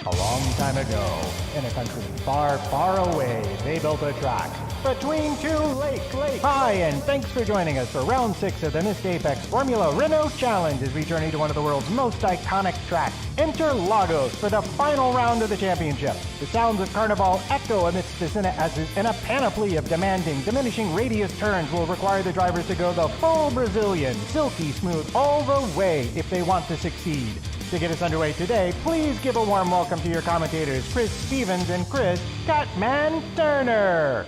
A long time ago, in a country far, far away, they built a track between two lakes. Hi, and thanks for joining us for round 6 of the Missed Apex Formula Renault Challenge as we journey to one of the world's most iconic tracks, Interlagos, for the final round of the championship. The sounds of Carnival echo amidst the Senate as in a panoply of demanding, diminishing radius turns will require the drivers to go the full Brazilian, silky smooth all the way if they want to succeed. To get us underway today, please give a warm welcome to your commentators, Chris Stevens and Chris Catman Turner.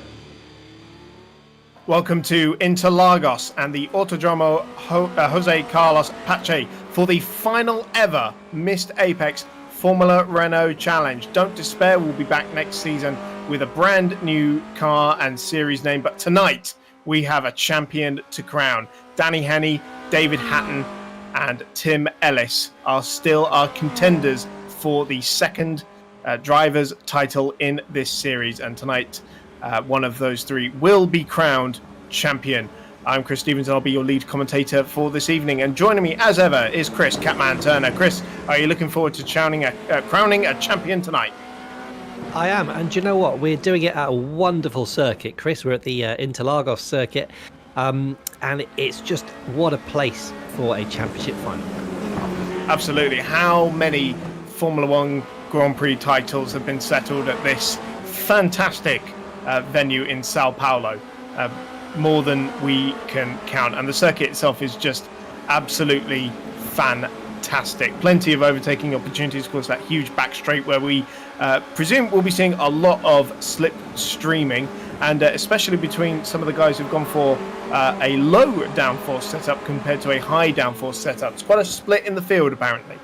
Welcome to Interlagos and the Autodromo Jose Carlos Pache for the final ever Missed Apex Formula Renault Challenge. Don't despair, we'll be back next season with a brand new car and series name, but tonight we have a champion to crown. Danny Henny, David Hatton and Tim Ellis are still our contenders for the second driver's title in this series, and tonight one of those three will be crowned champion. I'm Chris Stevens and I'll be your lead commentator for this evening, and joining me as ever is Chris Catman Turner. Chris, are you looking forward to crowning a champion tonight? I am, and do you know what? We're doing it at a wonderful circuit, Chris. We're at the Interlagos circuit, and it's just what a place for a championship final. Absolutely. How many Formula One Grand Prix titles have been settled at this fantastic venue in Sao Paulo? More than we can count, and the circuit itself is just absolutely fantastic. Plenty of overtaking opportunities. Of course, that huge back straight where we presume we'll be seeing a lot of slip streaming, and especially between some of the guys who've gone for a low downforce setup compared to a high downforce setup. It's quite a split in the field, apparently.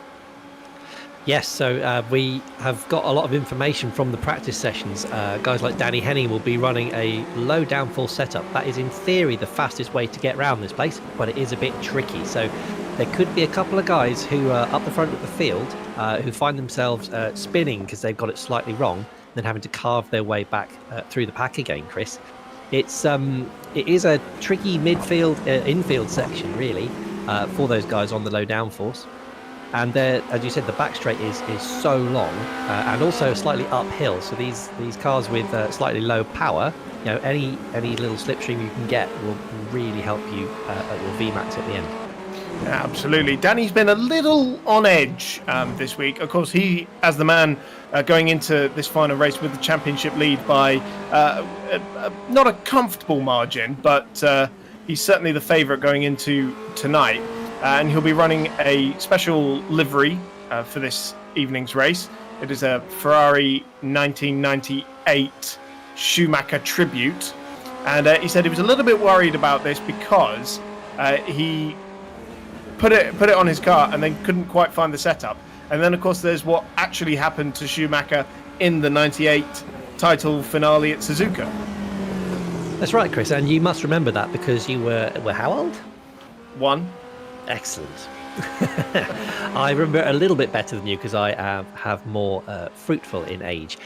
Yes, so we have got a lot of information from the practice sessions. Guys like Danny Henny will be running a low downforce setup. That is, in theory, the fastest way to get around this place, but it is a bit tricky. So there could be a couple of guys who are up the front of the field who find themselves spinning because they've got it slightly wrong, then having to carve their way back through the pack again, Chris. It is a tricky midfield, infield section, really, for those guys on the low downforce. And as you said, the back straight is so long and also slightly uphill. So these cars with slightly low power, you know, any little slipstream you can get will really help you at your VMAX at the end. Yeah, absolutely. Danny's been a little on edge this week. Of course, he, as the man going into this final race with the championship lead by not a comfortable margin, but he's certainly the favourite going into tonight. And he'll be running a special livery for this evening's race. It is a Ferrari 1998 Schumacher tribute. And he said he was a little bit worried about this because he put it on his car and then couldn't quite find the setup. And then, of course, there's what actually happened to Schumacher in the 98 title finale at Suzuka. That's right, Chris. And you must remember that because you were how old? 1. Excellent. I remember a little bit better than you because I have more fruitful in age.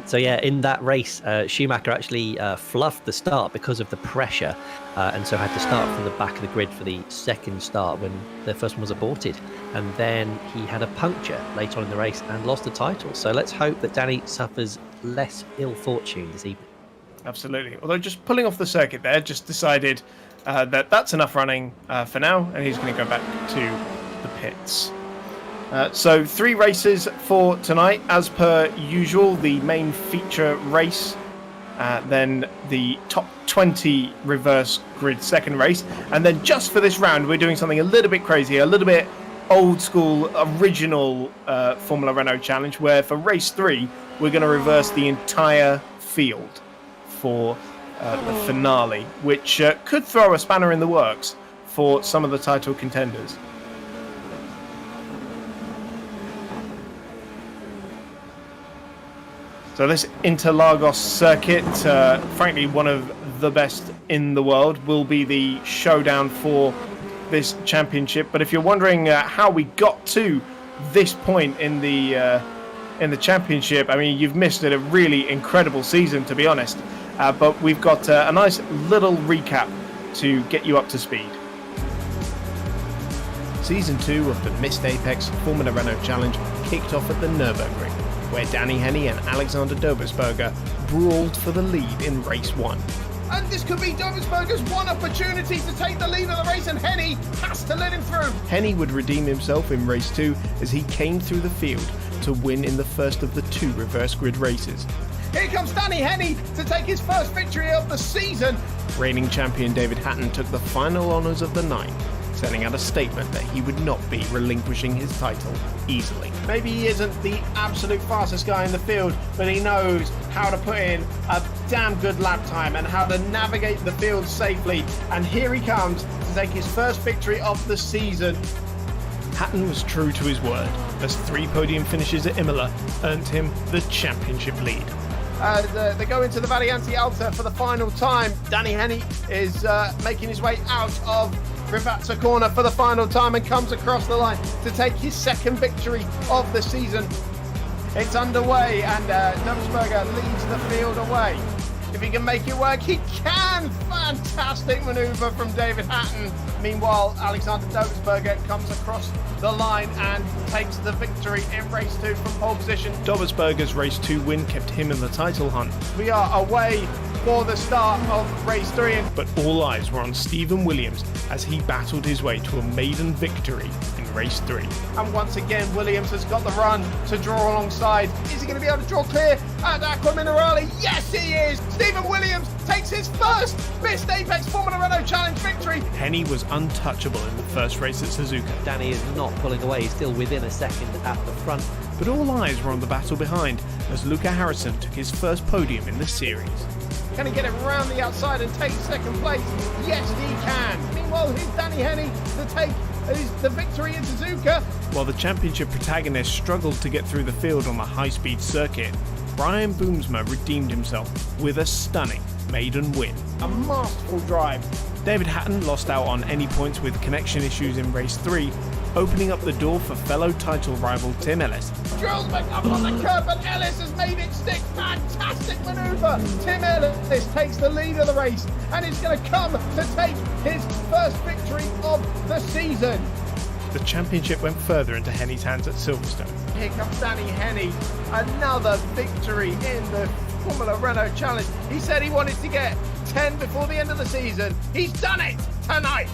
So yeah, in that race, Schumacher actually fluffed the start because of the pressure, and so had to start from the back of the grid for the second start when the first one was aborted. And then he had a puncture later on in the race and lost the title. So let's hope that Danny suffers less ill fortune this evening. Absolutely. Although just pulling off the circuit there, just decided that's enough running for now, and he's going to go back to the pits. So 3 races for tonight, as per usual. The main feature race, then the top 20 reverse grid second race, and then just for this round we're doing something a little bit crazy, a little bit old school, original Formula Renault Challenge, where for race 3 we're going to reverse the entire field for the finale, which could throw a spanner in the works for some of the title contenders. So this Interlagos circuit, frankly one of the best in the world, will be the showdown for this championship. But if you're wondering how we got to this point in the championship, I mean, you've missed it. A really incredible season, to be honest. But we've got a nice little recap to get you up to speed. Season 2 of the Missed Apex Formula Renault Challenge kicked off at the Nürburgring. where Danny Henny and Alexander Dobesberger brawled for the lead in race 1. And this could be Dobesberger's one opportunity to take the lead of the race, and Henny has to let him through. Henny would redeem himself in race 2 as he came through the field to win in the first of the 2 reverse grid races. Here comes Danny Henny to take his first victory of the season. Reigning champion David Hatton took the final honours of the night, sending out a statement that he would not be relinquishing his title easily. Maybe he isn't the absolute fastest guy in the field, but he knows how to put in a damn good lap time and how to navigate the field safely. And here he comes to take his first victory of the season. Hatton was true to his word, as 3 podium finishes at Imola earned him the championship lead. They go into the Variante Alta for the final time. Danny Henny is making his way out of Rivazza corner for the final time and comes across the line to take his second victory of the season. It's underway and Dobesberger leads the field away. If he can make it work, he can! Fantastic manoeuvre from David Hatton. Meanwhile, Alexander Dobesberger comes across the line and takes the victory in race 2 from pole position. Dobesberger's race 2 win kept him in the title hunt. We are away for the start of race 3. But all eyes were on Stephen Williams as he battled his way to a maiden victory in race 3. And once again, Williams has got the run to draw alongside. Is he going to be able to draw clear at Aqua Minerale? Yes, he is! Stephen Williams takes his first Missed Apex Formula Renault Challenge victory. Henny was untouchable in the first race at Suzuka. Danny is not pulling away, he's still within a second at the front. But all eyes were on the battle behind as Luca Harrison took his first podium in the series. Can he get it around the outside and take second place? Yes, he can. Meanwhile, here's Danny Henny to take the victory in Suzuka. While the championship protagonist struggled to get through the field on the high-speed circuit, Brian Boomsma redeemed himself with a stunning maiden win. A masterful drive. David Hatton lost out on any points with connection issues in race 3, opening up the door for fellow title rival Tim Ellis. Drills back up on the curb, but Ellis has made it stick. Fantastic manoeuvre. Tim Ellis takes the lead of the race and is going to come to take his first victory of the season. The championship went further into Henny's hands at Silverstone. Here comes Danny Henny, another victory in the Formula Renault Challenge. He said he wanted to get 10 before the end of the season. He's done it tonight.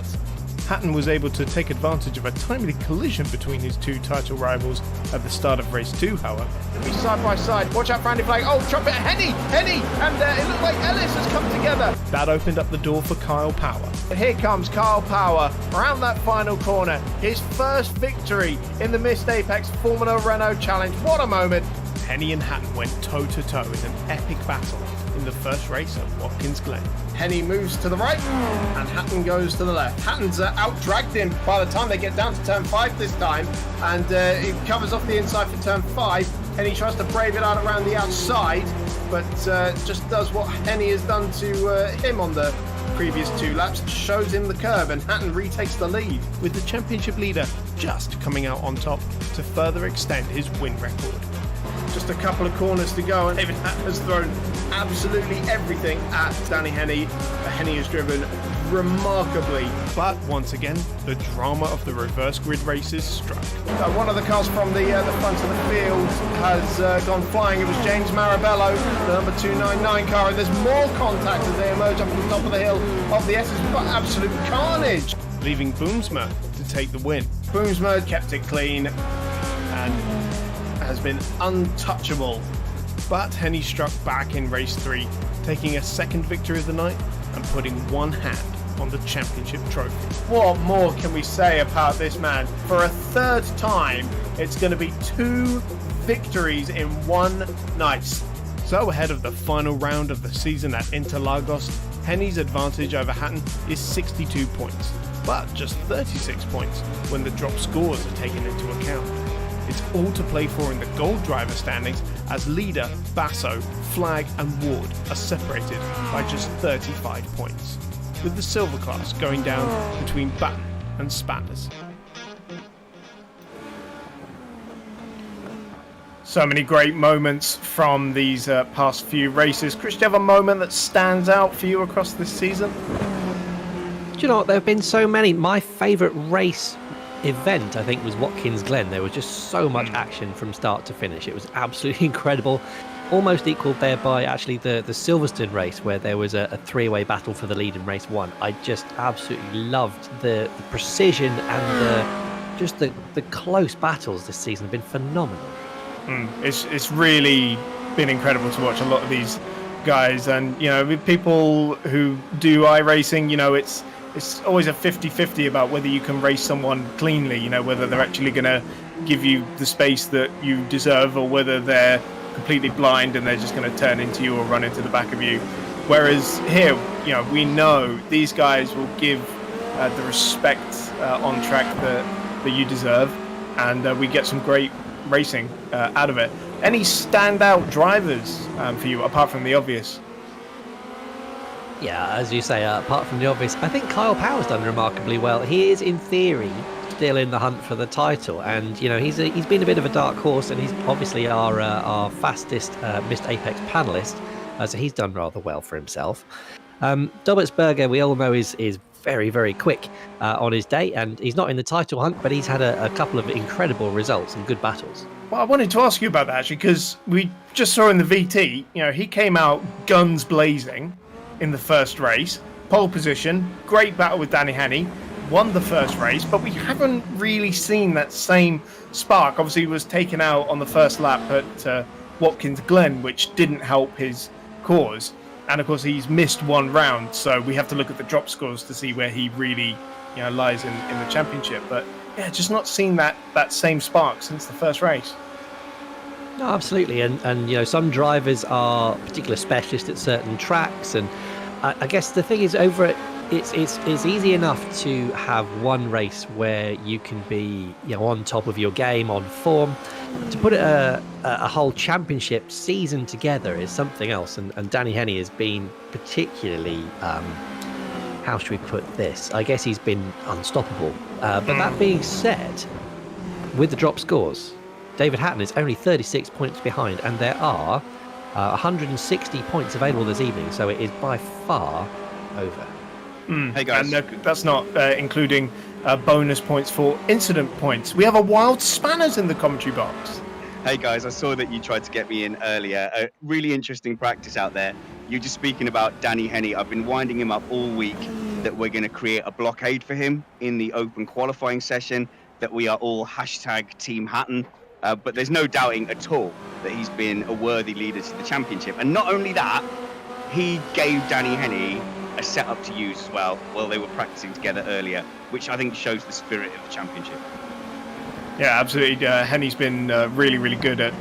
Hatton was able to take advantage of a timely collision between his 2 title rivals at the start of race 2, however. It'll be side by side. Watch out for Andy Flag. Oh, trumpet, Henny! And it looked like Ellis has come together. That opened up the door for Kyle Power. And here comes Kyle Power around that final corner. His first victory in the Missed Apex Formula Renault Challenge. What a moment. Henny and Hatton went toe-to-toe in an epic battle in the first race at Watkins Glen. Henny moves to the right and Hatton goes to the left. Hatton's out-dragged him by the time they get down to turn 5 this time, and he covers off the inside for turn 5. Henny tries to brave it out around the outside, but just does what Henny has done to him on the previous 2 laps, shows him the curb, and Hatton retakes the lead, with the championship leader just coming out on top to further extend his win record. Just a couple of corners to go, and David Hatton has thrown absolutely everything at Danny Henny. Henny has driven remarkably, but once again, the drama of the reverse grid races struck. One of the cars from the front of the field has gone flying. It was James Marabello, the number 299 car, and there's more contact as they emerge up from the top of the hill of the S's. But absolute carnage, leaving Boomsma to take the win. Boomsma kept it clean and has been untouchable, but Henny struck back in race 3, taking a second victory of the night and putting one hand on the championship trophy. What more can we say about this man? For a third time, it's going to be 2 victories in one night. So ahead of the final round of the season at Interlagos, Henny's advantage over Hatton is 62 points, but just 36 points when the drop scores are taken into account. It's all to play for in the gold driver standings as leader, Basso, Flag and Ward are separated by just 35 points, with the silver class going down between Button and Spanners. So many great moments from these past few races. Chris, do you have a moment that stands out for you across this season? Do you know what? There have been so many. My favourite race event, I think, was Watkins Glen. There was just so much action from start to finish. It was absolutely incredible. Almost equalled there by actually the Silverstone race, where there was a three-way battle for the lead in race 1. I just absolutely loved the precision and the close battles this season have been phenomenal. It's really been incredible to watch a lot of these guys, and with people who do iRacing, it's always a 50-50 about whether you can race someone cleanly, whether they're actually going to give you the space that you deserve, or whether they're completely blind and they're just going to turn into you or run into the back of you. Whereas here, we know these guys will give the respect on track that you deserve, and we get some great racing out of it. Any standout drivers for you, apart from the obvious? Yeah, as you say, apart from the obvious, I think Kyle Power's done remarkably well. He is, in theory, still in the hunt for the title, and he's been a bit of a dark horse, and he's obviously our fastest Missed Apex panelist, so he's done rather well for himself. Dobertsberger, we all know, is very, very quick on his day, and he's not in the title hunt, but he's had a couple of incredible results and good battles. Well, I wanted to ask you about that, actually, because we just saw in the VT, he came out guns blazing in the first race, pole position, great battle with Danny Henney, won the first race, but we haven't really seen that same spark. Obviously, he was taken out on the first lap at Watkins Glen, which didn't help his cause. And of course, he's missed one round, so we have to look at the drop scores to see where he really lies in the championship. But yeah, just not seen that same spark since the first race. No, absolutely, and some drivers are particular specialists at certain tracks, and I guess the thing is, it's easy enough to have one race where you can be on top of your game, on form. To put a whole championship season together is something else, and Danny Henney has been particularly how should we put this? I guess he's been unstoppable. But that being said, with the drop scores, David Hatton is only 36 points behind, and there are 160 points available this evening, so it is by far over. Hey guys. And that's not including bonus points for incident points. We have a wild Spanners in the commentary box. Hey guys, I saw that you tried to get me in earlier. A really interesting practice out there. You're just speaking about Danny Henney. I've been winding him up all week that we're going to create a blockade for him in the open qualifying session, that we are all hashtag Team Hatton. But there's no doubting at all that he's been a worthy leader to the championship. And not only that, he gave Danny Henney a setup to use as well while they were practicing together earlier, which I think shows the spirit of the championship. Yeah, absolutely. Henney's been really, really good at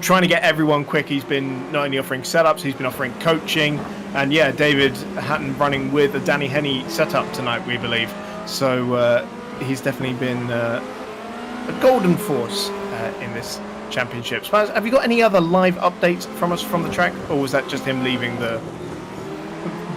trying to get everyone quick. He's been not only offering setups, he's been offering coaching. And yeah, David Hatton running with a Danny Henney setup tonight, we believe. So he's definitely been a golden force in this championship. Spaz, have you got any other live updates from us from the track, or was that just him leaving the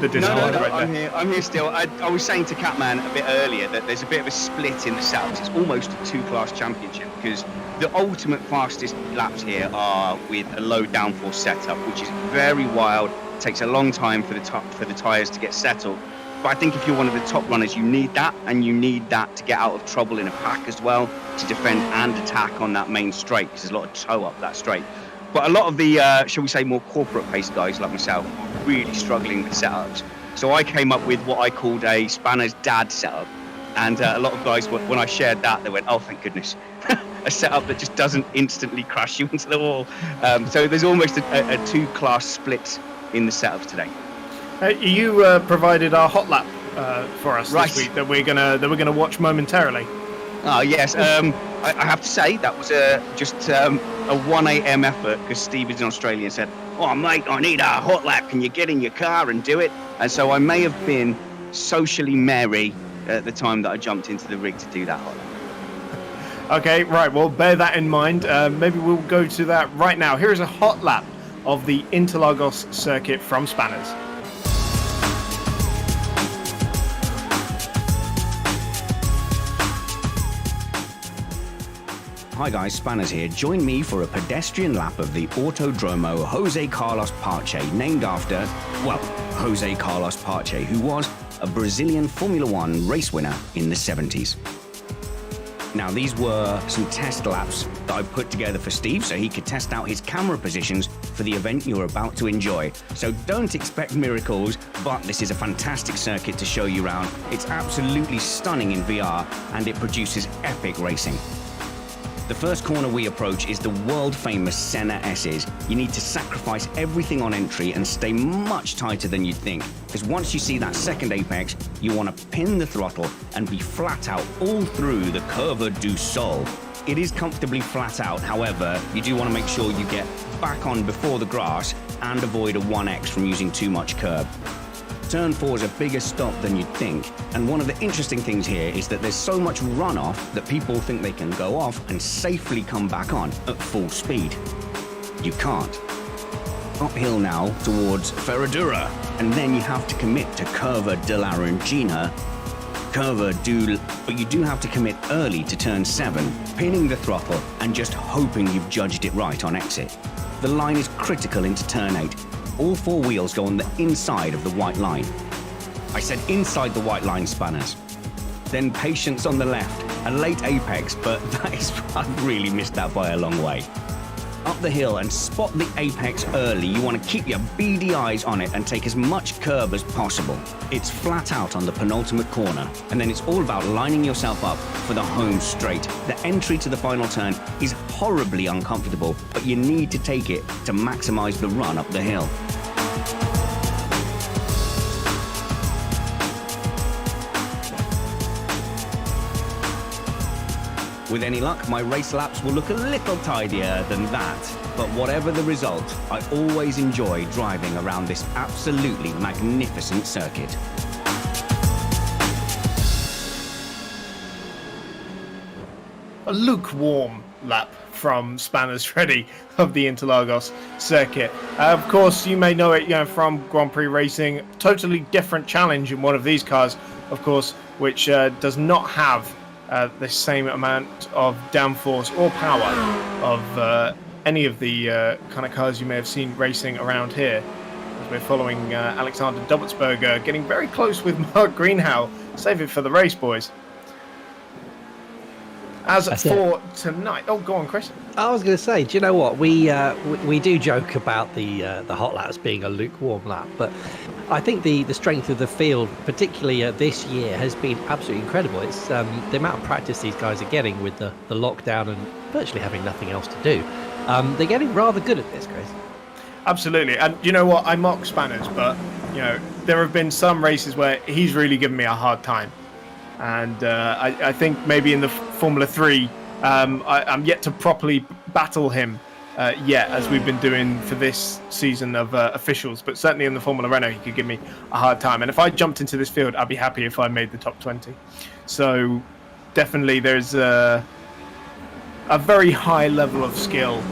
Discord? No, I'm here still. I was saying to Catman a bit earlier that there's a bit of a split in the setups. It's almost a two-class championship, because the ultimate fastest laps here are with a low downforce setup, which is very wild. It takes a long time for the tyres to get settled. But I think if you're one of the top runners, you need that, and you need that to get out of trouble in a pack as well, to defend and attack on that main straight, because there's a lot of toe up that straight. But a lot of the, shall we say, more corporate-paced guys like myself are really struggling with setups. So I came up with what I called a Spanner's dad setup. And a lot of guys, when I shared that, they went, oh, thank goodness. A setup that just doesn't instantly crash you into the wall. So there's almost a two-class split in the setups today. You provided our hot lap for us this week that we're gonna watch momentarily. Oh yes, I have to say that was just a 1 a.m. effort, because Steve is in Australia and said, "Oh mate, I need a hot lap. Can you get in your car and do it?" And so I may have been socially merry at the time that I jumped into the rig to do that hot lap. Okay, right. Well, bear that in mind. Maybe we'll go to that right now. Here is a hot lap of the Interlagos circuit from Spanners. Hi guys, Spanners here. Join me for a pedestrian lap of the Autodromo Jose Carlos Parche, named after, well, Jose Carlos Parche, who was a Brazilian Formula One race winner in the 70s. Now, these were some test laps that I put together for Steve so he could test out his camera positions for the event you're about to enjoy. So don't expect miracles, but this is a fantastic circuit to show you around. It's absolutely stunning in VR, and it produces epic racing. The first corner we approach is the world-famous Senna S's. You need to sacrifice everything on entry and stay much tighter than you'd think, because once you see that second apex, you want to pin the throttle and be flat out all through the Curva do Sol. It is comfortably flat out, however, you do want to make sure you get back on before the grass and avoid a 1x from using too much curb. Turn 4 is a bigger stop than you'd think, and one of the interesting things here is that there's so much runoff that people think they can go off and safely come back on at full speed. You can't. Uphill now towards Ferradura, and then you have to commit to Curva de la Regina. But you do have to commit early to turn 7, pinning the throttle and just hoping you've judged it right on exit. The line is critical into turn 8. All 4 wheels go on the inside of the white line. I said inside the white line, spanners. Then patience on the left, a late apex, but I've really missed that by a long way. Up the hill and spot the apex early. You want to keep your beady eyes on it and take as much curb as possible. It's flat out on the penultimate corner, and then it's all about lining yourself up for the home straight. The entry to the final turn is horribly uncomfortable, but you need to take it to maximize the run up the hill. With any luck, my race laps will look a little tidier than that. But whatever the result, I always enjoy driving around this absolutely magnificent circuit. A lukewarm lap from Spanners Freddy of the Interlagos circuit. Of course, you may know it from Grand Prix racing. Totally different challenge in one of these cars, of course, which does not have the same amount of downforce or power of any of the kind of cars you may have seen racing around here. As we're following Alexander Dobbelsberger getting very close with Mark Greenhow. Save it for the race, boys. As for tonight, oh, go on, Chris. I was going to say, do you know what? We do joke about the hot laps being a lukewarm lap, but I think the strength of the field, particularly this year, has been absolutely incredible. It's the amount of practice these guys are getting with the lockdown and virtually having nothing else to do. They're getting rather good at this, Chris. Absolutely, and you know what? I mock Spanners, but there have been some races where he's really given me a hard time. And I think maybe in the Formula 3, I'm yet to properly battle him yet, as we've been doing for this season of officials. But certainly in the Formula Renault, he could give me a hard time. And if I jumped into this field, I'd be happy if I made the top 20. So definitely there's a very high level of skill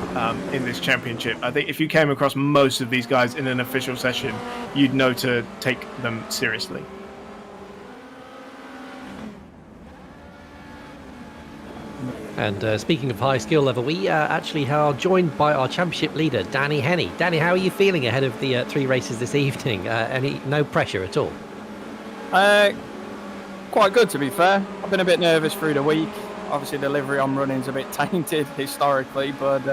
in this championship. I think if you came across most of these guys in an official session, you'd know to take them seriously. And speaking of high skill level, we actually are joined by our championship leader, Danny Henney. Danny, how are you feeling ahead of the 3 races this evening? No pressure at all? Quite good, to be fair. I've been a bit nervous through the week. Obviously, the livery I'm running is a bit tainted historically, but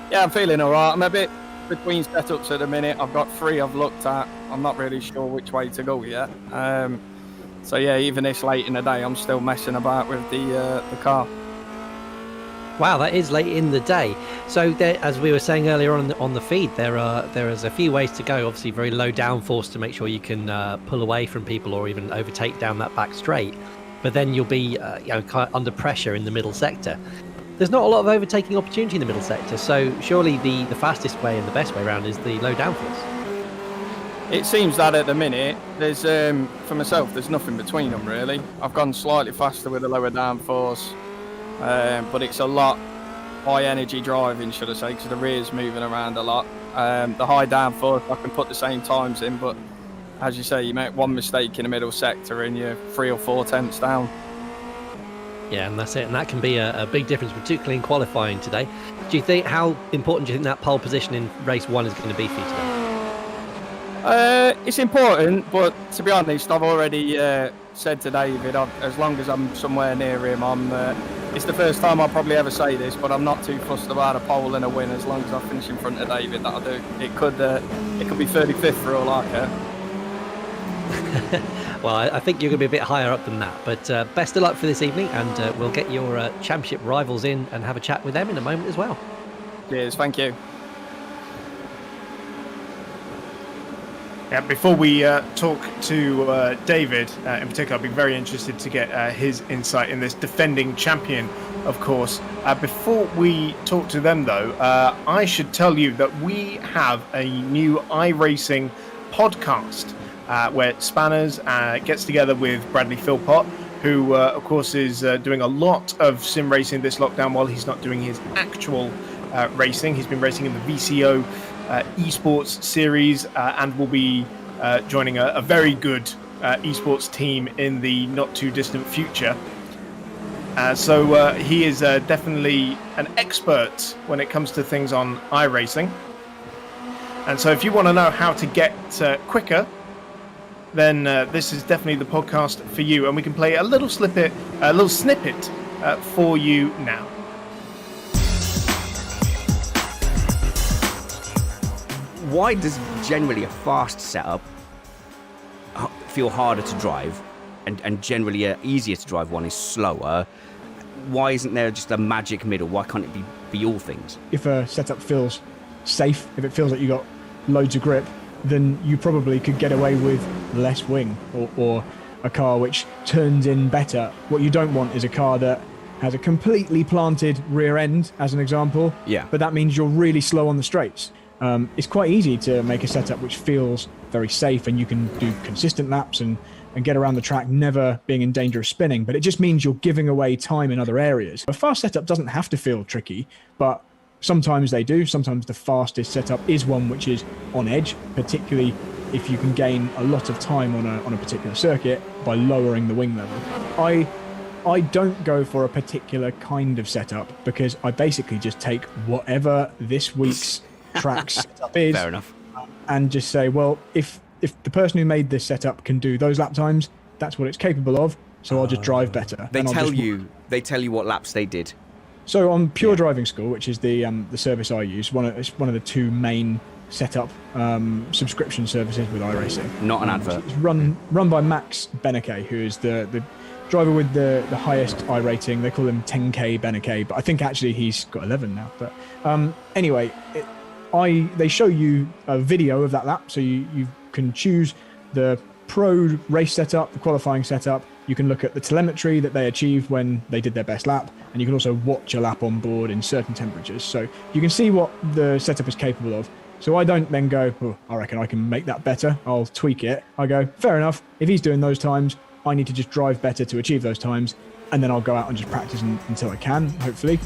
yeah, I'm feeling all right. I'm a bit between setups at the minute. I've got 3 I've looked at. I'm not really sure which way to go yet. So yeah, even this late in the day, I'm still messing about with the car. Wow, that is late in the day. So there, as we were saying earlier on the feed, there is a few ways to go. Obviously, very low downforce to make sure you can pull away from people or even overtake down that back straight. But then you'll be kind of under pressure in the middle sector. There's not a lot of overtaking opportunity in the middle sector, so surely the fastest way and the best way around is the low downforce. It seems that at the minute, there's for myself, there's nothing between them really. I've gone slightly faster with the lower downforce. But it's a lot high energy driving, should I say, because the rear's moving around a lot. The high downforce, I can put the same times in, but as you say, you make one mistake in the middle sector and you're 3 or 4 tenths down. Yeah, and that's it. And that can be a big difference, particularly in qualifying today. Do you think, how important do you think that pole position in race 1 is going to be for you today? It's important, but to be honest, I've already said to David, as long as I'm somewhere near him, it's the first time I'll probably ever say this, but I'm not too fussed about a pole and a win as long as I finish in front of David. That'll do. It could be 35th for all I care. Well, I think you're going to be a bit higher up than that. But best of luck for this evening, and we'll get your championship rivals in and have a chat with them in a moment as well. Cheers, thank you. Yeah, before we talk to David in particular, I'd be very interested to get his insight in this defending champion, of course. Before we talk to them, though, I should tell you that we have a new iRacing podcast where Spanners gets together with Bradley Philpott, who, of course, is doing a lot of sim racing this lockdown while he's not doing his actual racing. He's been racing in the VCO esports series and will be joining a very good esports team in the not too distant future. So he is definitely an expert when it comes to things on iRacing. And so if you want to know how to get quicker, then this is definitely the podcast for you. And we can play a little snippet for you now. Why does generally a fast setup feel harder to drive and generally an easier to drive one is slower? Why isn't there just a magic middle? Why can't it be all things? If a setup feels safe, if it feels like you got loads of grip, then you probably could get away with less wing or a car which turns in better. What you don't want is a car that has a completely planted rear end, as an example. Yeah. But that means you're really slow on the straights. It's quite easy to make a setup which feels very safe and you can do consistent laps and get around the track, never being in danger of spinning. But it just means you're giving away time in other areas. A fast setup doesn't have to feel tricky, but sometimes they do. Sometimes the fastest setup is one which is on edge, particularly if you can gain a lot of time on a particular circuit by lowering the wing level. I don't go for a particular kind of setup because I basically just take whatever this week's track setup is. Fair enough. And just say, well, if the person who made this setup can do those lap times, that's what it's capable of, so I'll just drive better. They tell you what laps they did. So on Pure Driving School, which is the service I use, it's one of the two main setup subscription services with iRacing. Not an advert. It's run by Max Beneke, who is the driver with the highest I rating. They call him 10K Beneke, but I think actually he's got 11 now. But anyway, they show you a video of that lap, so you can choose the pro race setup, the qualifying setup. You can look at the telemetry that they achieved when they did their best lap, and you can also watch a lap on board in certain temperatures. So you can see what the setup is capable of. So I don't then go, oh, I reckon I can make that better, I'll tweak it. I go, fair enough, if he's doing those times, I need to just drive better to achieve those times, and then I'll go out and just practice until I can, hopefully.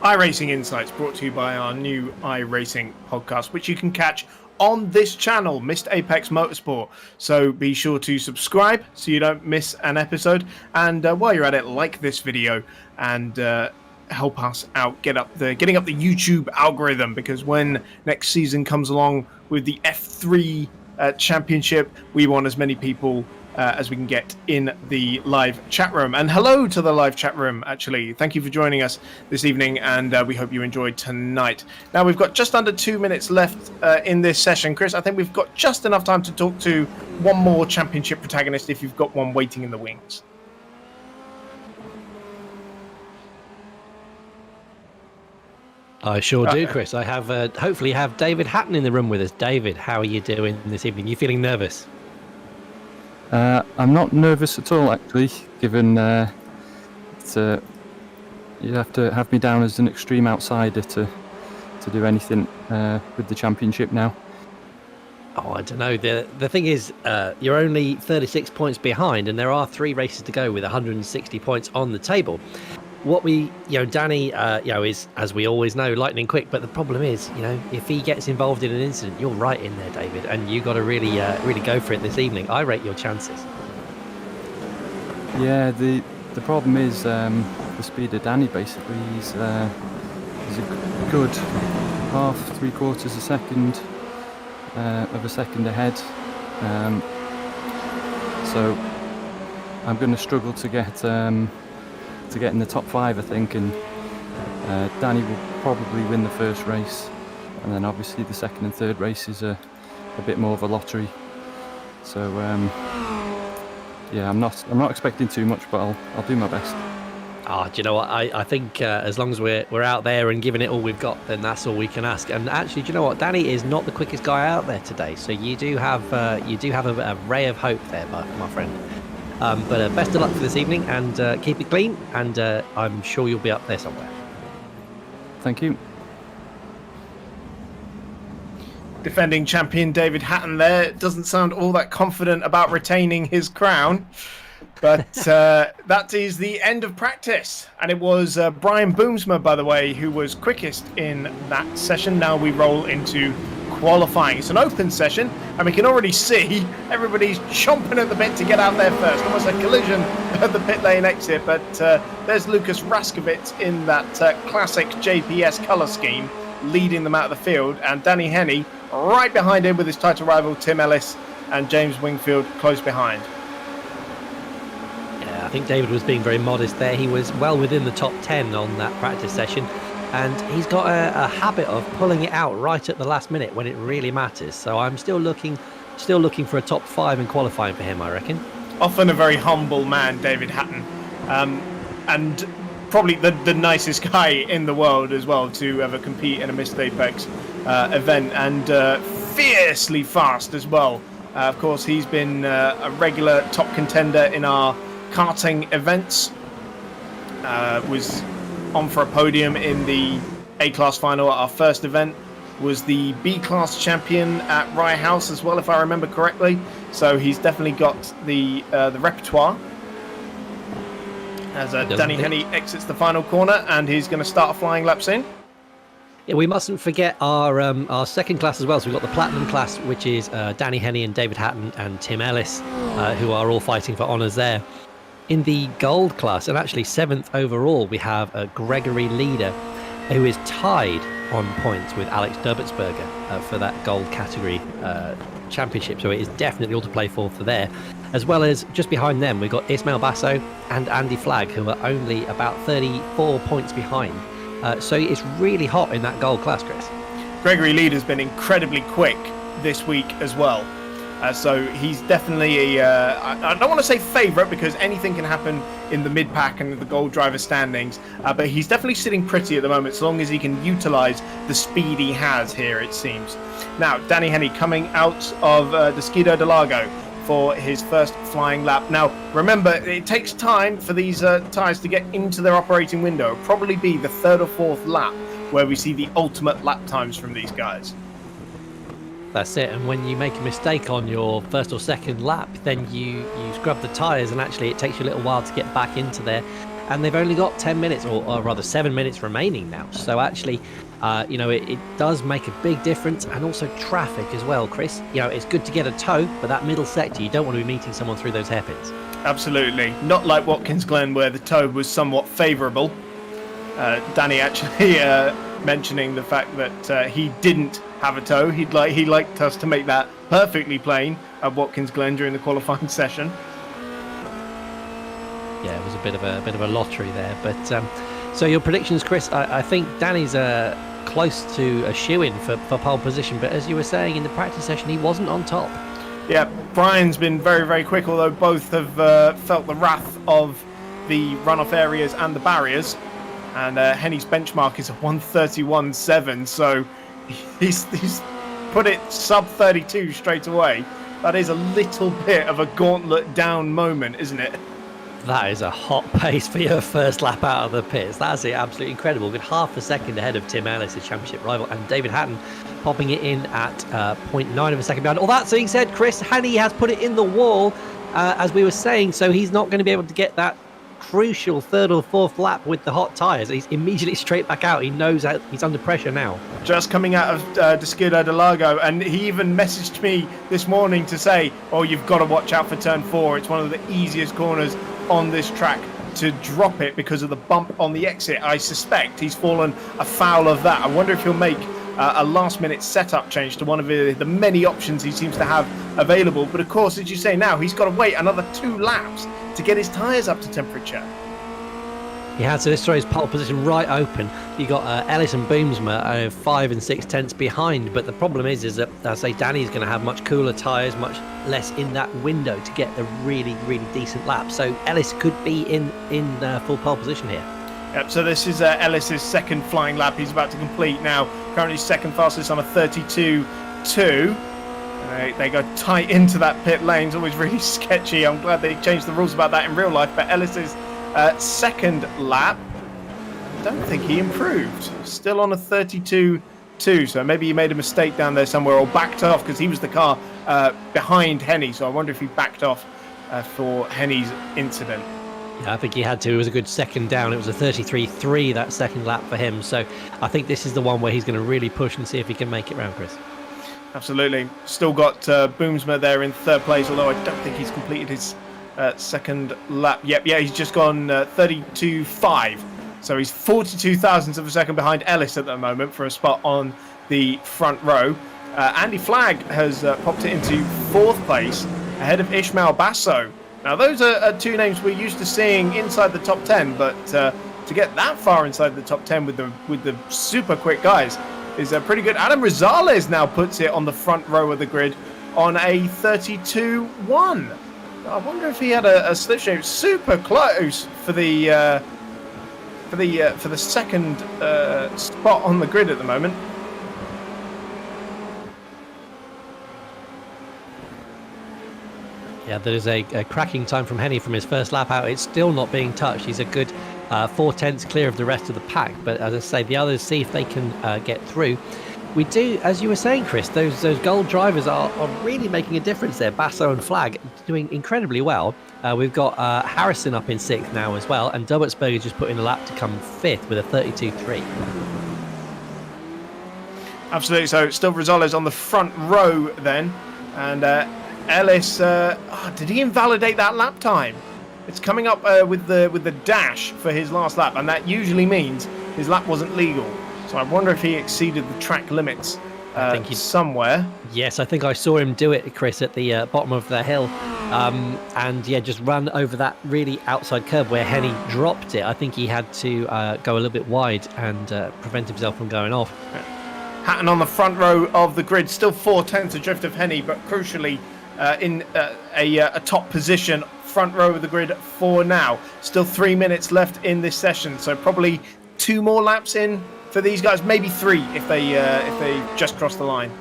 iRacing Insights brought to you by our new iRacing podcast, which you can catch on this channel, Missed Apex Motorsport. So be sure to subscribe so you don't miss an episode. And while you're at it, like this video and help us out getting up the YouTube algorithm, because when next season comes along with the F3 championship, we want as many people as we can get in the live chat room. And hello to the live chat room, actually. Thank you for joining us this evening, and we hope you enjoyed tonight. Now, we've got just under 2 minutes left in this session. Chris, I think we've got just enough time to talk to one more championship protagonist if you've got one waiting in the wings. I sure do, Chris. I have hopefully have David Hatton in the room with us. David, how are you doing this evening? You feeling nervous? I'm not nervous at all, actually, given you have to have me down as an extreme outsider to do anything with the championship now. Oh, I don't know. The thing is, you're only 36 points behind, and there are 3 races to go with 160 points on the table. What Danny, is, as we always know, lightning quick. But the problem is, if he gets involved in an incident, you're right in there, David, and you got to really go for it this evening. I rate your chances. Yeah, the problem is the speed of Danny. Basically, he's a good half, 3/4 a second of a second ahead. So I'm going to struggle to get in the top 5, I think, and Danny will probably win the first race, and then obviously the second and third race is a bit more of a lottery. So yeah, I'm not expecting too much, but I'll do my best. Do you know what? I think as long as we're out there and giving it all we've got, then that's all we can ask. And actually, do you know what? Danny is not the quickest guy out there today, so you do have a ray of hope there, my friend. But best of luck for this evening, and keep it clean, and I'm sure you'll be up there somewhere. Thank you. Defending champion David Hatton there doesn't sound all that confident about retaining his crown. But that is the end of practice. And it was Brian Boomsma, by the way, who was quickest in that session. Now we roll into qualifying. It's an open session, and we can already see everybody's chomping at the bit to get out there first. Almost a collision at the pit lane exit. But there's Lucas Raskovitz in that classic JPS colour scheme, leading them out of the field. And Danny Henney right behind him with his title rival Tim Ellis, and James Wingfield close behind. I think David was being very modest there. He was well within the top 10 on that practice session, and he's got a habit of pulling it out right at the last minute when it really matters. So I'm still looking for a top 5 in qualifying for him, I reckon. Often a very humble man, David Hatton, and probably the nicest guy in the world as well to ever compete in a Missed Apex event, and fiercely fast as well. Of course, he's been a regular top contender in our karting events, was on for a podium in the A-Class final at our first event, was the B-Class champion at Rye House as well, if I remember correctly. So he's definitely got the repertoire. As Danny Henney exits the final corner, and he's going to start a flying lap soon. Yeah, we mustn't forget our second class as well. So we've got the Platinum class, which is Danny Henney and David Hatton and Tim Ellis, who are all fighting for honours there. In the Gold class, and actually 7th overall, we have Gregory Leader, who is tied on points with Alex Derbertsberger for that Gold category championship. So it is definitely all to play for there. As well as just behind them, we've got Ismail Basso and Andy Flagg, who are only about 34 points behind. So it's really hot in that Gold class, Chris. Gregory Leader's been incredibly quick this week as well. So he's definitely I don't want to say favourite, because anything can happen in the mid-pack and the Gold driver standings, but he's definitely sitting pretty at the moment, so long as he can utilise the speed he has here, it seems. Now, Danny Henney coming out of Descido del Lago for his first flying lap. Now, remember, it takes time for these tyres to get into their operating window. It'll probably be the 3rd or 4th lap where we see the ultimate lap times from these guys. That's it, and when you make a mistake on your first or second lap, then you scrub the tyres, and actually it takes you a little while to get back into there. And they've only got 10 minutes, or rather 7 minutes remaining now. So actually, it does make a big difference, and also traffic as well, Chris. It's good to get a tow, but that middle sector, you don't want to be meeting someone through those hairpins. Absolutely. Not like Watkins Glen, where the tow was somewhat favourable. Danny actually mentioning the fact that he didn't have a tow. He liked us to make that perfectly plain at Watkins Glen during the qualifying session. Yeah, it was a bit of a lottery there. But so your predictions, Chris? I think Danny's close to a shoe-in for pole position. But as you were saying in the practice session, he wasn't on top. Yeah, Brian's been very, very quick, although both have felt the wrath of the runoff areas and the barriers. And Henny's benchmark is a 1:31.7, so he's put it sub 32 straight away. That is a little bit of a gauntlet down moment, isn't it? That is a hot pace for your first lap out of the pits. That's it, absolutely incredible. Good half a second ahead of Tim Ellis, his championship rival, and David Hatton popping it in at 0.9 of a second behind. All that being said, Chris, Hannay has put it in the wall, as we were saying, so he's not going to be able to get that crucial 3rd or 4th lap with the hot tyres. He's immediately straight back out. He knows that he's under pressure now. Just coming out of Descido del Lago, and he even messaged me this morning to say, oh, you've got to watch out for turn 4. It's one of the easiest corners on this track to drop it because of the bump on the exit. I suspect he's fallen afoul of that. I wonder if he'll make a last-minute setup change to one of the many options he seems to have available. But of course, as you say now, he's got to wait another 2 laps to get his tyres up to temperature. He had, so this throws pole position right open. You got Ellis and Boomsma 5 and 6 tenths behind, but the problem is that I say Danny's going to have much cooler tyres, much less in that window to get a really decent lap. So Ellis could be in full pole position here. Yep, so this is Ellis's second flying lap he's about to complete now. Currently second fastest on a 32.2. They go tight into that pit lane. It's always really sketchy. I'm glad they changed the rules about that in real life. But Ellis's second lap, I don't think he improved. Still on a 32.2. So maybe he made a mistake down there somewhere or backed off because he was the car behind Henny. So I wonder if he backed off for Henny's incident. Yeah, I think he had to. It was a good second down. It was a 33.3 that second lap for him. So I think this is the one where he's going to really push and see if he can make it round, Chris. Absolutely. Still got Boomsma there in third place, although I don't think he's completed his second lap. Yep, yeah, he's just gone 32.5. So he's 42 thousandths of a second behind Ellis at the moment for a spot on the front row. Andy Flagg has popped it into fourth place ahead of Ishmael Basso. Now, those are 2 names we're used to seeing inside the top 10, but to get that far inside the top 10 with the super quick guys is pretty good. Adam Rosales now puts it on the front row of the grid on a 32.1. I wonder if he had a slip shape super close for the second spot on the grid at the moment. Yeah, there's a cracking time from Henny from his first lap out. It's still not being touched. He's a good 4 tenths clear of the rest of the pack. But as I say, the others see if they can get through. We do, as you were saying, Chris, those gold drivers are really making a difference there. Basso and Flagg doing incredibly well. We've got Harrison up in 6th now as well. And Dubertsberger just put in a lap to come 5th with a 32.3. Absolutely. So still Rosales on the front row then. And Ellis, did he invalidate that lap time? It's coming up with the dash for his last lap, and that usually means his lap wasn't legal. So I wonder if he exceeded the track limits I think he's somewhere. Yes, I think I saw him do it, Chris, at the bottom of the hill. And yeah, just run over that really outside curb where Henny dropped it. I think he had to go a little bit wide and prevent himself from going off. Hatton on the front row of the grid, still 4 tenths adrift of Henny, but crucially in a top position, front row of the grid for now. Still 3 minutes left in this session, so probably 2 more laps in for these guys, maybe 3 if they just cross the line.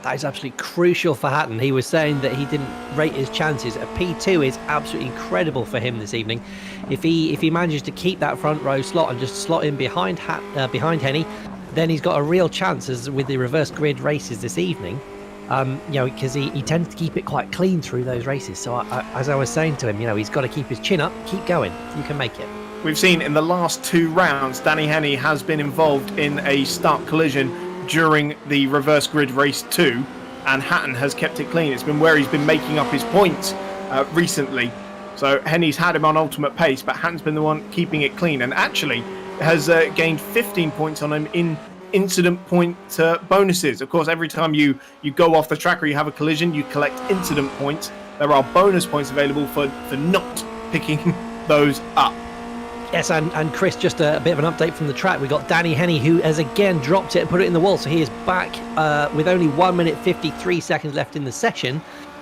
That is absolutely crucial for Hatton. He was saying that he didn't rate his chances. A P2 is absolutely incredible for him this evening. If he manages to keep that front row slot and just slot in behind Henny, then he's got a real chance, as with the reverse grid races this evening. Because he tends to keep it quite clean through those races. So as I was saying to him, he's got to keep his chin up, keep going. You can make it. We've seen in the last 2 rounds, Danny Henny has been involved in a stark collision during the reverse grid race 2, and Hatton has kept it clean. It's been where he's been making up his points recently. So Henny's had him on ultimate pace, but Hatton's been the one keeping it clean, and actually has gained 15 points on him in incident point bonuses. Of course, every time you go off the track or you have a collision, you collect incident points. There are bonus points available for not picking those up. Yes, and Chris, just a bit of an update from the track. We got Danny Henny, who has again dropped it and put it in the wall. So he is back with only 1 minute 53 seconds left in the session.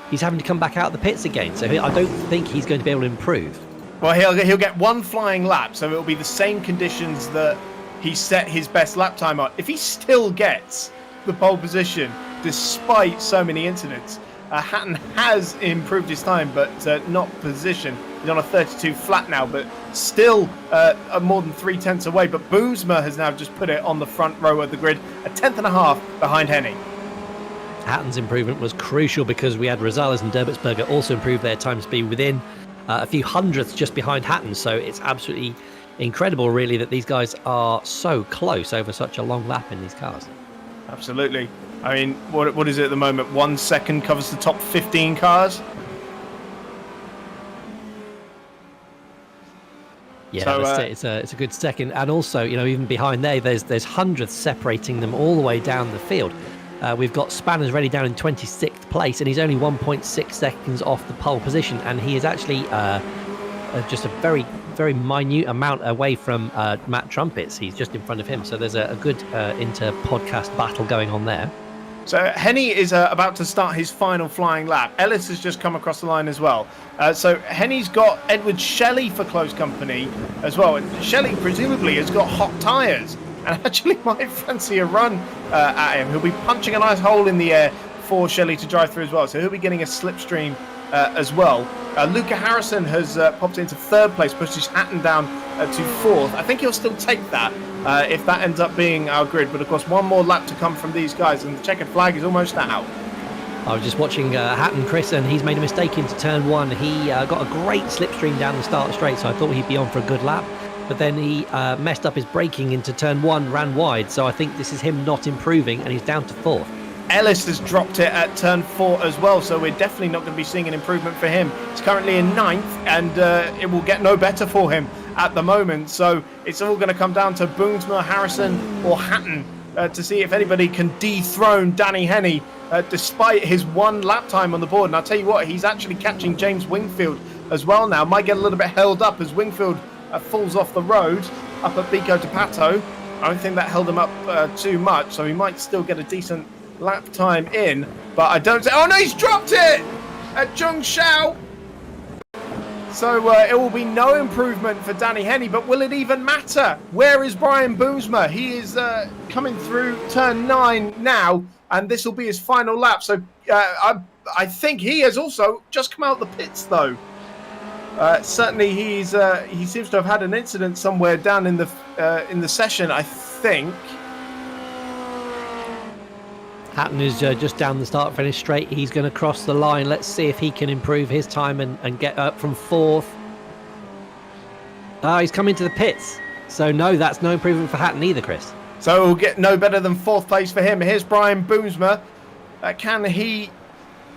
He's having to come back out of the pits again. So I don't think he's going to be able to improve. Well, he'll get 1 flying lap, so it'll be the same conditions that he set his best lap time on. If he still gets the pole position, despite so many incidents, Hatton has improved his time, but not position. He's on a 32 flat now, but still more than 3 tenths away. But Boomsma has now just put it on the front row of the grid, a 10.5 behind Henny. Hatton's improvement was crucial because we had Rosales and Dubertsberger also improved their time to be within a few hundredths just behind Hatton. So it's absolutely incredible, really, that these guys are so close over such a long lap in these cars. Absolutely. I mean, what is it at the moment? 1 second covers the top 15 cars. Yeah, So, that's it. It's a good second, and also, even behind there's hundredths separating them all the way down the field. We've got Spanners ready down in 26th place, and he's only 1.6 seconds off the pole position, and he is actually just a very, very minute amount away from Matt Trumpets. He's just in front of him, so there's a good inter-podcast battle going on there. So Henny is about to start his final flying lap. Ellis has just come across the line as well. So Henny's got Edward Shelley for close company as well. And Shelley presumably has got hot tyres and actually might fancy a run at him. He'll be punching a nice hole in the air for Shelley to drive through as well. So he'll be getting a slipstream as well. Luca Harrison has popped into third place, pushed his Hatton down to fourth. I think he'll still take that if that ends up being our grid. But of course, one more lap to come from these guys, and the checkered flag is almost out. I was just watching Hatton, Chris, and he's made a mistake into turn one. He got a great slipstream down the start straight, so I thought he'd be on for a good lap. But then he messed up his braking into turn one, ran wide. So I think this is him not improving, and he's down to fourth. Ellis has dropped it at turn 4 as well, so we're definitely not going to be seeing an improvement for him. He's currently in 9th, and it will get no better for him at the moment. So it's all going to come down to Boomsma, Harrison or Hatton to see if anybody can dethrone Danny Henny despite his one lap time on the board. And I'll tell you what, he's actually catching James Wingfield as well now. Might get a little bit held up as Wingfield falls off the road up at Bico de Pato. I don't think that held him up too much, so he might still get a decent lap time in, but I don't say, oh no, he's dropped it at Zheng Xiao. So it will be no improvement for Danny Henny, but will it even matter? Where is Brian Boomsma? He is coming through turn 9 now, and this will be his final lap. So I think he has also just come out the pits though. Certainly he seems to have had an incident somewhere down in the session, I think. Hatton is just down the start finish straight. He's going to cross the line. Let's see if he can improve his time and get up from fourth. He's come into the pits. So no, that's no improvement for Hatton either, Chris. So we'll get no better than fourth place for him. Here's Brian Boomsma. Can he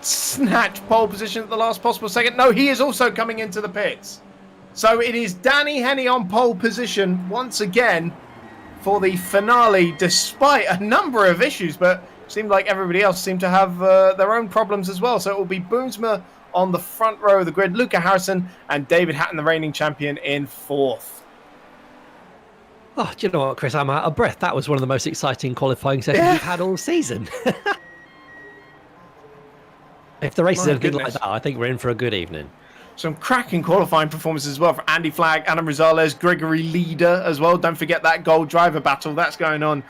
snatch pole position at the last possible second? No, he is also coming into the pits. So it is Danny Henny on pole position once again for the finale, despite a number of issues, but seemed like everybody else seemed to have their own problems as well. So it will be Boomsma on the front row of the grid, Luca Harrison and David Hatton, the reigning champion, in fourth. Oh, do you know what, Chris? I'm out of breath. That was one of the most exciting qualifying sessions we've had all season. If the races are good like that, I think we're in for a good evening. Some cracking qualifying performances as well for Andy Flagg, Adam Rosales, Gregory Leader as well. Don't forget that gold driver battle. That's going on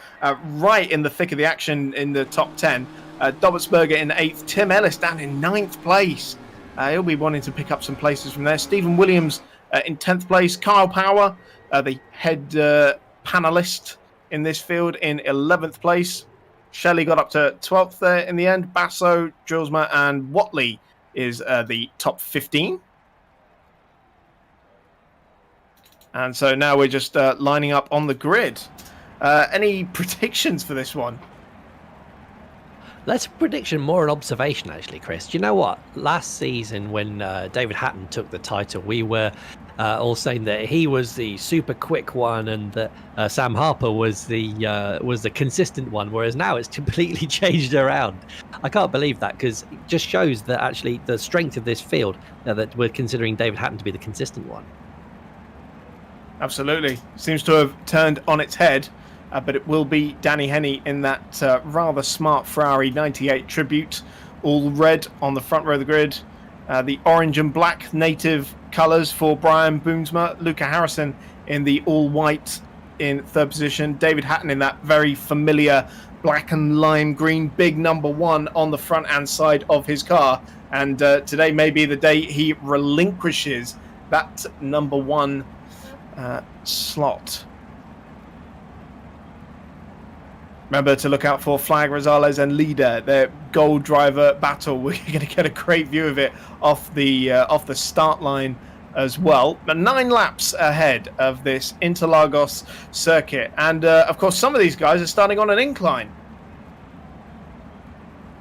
right in the thick of the action in the top 10. Dobertsberger in 8th. Tim Ellis down in 9th place. He'll be wanting to pick up some places from there. Stephen Williams in 10th place. Kyle Power, the head panelist in this field, in 11th place. Shelley got up to 12th there in the end. Basso, Julesma and Watley is the top 15. And so now we're just lining up on the grid. Any predictions for this one? Less a prediction, more an observation, actually, Chris. Do you know what? Last season, when David Hatton took the title, we were all saying that he was the super quick one and that Sam Harper was the consistent one, whereas now it's completely changed around. I can't believe that, because it just shows that actually the strength of this field, that we're considering David Hatton to be the consistent one. Absolutely. Seems to have turned on its head, but it will be Danny Henny in that rather smart Ferrari 98 Tribute, all red on the front row of the grid. The orange and black native colours for Brian Boomsma. Luca Harrison in the all white in third position. David Hatton in that very familiar black and lime green big number 1 on the front hand side of his car. And today may be the day he relinquishes that number 1 slot. Remember to look out for Flagg, Rosales and Leader, their gold driver battle. We're going to get a great view of it off the start line as well. But 9 laps ahead of this Interlagos circuit. And of course, some of these guys are starting on an incline.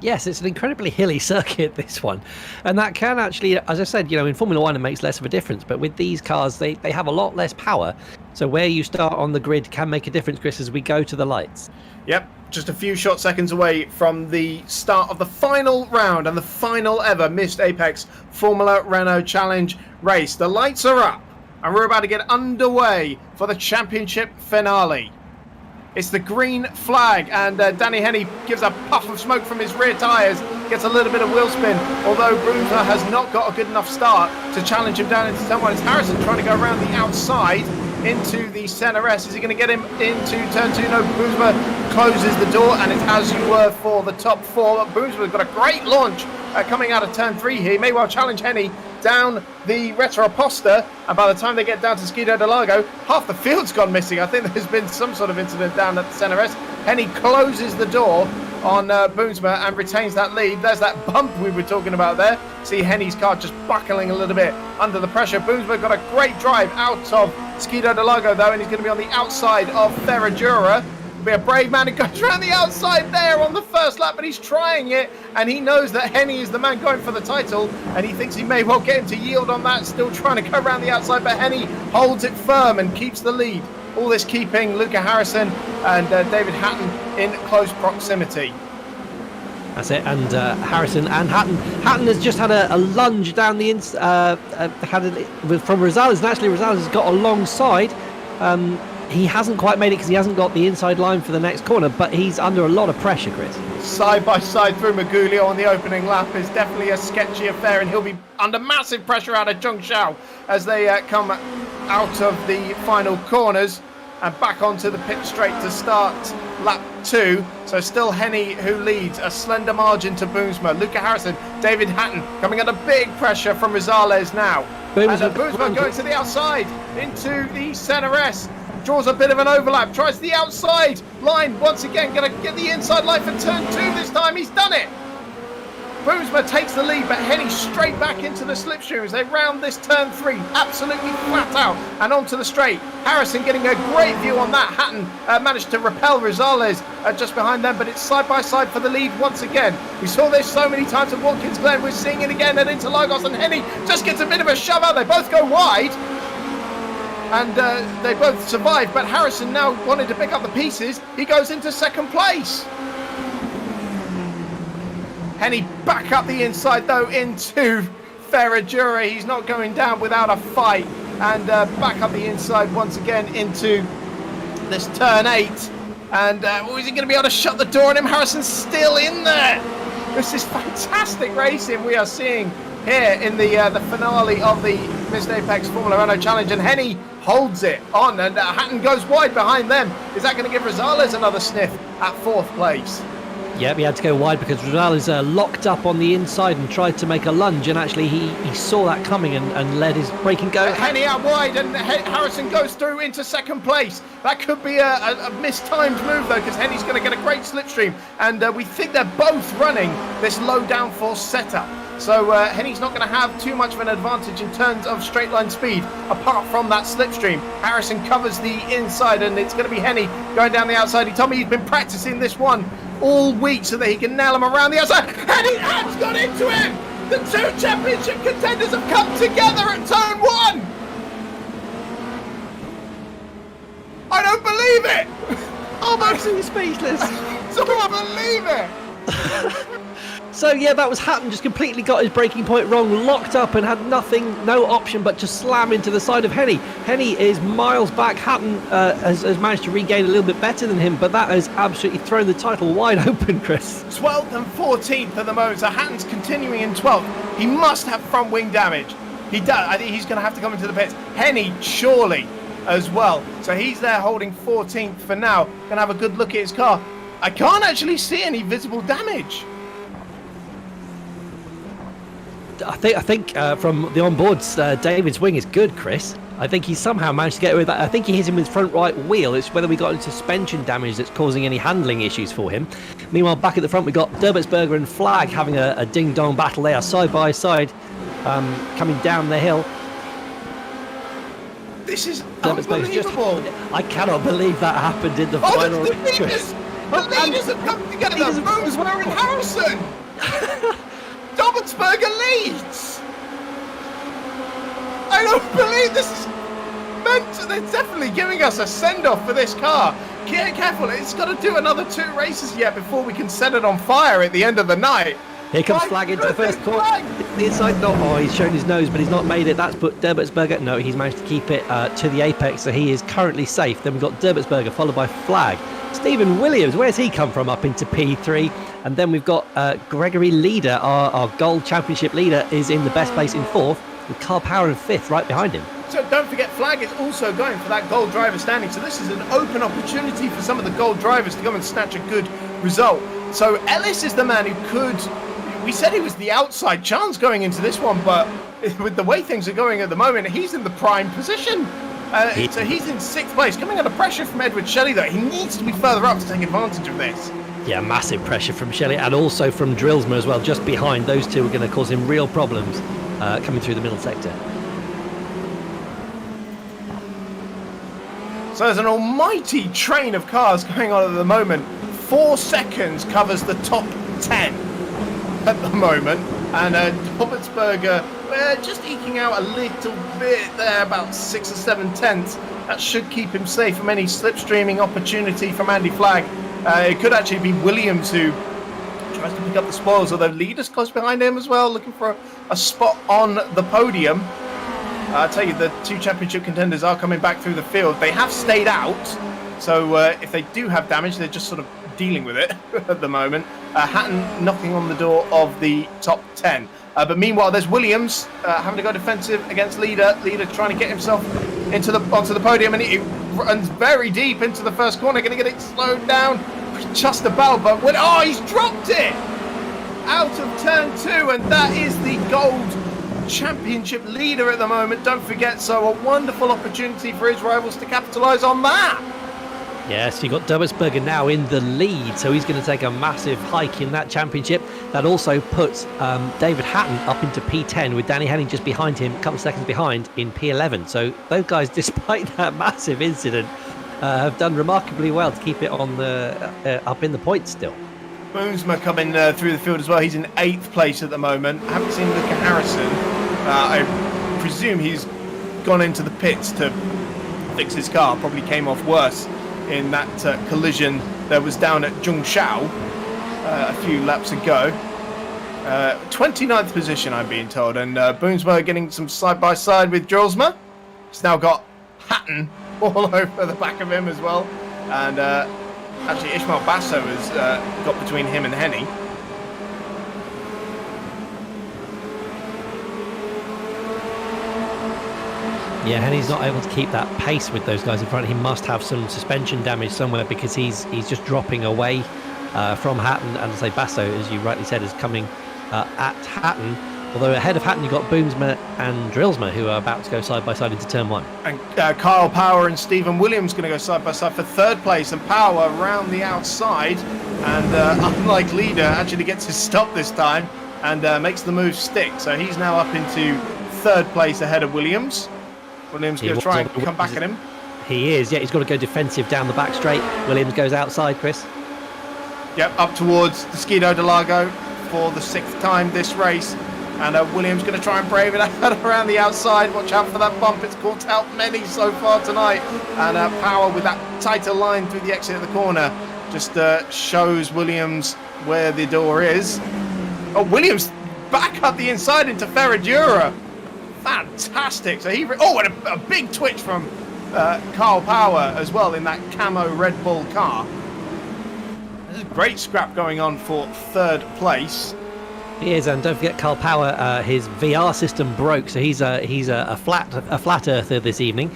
Yes, it's an incredibly hilly circuit, this one. And that can actually, as I said, in Formula One, it makes less of a difference. But with these cars, they have a lot less power. So where you start on the grid can make a difference, Chris, as we go to the lights. Yep, just a few short seconds away from the start of the final round and the final ever Missed Apex Formula Renault Challenge race. The lights are up and we're about to get underway for the championship finale. It's the green flag, and Danny Henny gives a puff of smoke from his rear tyres, gets a little bit of wheel spin, although Boomsma has not got a good enough start to challenge him down into turn one. It's Harrison trying to go around the outside into the centre S. Is he going to get him into turn two? No, Boomsma closes the door, and it's as you were for the top four. Boomsma's got a great launch coming out of turn three here. He may well challenge Henny down the Retroposta, and by the time they get down to Skido de Lago, half the field's gone missing. I think there's been some sort of incident down at the centre S. Henny closes the door on Boomsma and retains that lead. There's that bump we were talking about there. See Henny's car just buckling a little bit under the pressure. Boomsma got a great drive out of Skido de Lago though, and he's going to be on the outside of Ferragura. Be a brave man who goes around the outside there on the first lap, but he's trying it, and he knows that Henny is the man going for the title, and he thinks he may well get him to yield on that, still trying to go around the outside, but Henny holds it firm and keeps the lead. All this keeping Luca Harrison and David Hatton in close proximity. That's it, and Harrison and Hatton has just had a lunge down the inside, from Rosales, and actually Rosales has got alongside. He hasn't quite made it because he hasn't got the inside line for the next corner, but he's under a lot of pressure, Chris. Side by side through Magulio on the opening lap is definitely a sketchy affair, and he'll be under massive pressure out of Zheng Xiao as they come out of the final corners and back onto the pit straight to start lap 2. So still Henny who leads, a slender margin to Boomsma. Luca Harrison, David Hatton coming under big pressure from Rosales now. Boomsma going to the outside into the centre S. Draws a bit of an overlap, tries the outside line once again, going to get the inside line for turn 2 this time. He's done it. Boomsma takes the lead, but Henny straight back into the slipstream as they round this turn 3, absolutely flat out and onto the straight. Harrison getting a great view on that. Hatton managed to repel Rosales just behind them, but it's side by side for the lead once again. We saw this so many times at Watkins Glen, we're seeing it again at Interlagos, and Henny just gets a bit of a shove out. They both go wide. And they both survive, but Harrison now wanted to pick up the pieces. He goes into second place. Henny back up the inside though into Ferragura. He's not going down without a fight. And back up the inside once again into this turn 8. And is he going to be able to shut the door on him? Harrison's still in there. This is fantastic racing we are seeing here in the finale of the Missed Apex Formula Renault Challenge, and Henny holds it on, and Hatton goes wide behind them. Is that going to give Rosales another sniff at 4th place? Yep, he had to go wide because Rosales locked up on the inside and tried to make a lunge, and actually he saw that coming and let his braking go. Henny out wide, and Harrison goes through into 2nd place. That could be a mistimed move though, because Henny's going to get a great slipstream, and we think they're both running this low downforce setup. So Henny's not going to have too much of an advantage in terms of straight line speed apart from that slipstream. Harrison covers the inside, and it's going to be Henny going down the outside. He told me he's been practicing this one all week so that he can nail him around the outside. Henny has got into him! The 2 championship contenders have come together at turn 1! I don't believe it! I'm absolutely speechless. I don't believe it! So yeah, that was Hatton just completely got his braking point wrong, locked up and had no option but to slam into the side of Henny. Henny is miles back. Hatton has managed to regain a little bit better than him, but that has absolutely thrown the title wide open, Chris. 12th and 14th at the moment, so Hatton's continuing in 12th. He must have front wing damage. He does. I think he's going to have to come into the pits. Henny, surely, as well. So he's there holding 14th for now. Going to have a good look at his car. I can't actually see any visible damage. I think from the onboards, David's wing is good, Chris. I think he somehow managed to get away with that. I think he hit him with his front right wheel. It's whether we got into suspension damage that's causing any handling issues for him. Meanwhile, back at the front, we got Derbertsberger and Flag having a ding-dong battle. They are side by side, coming down the hill. This is unbelievable. I cannot believe that happened in the final. The leaders have come together. Boomsberger and Harrison. Dobbelsberger leads. I don't believe this is meant to. They're definitely giving us a send-off for this car. Get careful. It's got to do another 2 races yet before we can set it on fire at the end of the night. Here comes Flag into the first corner. The inside not. Oh, he's shown his nose, but he's not made it. That's put Derbertsberger. No, he's managed to keep it to the apex, so he is currently safe. Then we've got Derbertsberger followed by Flag. Stephen Williams, where's he come from? Up into P3. And then we've got Gregory Leader, our Gold Championship leader, is in the best place in 4th, with Carl Power in 5th, right behind him. So don't forget, Flag is also going for that gold driver standing. So this is an open opportunity for some of the gold drivers to come and snatch a good result. So Ellis is the man who could. We said he was the outside chance going into this one, but with the way things are going at the moment, he's in the prime position. So he's in 6th place, coming under pressure from Edward Shelley, though. He needs to be further up to take advantage of this. Yeah, massive pressure from Shelley and also from Drillsma as well, just behind. Those two are going to cause him real problems coming through the middle sector. So there's an almighty train of cars going on at the moment. 4 seconds covers the top 10 at the moment. And Dobbelsberger just eking out a little bit there, about 6 or 7 tenths. That should keep him safe from any slipstreaming opportunity from Andy Flagg. It could actually be Williams who tries to pick up the spoils, although Leader's close behind him as well, looking for a spot on the podium. I'll tell you, the 2 championship contenders are coming back through the field. They have stayed out, so if they do have damage, they're just sort of dealing with it at the moment. Hatton knocking on the door of the top 10. But meanwhile, there's Williams having to go defensive against Leader. Leader trying to get himself onto the podium, and he runs very deep into the first corner. Going to get it slowed down just about, but he's dropped it out of turn 2, and that is the gold championship leader at the moment. Don't forget, so a wonderful opportunity for his rivals to capitalise on that. Yes, you've got Dobbelsberger now in the lead, so he's going to take a massive hike in that championship. That also puts David Hatton up into P10 with Danny Henning just behind him, a couple of seconds behind in P11. So those guys, despite that massive incident, have done remarkably well to keep it on the up in the points still. Boomsma coming through the field as well. He's in 8th place at the moment. I haven't seen Luca Harrison. I presume he's gone into the pits to fix his car. Probably came off worse in that collision that was down at Zhongshao a few laps ago. 29th position, I'm being told, and Boomsma getting some side-by-side with Drillsma. He's now got Hatton all over the back of him as well, and actually Ishmael Basso has got between him and Henny. Yeah, Henny's not able to keep that pace with those guys in front. He must have some suspension damage somewhere, because he's just dropping away from Hatton. And to say Basso, as you rightly said, is coming at Hatton. Although ahead of Hatton, you've got Boomsma and Drillsma, who are about to go side by side into turn 1. And Kyle Power and Stephen Williams going to go side by side for 3rd place, and Power around the outside, and unlike Leader, actually gets his stop this time and makes the move stick. So he's now up into 3rd place ahead of Williams. Williams going to try and come back at him. He is, yeah. He's got to go defensive down the back straight. Williams goes outside, Chris. Yep, up towards the Skido del Lago for the 6th time this race. And Williams going to try and brave it out around the outside. Watch out for that bump. It's caught out many so far tonight. And Power with that tighter line through the exit of the corner just shows Williams where the door is. Oh, Williams back up the inside into Ferradura. Fantastic. So and a big twitch from Carl Power as well in that camo Red Bull car. There's a great scrap going on for 3rd place. He is, and don't forget Carl Power. His VR system broke, so he's a flat earther this evening.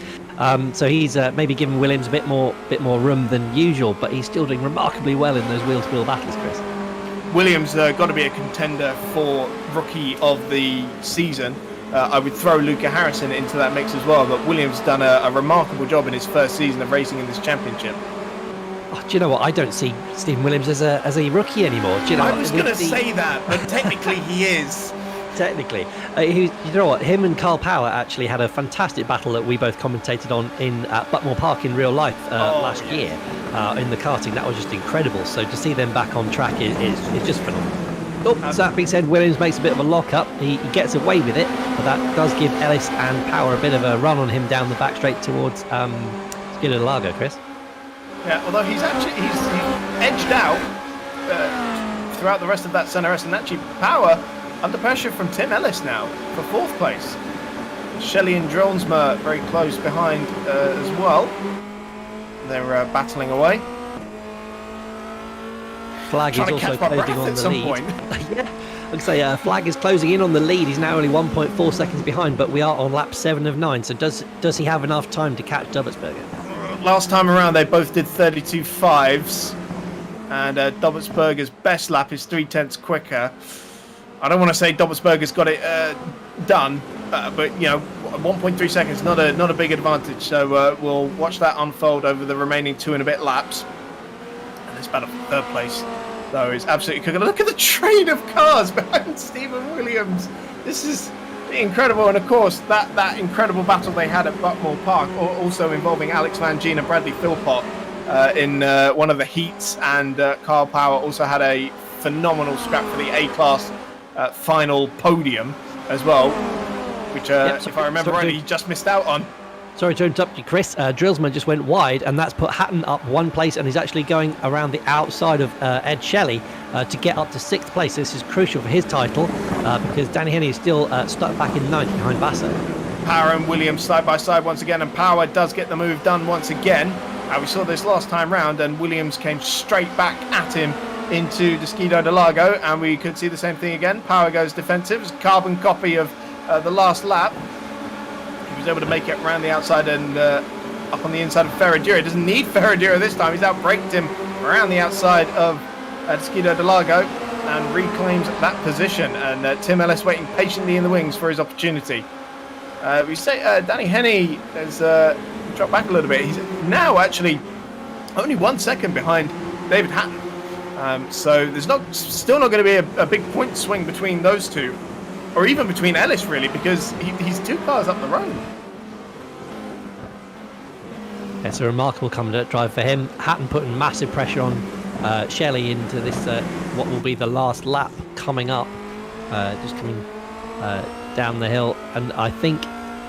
So he's maybe giving Williams a bit more room than usual, but he's still doing remarkably well in those wheel-to-wheel battles, Chris. Williams got to be a contender for Rookie of the Season. I would throw Luca Harrison into that mix as well, but Williams done a remarkable job in his first season of racing in this championship. Oh, do you know what? I don't see Stephen Williams as a rookie anymore. Do you know I was going to say that, but technically he is. Technically, you know what? Him and Carl Power actually had a fantastic battle that we both commentated on in Buckmore Park in real life last year in the karting. That was just incredible. So to see them back on track is just phenomenal. Oh, so that being said, Williams makes a bit of a lock-up. He gets away with it, but that does give Ellis and Power a bit of a run on him down the back straight towards Interlagos, Chris. Yeah, although he's edged out throughout the rest of that centre S, and actually Power under pressure from Tim Ellis now for 4th place. Shelley and Dronsma very close behind as well. They're battling away. Flag is also closing on the lead. Yeah, I'd say Flag is closing in on the lead. He's now only 1.4 seconds behind, but we are on lap 7 of 9. So does he have enough time to catch Dobbelsberger? Last time around, they both did 32.5s, and Dobbelsberger's best lap is 0.3 quicker. I don't want to say Dobbelsberger's got it done, but you know, 1.3 seconds not a big advantage. So we'll watch that unfold over the remaining 2 and a bit laps. And this battle for 3rd place, though, is absolutely cooking. Look at the train of cars behind Stephen Williams. This is incredible, and of course that incredible battle they had at Buckmore Park, also involving Alex Van Gien and Bradley Philpott in one of the heats, and Carl Power also had a phenomenal scrap for the A-class final podium as well, which if I remember rightly, he just missed out on. Sorry to interrupt you, Chris. Drillsman just went wide, and that's put Hatton up 1 place, and he's actually going around the outside of Ed Shelley to get up to 6th place. This is crucial for his title because Danny Henney is still stuck back in 9th behind Basso. Power and Williams side by side once again, and Power does get the move done once again. We saw this last time round, and Williams came straight back at him into Desquido de Lago, and we could see the same thing again. Power goes defensive. It's a carbon copy of the last lap. He was able to make it around the outside and up on the inside of Ferradura. He doesn't need Ferradura this time. He's outbraked him around the outside of Desquido de Lago and reclaims that position. And Tim Ellis waiting patiently in the wings for his opportunity. We say Danny Henney has dropped back a little bit. He's now actually only 1 second behind David Hatton. So there's still not going to be a big point swing between those two, or even between Ellis really, because he's 2 cars up the road. It's a remarkable commandant drive for him. Hatton putting massive pressure on Shelley into this what will be the last lap coming up, just coming down the hill, and I think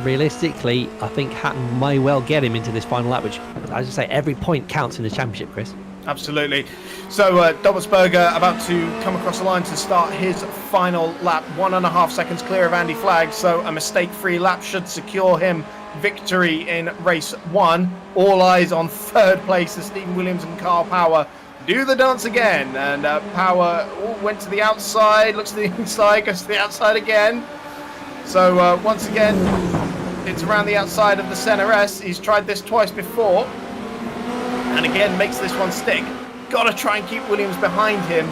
realistically Hatton may well get him into this final lap, which, as I say, every point counts in the championship, Chris. Absolutely. So Dobbelsberger about to come across the line to start his final lap, 1.5 seconds clear of Andy Flagg, so a mistake-free lap should secure him victory in race 1. All eyes on 3rd place as Stephen Williams and Carl Power do the dance again, and Power went to the outside, looks to the inside, goes to the outside again. So once again, it's around the outside of the Senna S. He's tried this twice before, and again makes this one stick. Got to try and keep Williams behind him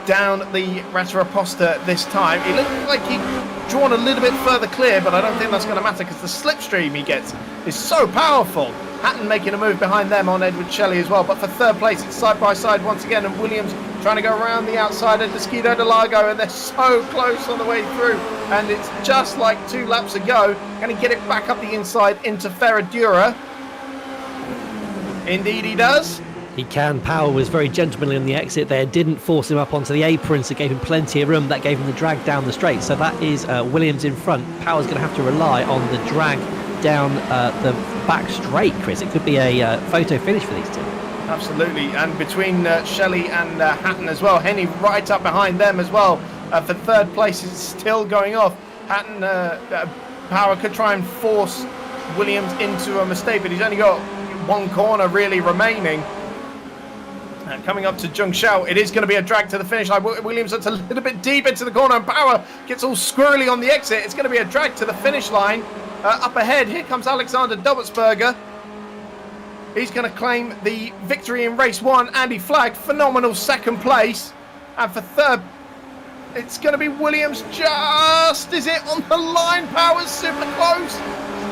down the Rata Aposta this time. It looked like he'd drawn a little bit further clear, but I don't think that's going to matter because the slipstream he gets is so powerful. Hatton making a move behind them on Edward Shelley as well, but for 3rd place it's side by side once again, and Williams trying to go around the outside of Desquido de Lago, and they're so close on the way through, and it's just like 2 laps ago. Going to get it back up the inside into Ferradura. Indeed he does. He can. Power was very gentlemanly on the exit there, didn't force him up onto the apron, so gave him plenty of room. That gave him the drag down the straight. So that is Williams in front. Power's going to have to rely on the drag down the back straight, Chris. It could be a photo finish for these two. Absolutely, and between Shelley and Hatton as well. Henney right up behind them as well. For 3rd place is still going off. Hatton, Power could try and force Williams into a mistake, but he's only got 1 corner really remaining. And coming up to Zhengzhou, it is going to be a drag to the finish line. Williams gets a little bit deep into the corner, and Power gets all squirrely on the exit. It's going to be a drag to the finish line. Up ahead, here comes Alexander Dobbelsberger. He's going to claim the victory in race 1. Andy Flagg, phenomenal 2nd place. And for 3rd, it's going to be Williams. Just is it on the line? Power's super close.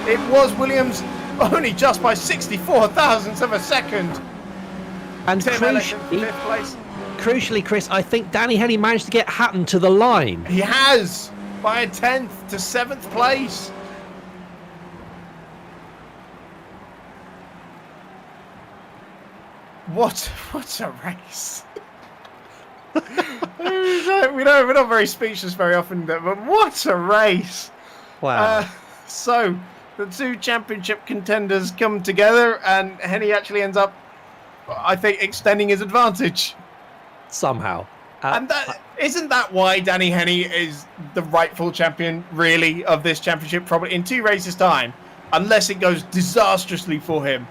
It was Williams only just by 64 thousandths of a second. And Tim Ellis in 5th place. crucially, Chris, I think Danny Henny managed to get Hatton to the line. He has, by a 10th to 7th place. What a race. We're not very speechless very often, but what a race. Wow. So the two championship contenders come together, and Henny actually ends up, I think, extending his advantage. Somehow. And isn't that why Danny Henny is the rightful champion, really, of this championship? Probably in 2 races' time, unless it goes disastrously for him,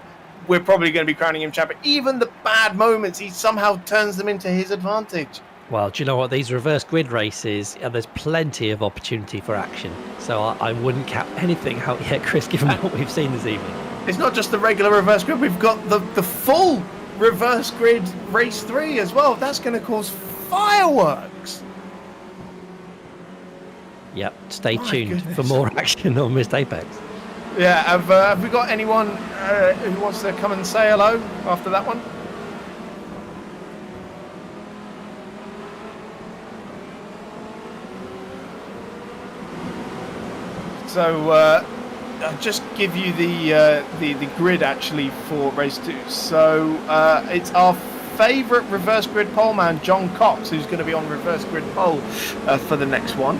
we're probably going to be crowning him champion. Even the bad moments, he somehow turns them into his advantage. Well, do you know what? These reverse grid races, there's plenty of opportunity for action. So I wouldn't cap anything out yet, Chris, given what we've seen this evening. It's not just the regular reverse grid. We've got the full reverse grid race 3 as well. That's going to cause fireworks. Yep, stay My tuned goodness. for more action on Missed Apex. Yeah, have we got anyone who wants to come and say hello after that one? So I'll just give you the grid actually for race 2. So it's our favourite reverse grid pole man, John Cox, who's going to be on reverse grid pole for the next one.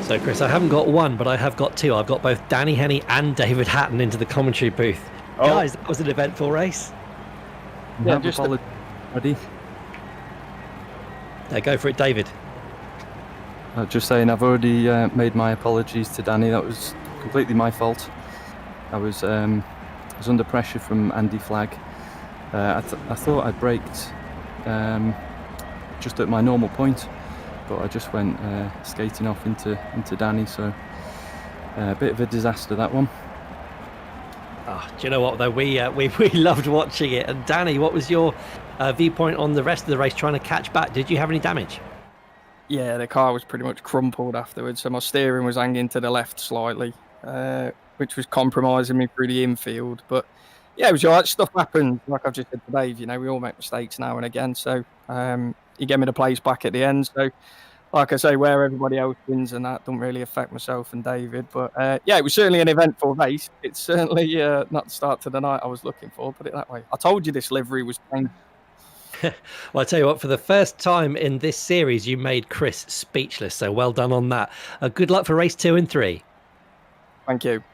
So, Chris, I haven't got one, but I have got 2. I've got both Danny Henny and David Hatton into the commentary booth. Oh. Guys, that was an eventful race. Yeah, Just ready. Go for it, David. Just saying, I've already made my apologies to Danny. That was completely my fault. I was under pressure from Andy Flagg. I thought I braked just at my normal point, but I just went skating off into Danny. So a bit of a disaster, that one. Oh, do you know what, though? We loved watching it. And Danny, what was your viewpoint on the rest of the race trying to catch back? Did you have any damage? Yeah, the car was pretty much crumpled afterwards, so my steering was hanging to the left slightly, which was compromising me through the infield. But yeah, it was all right. Stuff happens. Like I've just said to Dave, we all make mistakes now and again. So he gave me the place back at the end. So like I say, where everybody else wins and that don't really affect myself and David. But yeah, it was certainly an eventful race. It's certainly not the start to the night I was looking for, put it that way. I told you this livery was painful. Well, I tell you what, for the first time in this series, you made Chris speechless. So well done on that. Good luck for race 2 and 3. Thank you.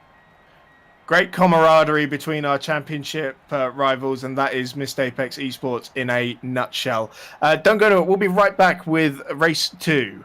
Great camaraderie between our championship rivals, and that is Missed Apex Esports in a nutshell. Don't go to it. We'll be right back with race 2.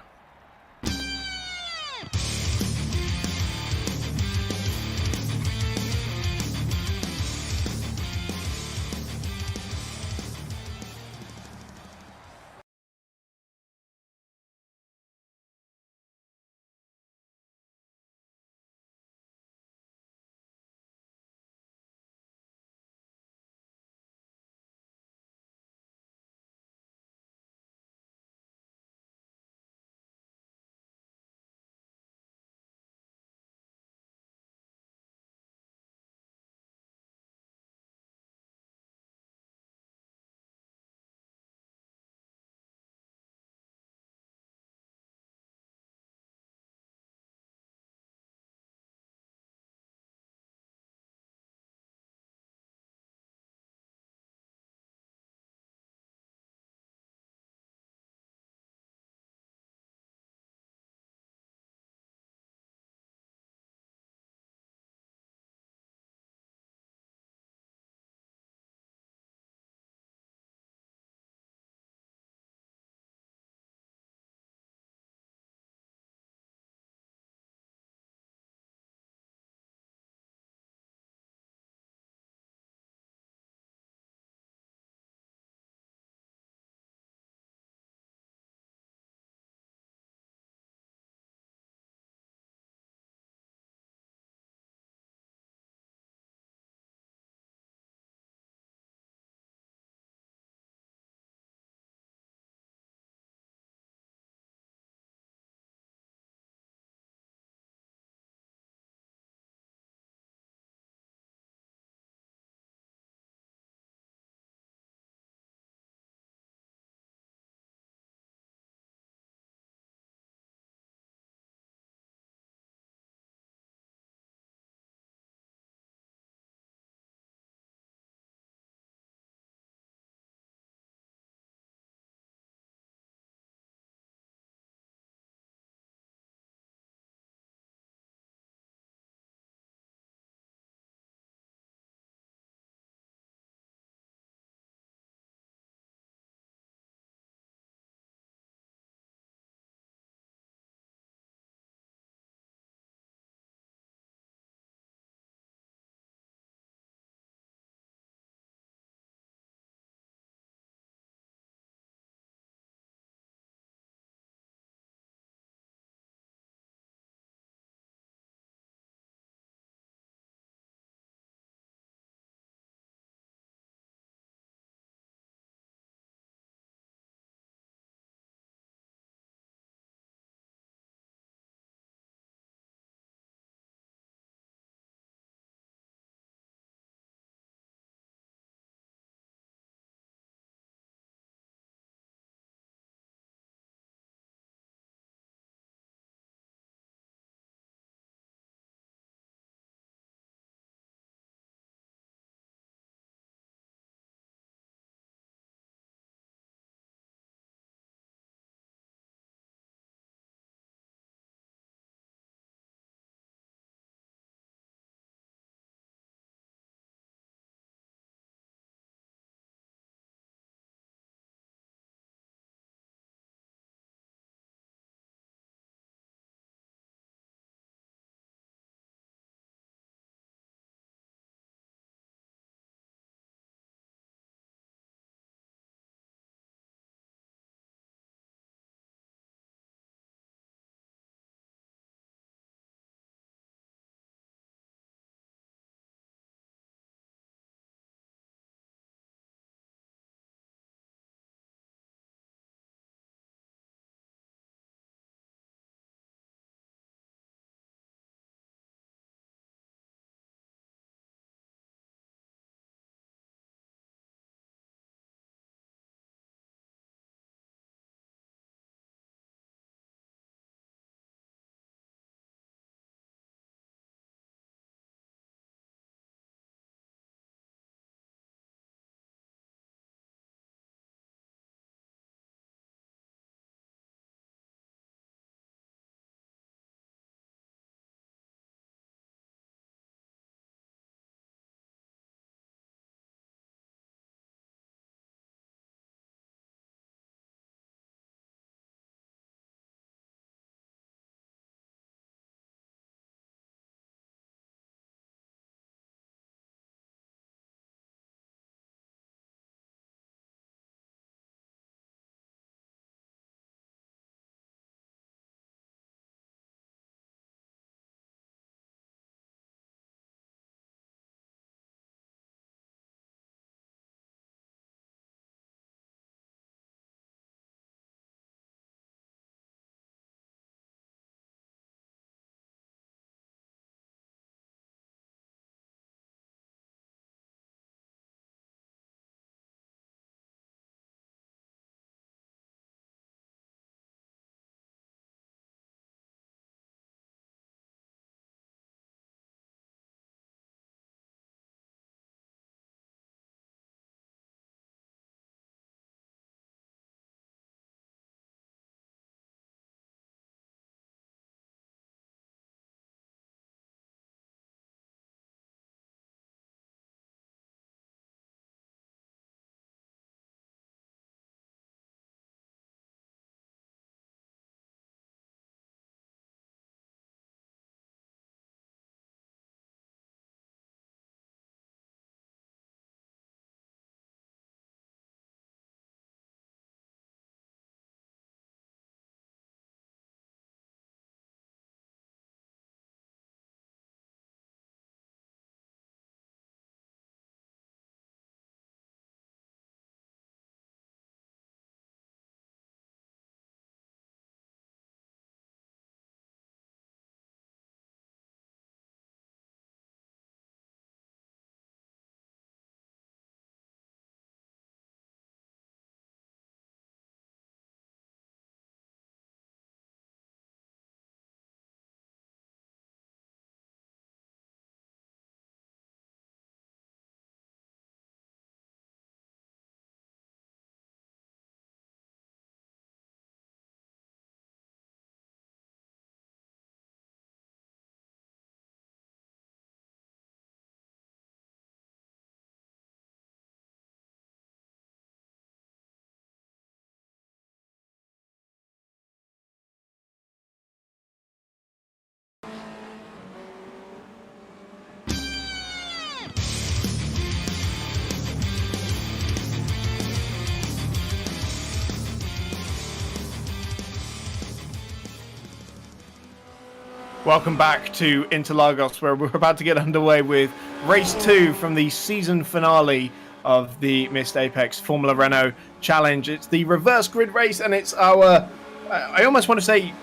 Welcome back to Interlagos, where we're about to get underway with race 2 from the season finale of the Missed Apex Formula Renault Challenge. It's the reverse grid race, and it's our, I almost want to say,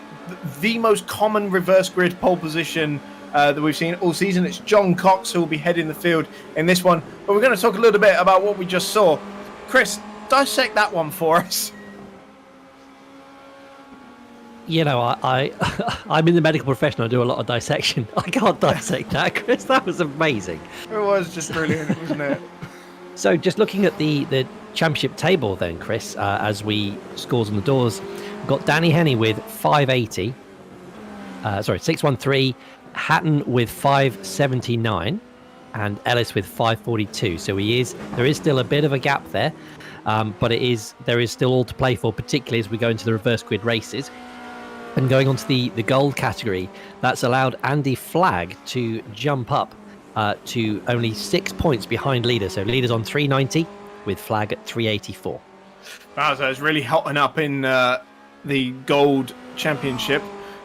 the most common reverse grid pole position that we've seen all season. It's John Cox who will be heading the field in this one. But we're going to talk a little bit about what we just saw. Chris, dissect that one for us. You know, I'm in the medical profession. I do a lot of dissection. I can't dissect that, Chris. That was amazing. It was just brilliant, wasn't it? So just looking at the championship table then, Chris, as we scores on the doors, we've got Danny Henney with 580. 613. Hatton with 579. And Ellis with 542. So there is still a bit of a gap there. But there is still all to play for, particularly as we go into the reverse grid races. And going on to the gold category, that's allowed Andy Flagg to jump up to only 6 points behind leader. So leader's on 390 with Flagg at 384. Wow, so it's really hotting up in the gold championship.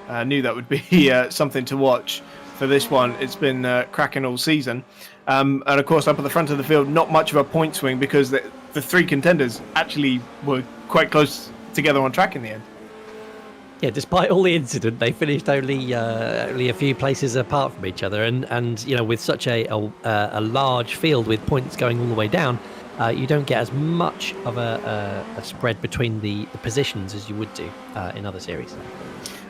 I knew that would be something to watch for this one. It's been cracking all season. And of course, up at the front of the field, not much of a point swing because the three contenders actually were quite close together on track in the end. Yeah, despite all the incident, they finished only a few places apart from each other, and you know, with such a large field with points going all the way down, you don't get as much of a spread between the positions as you would do in other series.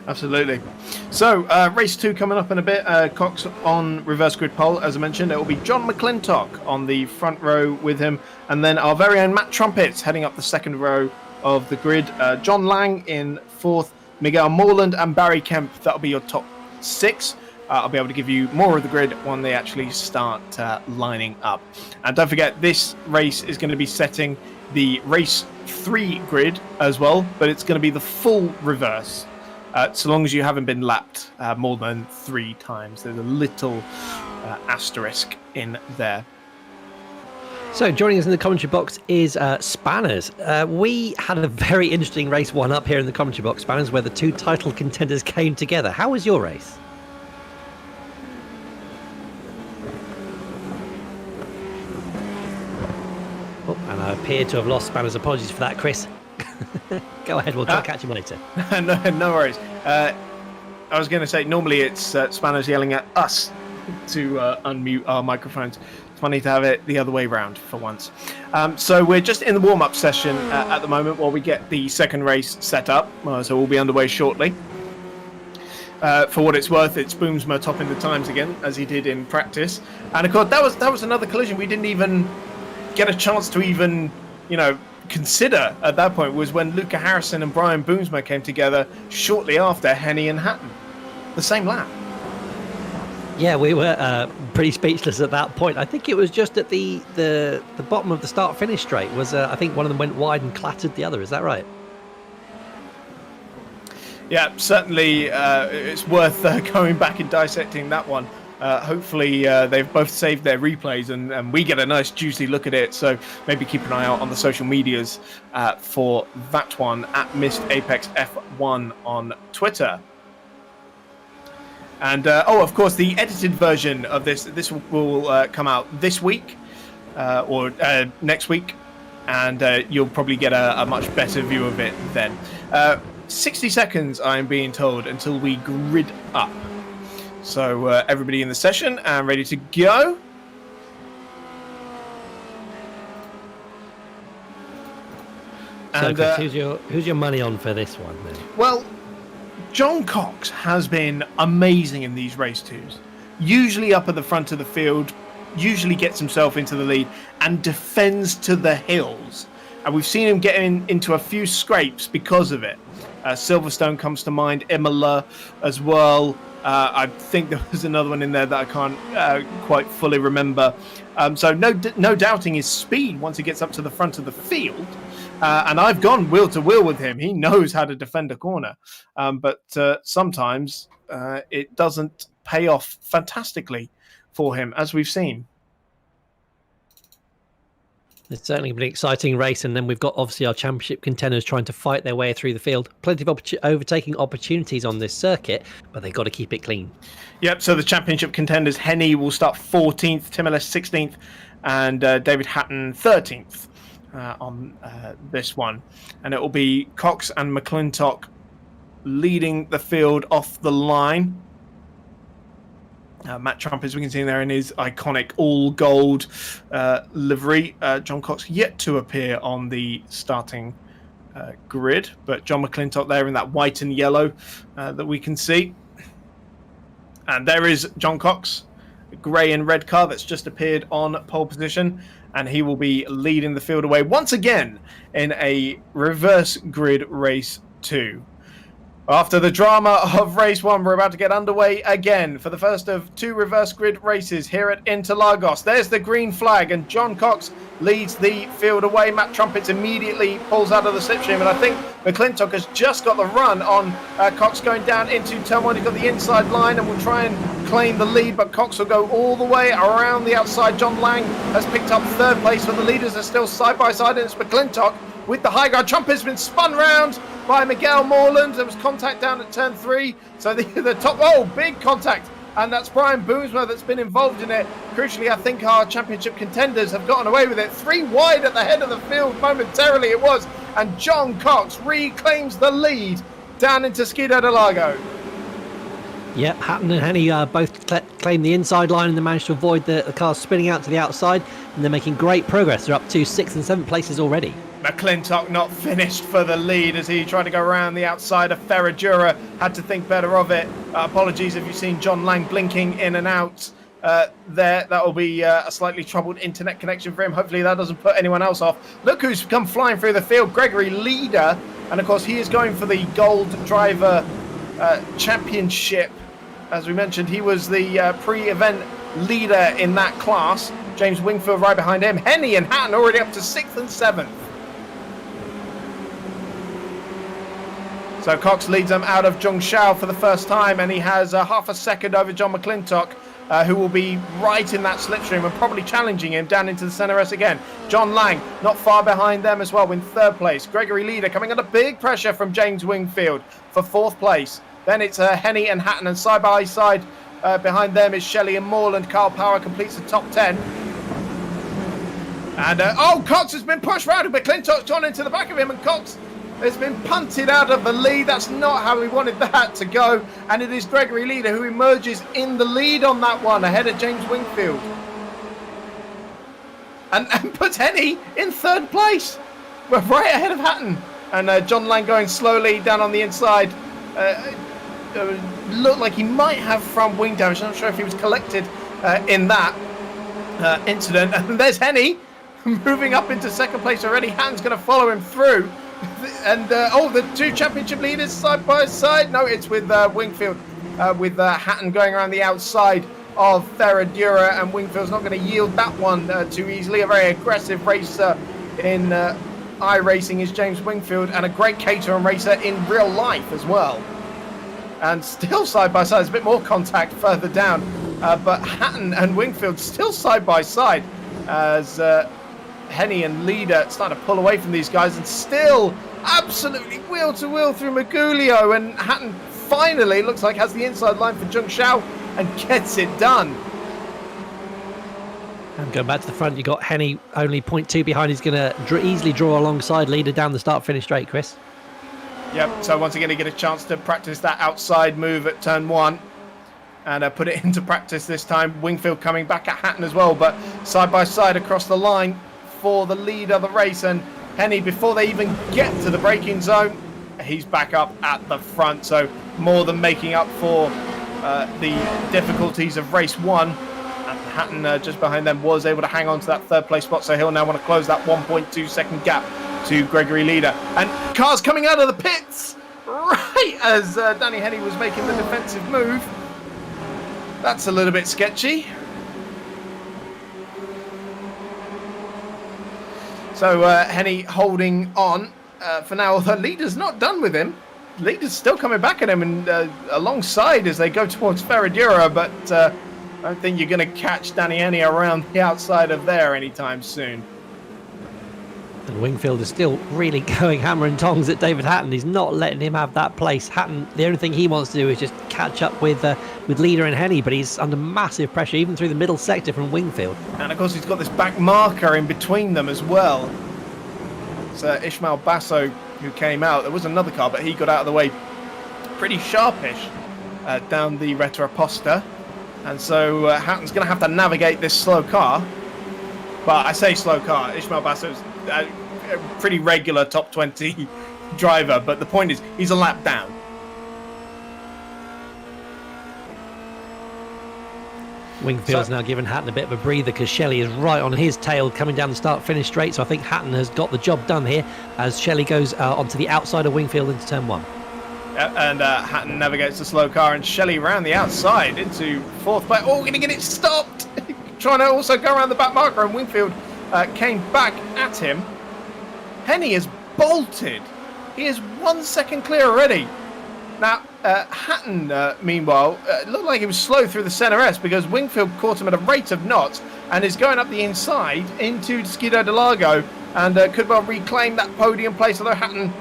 Absolutely. So, race 2 coming up in a bit. Cox on reverse grid pole, as I mentioned. It will be John McClintock on the front row with him, and then our very own Matt Trumpets heading up the second row of the grid. John Lang in fourth. Miguel Morland and Barry Kemp, that'll be your top 6. I'll be able to give you more of the grid when they actually start lining up. And don't forget, this race is going to be setting the race 3 grid as well, but it's going to be the full reverse, so long as you haven't been lapped more than 3 times. There's a little asterisk in there. So joining us in the commentary box is Spanners. We had a very interesting race one up here in the commentary box, Spanners, where the 2 title contenders came together. How was your race? Oh, and I appear to have lost Spanners. Apologies for that, Chris. Go ahead, we'll try to catch him later. No worries. I was going to say, normally it's Spanners yelling at us to unmute our microphones. Funny to have it the other way round for once. So we're just in the warm-up session at the moment while we get the second race set up. So we'll be underway shortly. For what it's worth, it's Boomsma topping the times again, as he did in practice. And of course, that was another collision we didn't even get a chance to even, consider at that point, was when Luca Harrison and Brian Boomsma came together shortly after Henney and Hatton. The same lap. Yeah, we were pretty speechless at that point. I think it was just at the bottom of the start-finish straight. I think one of them went wide and clattered the other. Is that right? Yeah, certainly it's worth going back and dissecting that one. Hopefully they've both saved their replays and we get a nice juicy look at it. So maybe keep an eye out on the social medias for that one at Missed Apex F1 on Twitter. And, of course, the edited version of this will come out this week or next week, and you'll probably get a much better view of it then. 60 seconds, I'm being told, until we grid up. So everybody in the session and ready to go. So, Chris, who's your money on for this one, then? Well, John Cox has been amazing in these race 2s. Usually up at the front of the field, usually gets himself into the lead and defends to the hills. And we've seen him getting into a few scrapes because of it. Silverstone comes to mind, Imola as well. I think there was another one in there that I can't quite fully remember. So no doubting his speed once he gets up to the front of the field. And I've gone wheel to wheel with him. He knows how to defend a corner. But sometimes it doesn't pay off fantastically for him, as we've seen. It's certainly been an exciting race, and then we've got obviously our championship contenders trying to fight their way through the field. Plenty of overtaking opportunities on this circuit, but they've got to keep it clean. Yep, so the championship contenders, Henny will start 14th, Tim Ellis 16th, and David Hatton 13th on this one. And it will be Cox and McClintock leading the field off the line. Matt Trump, as we can see there in his iconic all-gold livery. John Cox yet to appear on the starting grid, but John McClintock there in that white and yellow that we can see. And there is John Cox, a grey and red car that's just appeared on pole position, and he will be leading the field away once again in a reverse grid race 2. After the drama of race 1, we're about to get underway again for the first of 2 reverse grid races here at Interlagos. There's the green flag, and John Cox leads the field away. Matt Trumpets immediately pulls out of the slipstream, and I think McClintock has just got the run on Cox going down into turn 1. He's got the inside line and will try and claim the lead, but Cox will go all the way around the outside. John Lang has picked up 3rd place, but the leaders are still side by side, and it's McClintock with the high ground. Trumpet's been spun round by Miguel Morland. There was contact down at turn 3. So the top, big contact. And that's Brian Boomsma that's been involved in it. Crucially, I think our championship contenders have gotten away with it. 3 wide at the head of the field momentarily it was. And John Cox reclaims the lead down into Skidoo de Lago. Yep, Hatton and Henny both claim the inside line, and they managed to avoid the cars spinning out to the outside. And they're making great progress. They're up to 6th and 7th places already. McClintock not finished for the lead as he tried to go around the outside of Ferradura. Had to think better of it. Apologies if you've seen John Lang blinking in and out there. That will be a slightly troubled internet connection for him. Hopefully that doesn't put anyone else off. Look who's come flying through the field. Gregory Leader. And of course he is going for the Gold Driver Championship. As we mentioned, he was the pre-event leader in that class. James Wingfield right behind him. Henny and Hatton already up to 6th and 7th. So Cox leads them out of Zhongshao for the first time, and he has half a second over John McClintock, who will be right in that slipstream and probably challenging him down into the centre S again. John Lang not far behind them as well in 3rd place. Gregory Leader coming under big pressure from James Wingfield for 4th place. Then it's Henny and Hatton, and side by side behind them is Shelley and Moorland. Carl Power completes the top 10. And Cox has been pushed round, and McClintock's gone into the back of him, and Cox has been punted out of the lead. That's not how we wanted that to go. And it is Gregory Leader who emerges in the lead on that one, ahead of James Wingfield. And puts Henny in 3rd place. We're right ahead of Hatton. And John Lang going slowly down on the inside. Looked like he might have front wing damage. I'm not sure if he was collected in that incident. And there's Henny moving up into 2nd place already. Hatton's going to follow him through. And the 2 championship leaders side by side. No, it's with Wingfield, with Hatton going around the outside of Ferradura, and Wingfield's not going to yield that one too easily. A very aggressive racer in iRacing is James Wingfield, and a great Caterham racer in real life as well. And still side by side. There's a bit more contact further down, but Hatton and Wingfield still side by side as Henny and Leader starting to pull away from these guys, and still absolutely wheel to wheel through Magulio, and Hatton finally looks like has the inside line for Zhongshao and gets it done. And going back to the front, you got Henny only 0.2 behind. He's going to easily draw alongside Leader down the start finish straight, Chris. Yep, so once again, he get a chance to practice that outside move at turn 1 and put it into practice this time. Wingfield coming back at Hatton as well, but side by side across the line for the lead of the race. And Henny, before they even get to the braking zone, he's back up at the front. So more than making up for the difficulties of race 1. And Hatton, just behind them, was able to hang on to that 3rd place spot. So he'll now want to close that 1.2 second gap to Gregory Leader. And cars coming out of the pits right as Danny Henny was making the defensive move. That's a little bit sketchy. So Henny holding on for now, although Leader's not done with him. Leader's still coming back at him and alongside as they go towards Ferradura, but I don't think you're going to catch Danny Henny around the outside of there anytime soon. And Wingfield is still really going hammer and tongs at David Hatton. He's not letting him have that place. Hatton, the only thing he wants to do is just catch up with Leader and Henny, but he's under massive pressure, even through the middle sector from Wingfield. And of course, he's got this back marker in between them as well. It's Ishmael Basso who came out. There was another car, but he got out of the way pretty sharpish down the Retta Aposta. And so Hatton's going to have to navigate this slow car. But I say slow car. Ishmael Basso's a pretty regular top 20 driver, but the point is he's a lap down. Wingfield's now given Hatton a bit of a breather because Shelley is right on his tail coming down the start-finish straight, so I think Hatton has got the job done here as Shelley goes onto the outside of Wingfield into turn 1. And Hatton navigates the slow car, and Shelley around the outside into 4th place. Oh, going to get it stopped! Trying to also go around the back marker, and Wingfield came back at him. Henny is bolted. He is 1 second clear already. Now, Hatton, meanwhile, looked like he was slow through the centre S because Wingfield caught him at a rate of knots and is going up the inside into Skidoo de Lago and could well reclaim that podium place, although Hatton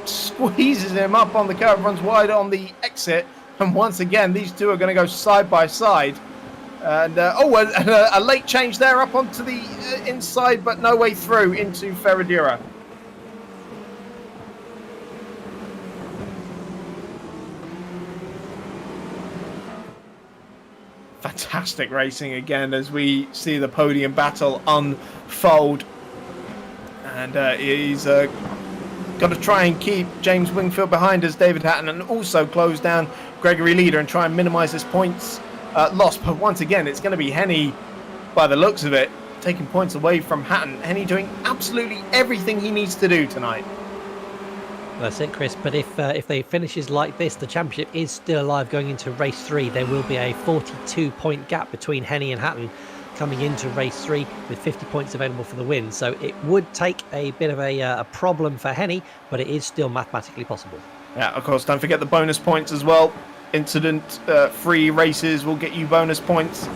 squeezes him up on the curve, runs wide on the exit, and once again, these two are going to go side by side. And a late change there up onto the inside, but no way through into Ferradura. Fantastic racing again as we see the podium battle unfold. And he's got to try and keep James Wingfield behind as David Hatton, and also close down Gregory Leader and try and minimise his points loss. But once again, it's going to be Henny, by the looks of it, taking points away from Hatton. Henny doing absolutely everything he needs to do tonight. That's it, Chris. But if they finishes like this, the championship is still alive going into race 3. There will be a 42-point gap between Henny and Hatton coming into race 3 with 50 points available for the win. So it would take a bit of a problem for Henny, but it is still mathematically possible. Yeah, of course, don't forget the bonus points as well. Incident-free races will get you bonus points.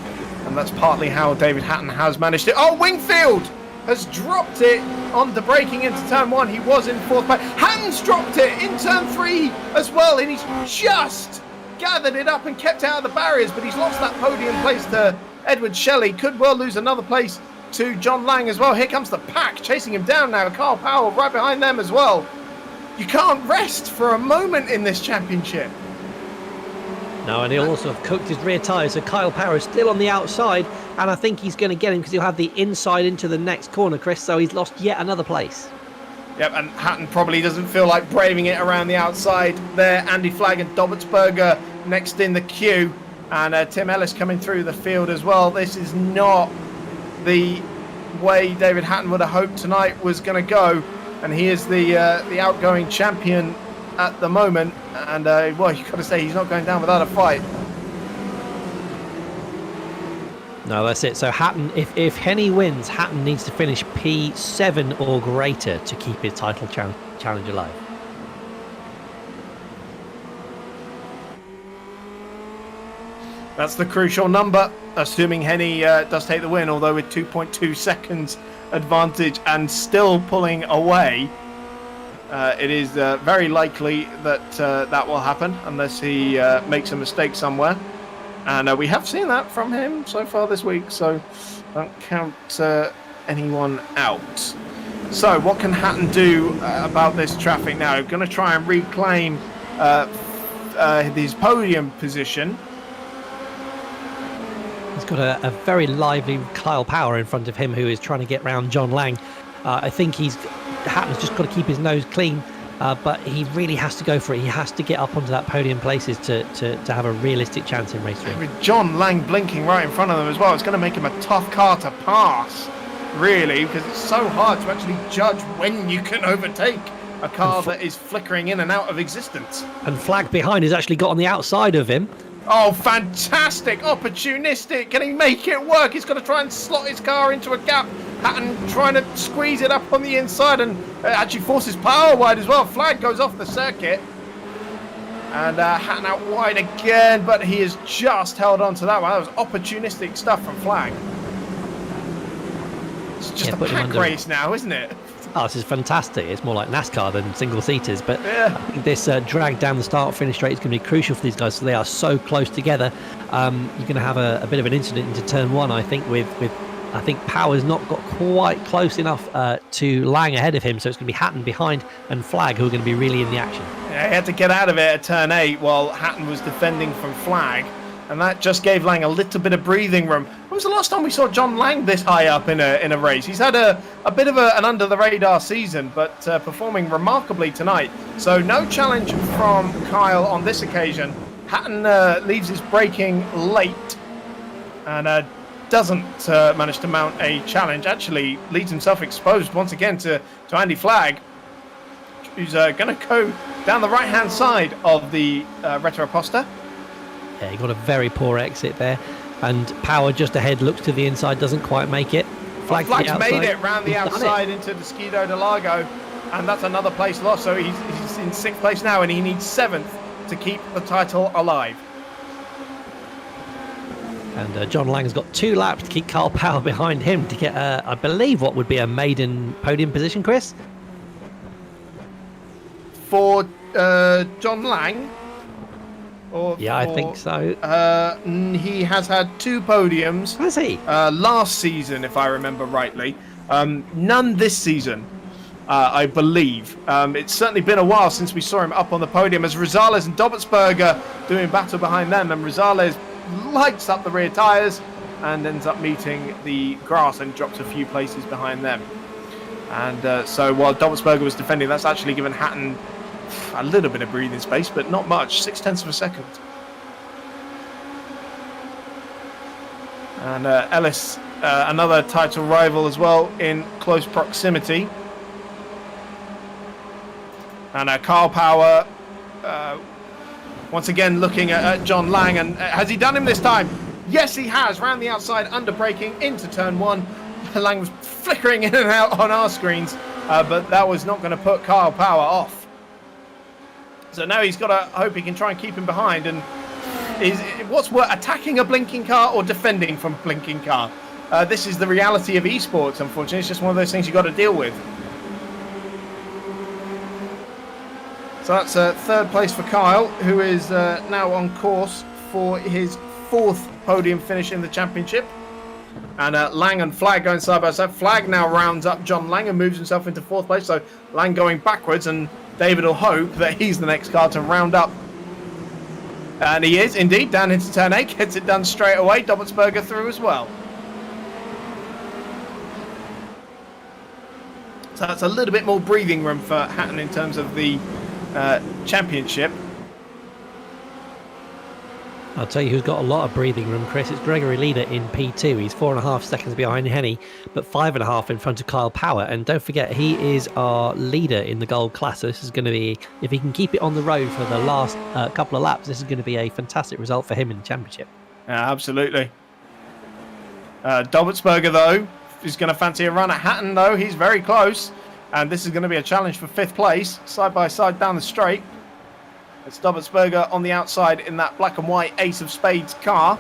And that's partly how David Hatton has managed it. Oh, Wingfield has dropped it on the braking into turn 1. He was in 4th place. Hatton's dropped it in turn 3 as well, and he's just gathered it up and kept out of the barriers, but he's lost that podium place to Edward Shelley. Could well lose another place to John Lang as well. Here comes the pack chasing him down now. Carl Powell right behind them as well. You can't rest for a moment in this championship. No, and he'll also have cooked his rear tyre, so Kyle Power is still on the outside, and I think he's going to get him because he'll have the inside into the next corner, Chris, so he's lost yet another place. Yep, and Hatton probably doesn't feel like braving it around the outside there. Andy Flagg and Dobertsberger next in the queue, and Tim Ellis coming through the field as well. This is not the way David Hatton would have hoped tonight was going to go, and he is the outgoing champion at the moment, and well, you've got to say he's not going down without a fight. No, that's it. So Hatton, if Henny wins, Hatton needs to finish P7 or greater to keep his title challenge alive. That's the crucial number, assuming Henny does take the win, although with 2.2 seconds advantage and still pulling away. It is very likely that that will happen unless he makes a mistake somewhere. And we have seen that from him so far this week, so don't count anyone out. So what can Hatton do about this traffic now? Going to try and reclaim his podium position. He's got a very lively Kyle Power in front of him who is trying to get round John Lang. I think Hatton's just got to keep his nose clean, but he really has to go for it. He has to get up onto that podium places to have a realistic chance in race 3. With John Lang blinking right in front of them as well, it's going to make him a tough car to pass, really, because it's so hard to actually judge when you can overtake a car that is flickering in and out of existence. And Flagg behind has actually got on the outside of him. Oh, fantastic! Opportunistic! Can he make it work? He's got to try and slot his car into a gap. Hatton trying to squeeze it up on the inside and actually forces Power wide as well. Flagg goes off the circuit. And Hatton out wide again, but he has just held on to that one. That was opportunistic stuff from Flagg. It's just a pack race now, isn't it? Oh, this is fantastic. It's more like NASCAR than single-seaters. But Yeah. I think this drag down the start-finish straight is going to be crucial for these guys. So they are so close together. You're going to have a bit of an incident into turn one, I think, with I think Power's not got quite close enough to Lang ahead of him. So it's going to be Hatton behind and Flag who are going to be really in the action. Yeah, he had to get out of it at turn 8 while Hatton was defending from Flag. And that just gave Lang a little bit of breathing room. When was the last time we saw John Lang this high up in a race? He's had a bit of an under-the-radar season, but performing remarkably tonight. So no challenge from Kyle on this occasion. Hatton leaves his braking late and doesn't manage to mount a challenge. Actually leaves himself exposed once again to Andy Flag, who's going to go down the right-hand side of the Retro Aposta. Yeah, he got a very poor exit there, and Power just ahead looks to the inside, doesn't quite make it. Flag's made it round the outside into the Skido de Lago, and that's another place lost. So he's in 6th place now, and he needs 7th to keep the title alive. And John Lang's got 2 laps to keep Carl Power behind him to get, I believe, what would be a maiden podium position, Chris? For John Lang? Yeah, I think so. He has had 2 podiums. Has he? Last season, if I remember rightly. None this season, I believe. It's certainly been a while since we saw him up on the podium as Rosales and Dobertsberger doing battle behind them. And Rosales lights up the rear tyres and ends up meeting the grass and drops a few places behind them. And so while Dobertsberger was defending, that's actually given Hatton a little bit of breathing space, but not much. 0.6 of a second. And Ellis, another title rival as well, in close proximity. And Carl Power, once again looking at John Lang, and has he done him this time? Yes, he has. Round the outside, under braking into turn 1. Lang was flickering in and out on our screens, but that was not going to put Carl Power off. So now he's got to hope he can try and keep him behind. And what's worse, attacking a blinking car or defending from a blinking car? This is the reality of esports, unfortunately. It's just one of those things you've got to deal with. So that's 3rd place for Kyle, who is now on course for his 4th podium finish in the championship. And Lang and Flag going side by side. Flag now rounds up John Lang and moves himself into 4th place. So Lang going backwards, and David will hope that he's the next car to round up. And he is indeed down into turn 8, gets it done straight away. Dobertsberger through as well. So that's a little bit more breathing room for Hatton in terms of the championship. I'll tell you who's got a lot of breathing room, Chris. It's Gregory Leader in P2. He's 4.5 seconds behind Henny, but 5.5 in front of Kyle Power. And don't forget, he is our leader in the gold class. So this is going to be, if he can keep it on the road for the last couple of laps, this is going to be a fantastic result for him in the championship. Yeah, absolutely. Dobertsberger, though, is going to fancy a run at Hatton, though. He's very close. And this is going to be a challenge for 5th place, side by side down the straight. It's Dobertsberger on the outside in that black and white Ace of Spades car.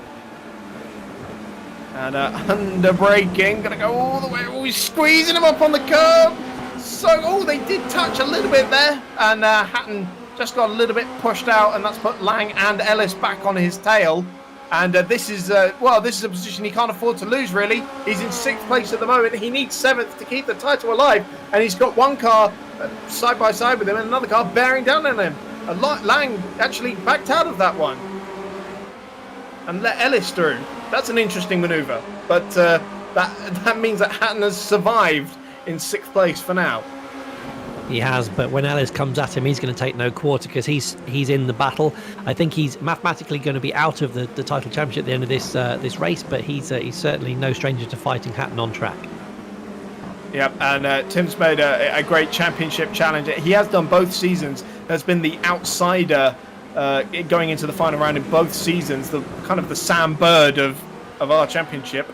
And under braking, going to go all the way. Oh, he's squeezing him up on the curb. So, they did touch a little bit there. And Hatton just got a little bit pushed out, and that's put Lang and Ellis back on his tail. And this is a position he can't afford to lose, really. He's in 6th place at the moment. He needs 7th to keep the title alive. And he's got one car side by side with him and another car bearing down on him. Lang actually backed out of that one and let Ellis through. That's an interesting manoeuvre. But that means that Hatton has survived in 6th place for now. He has, but when Ellis comes at him, he's going to take no quarter because he's in the battle. I think he's mathematically going to be out of the title championship at the end of this race, but he's certainly no stranger to fighting Hatton on track. Yep, and Tim's made a great championship challenge. He has done both seasons. Has been the outsider going into the final round in both seasons, the kind of the Sam Bird of our championship.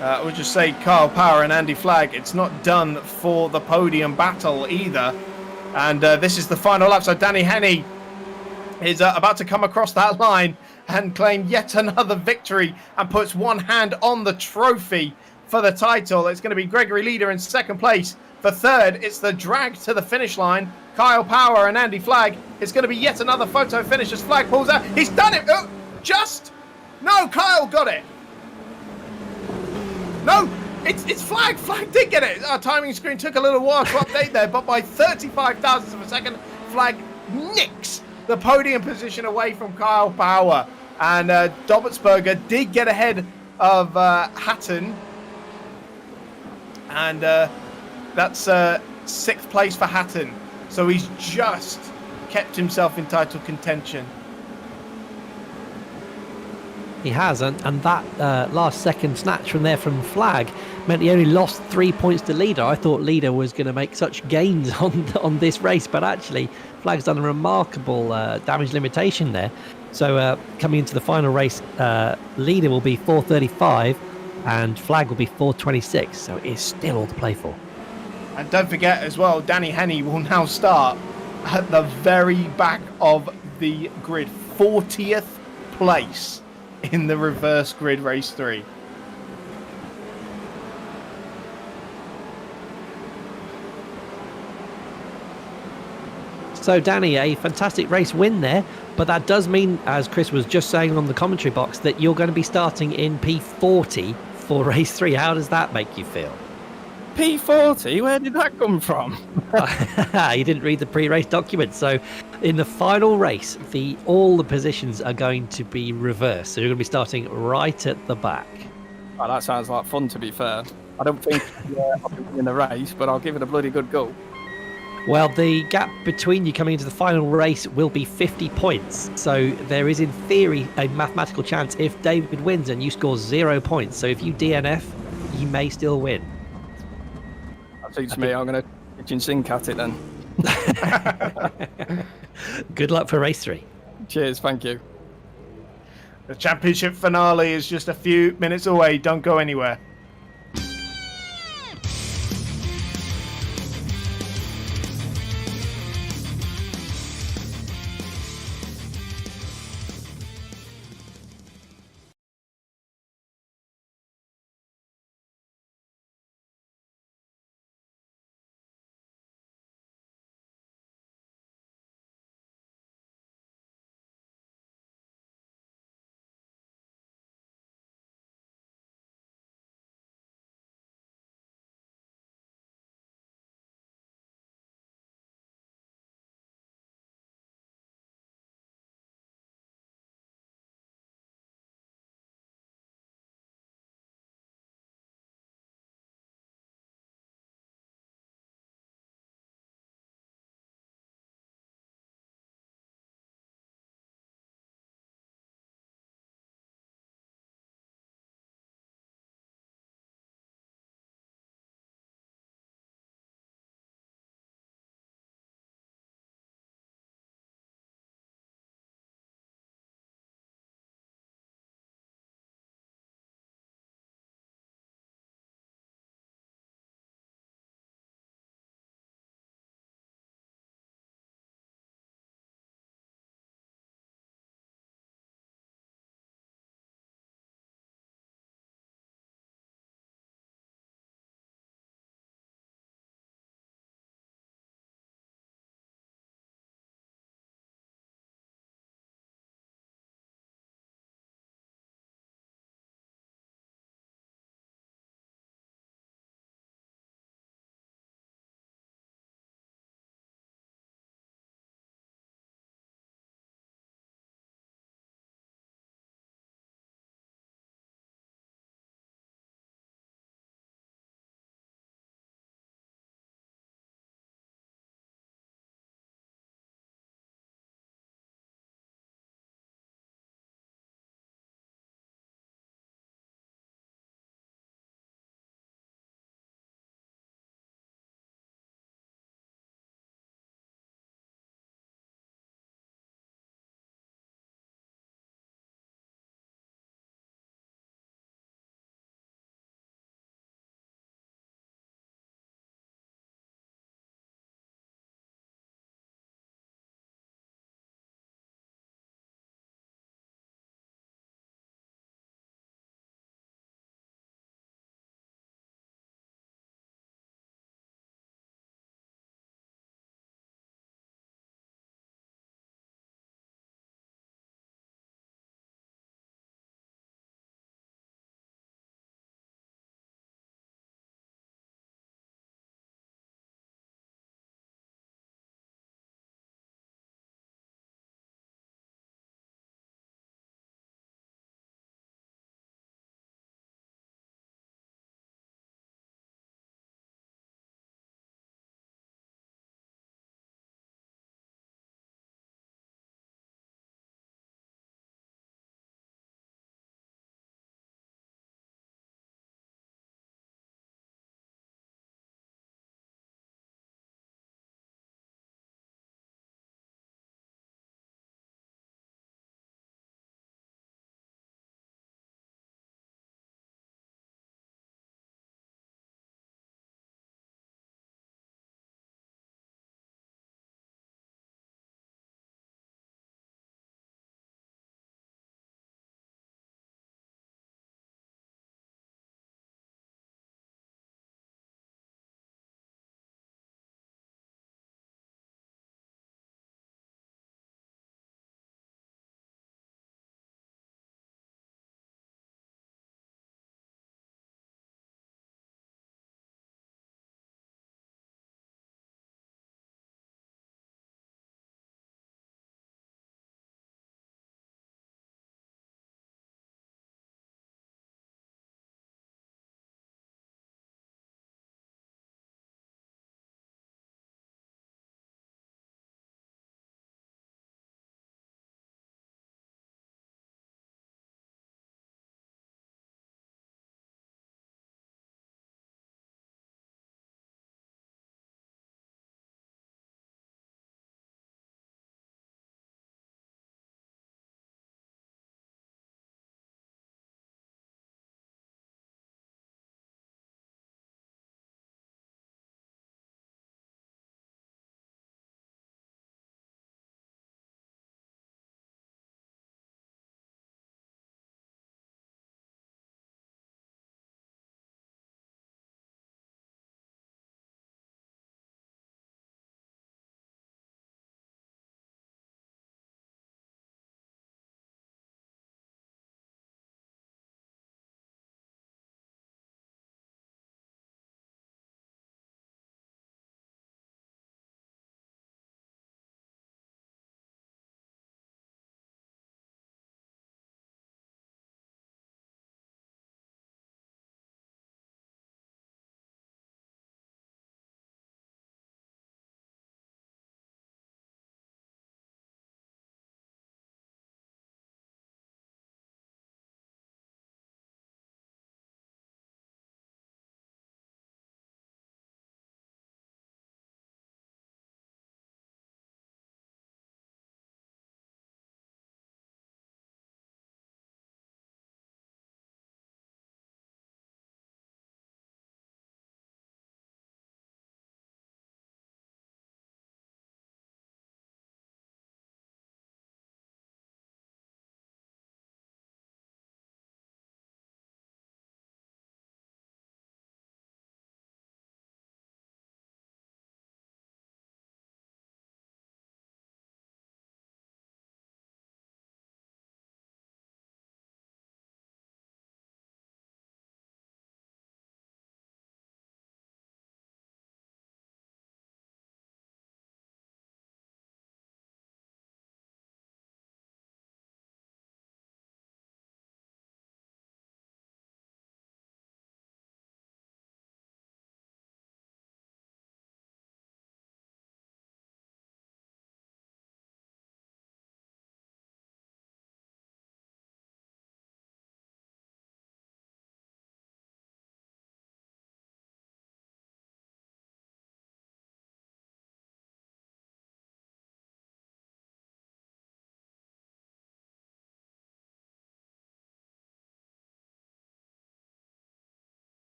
I would just say Carl Power and Andy Flag, it's not done for the podium battle either. And this is the final lap, so Danny Henny is about to come across that line and claim yet another victory and puts one hand on the trophy for the title. It's going to be Gregory Leader in second place. For third, it's the drag to the finish line. Kyle Power and Andy Flagg. It's going to be yet another photo finish as Flagg pulls out. He's done it! Oh, just! No, Kyle got it! No! It's Flagg! Flagg did get it! Our timing screen took a little while to update there, but by 35 thousandths of a second, Flagg nicks the podium position away from Kyle Power. And Dobertsberger did get ahead of Hatton. And that's sixth place for Hatton. So he's just kept himself in title contention. He has, and that last second snatch from there from Flagg meant he only lost 3 points to Leader. I thought Leader was going to make such gains on this race, but actually Flagg's done a remarkable damage limitation there. So coming into the final race, Leader will be 435 and Flagg will be 426. So it is still all to play for. And don't forget as well, Danny Henney will now start at the very back of the grid, 40th place in the reverse grid race 3. So Danny, a fantastic race win there, but that does mean, as Chris was just saying on the commentary box, that you're going to be starting in P40 for race 3. How does that make you feel? P40? Where did that come from? You didn't read the pre-race document. So in the final race, all the positions are going to be reversed. So you're going to be starting right at the back. Oh, that sounds like fun, to be fair. I don't think I'll be winning the race, but I'll give it a bloody good go. Well, the gap between you coming into the final race will be 50 points. So there is, in theory, a mathematical chance if David wins and you score 0 points. So if you DNF, you may still win. That suits me. I'm going to kitchen sink at it then. Good luck for race 3. Cheers, thank you. The championship finale is just a few minutes away. Don't go anywhere.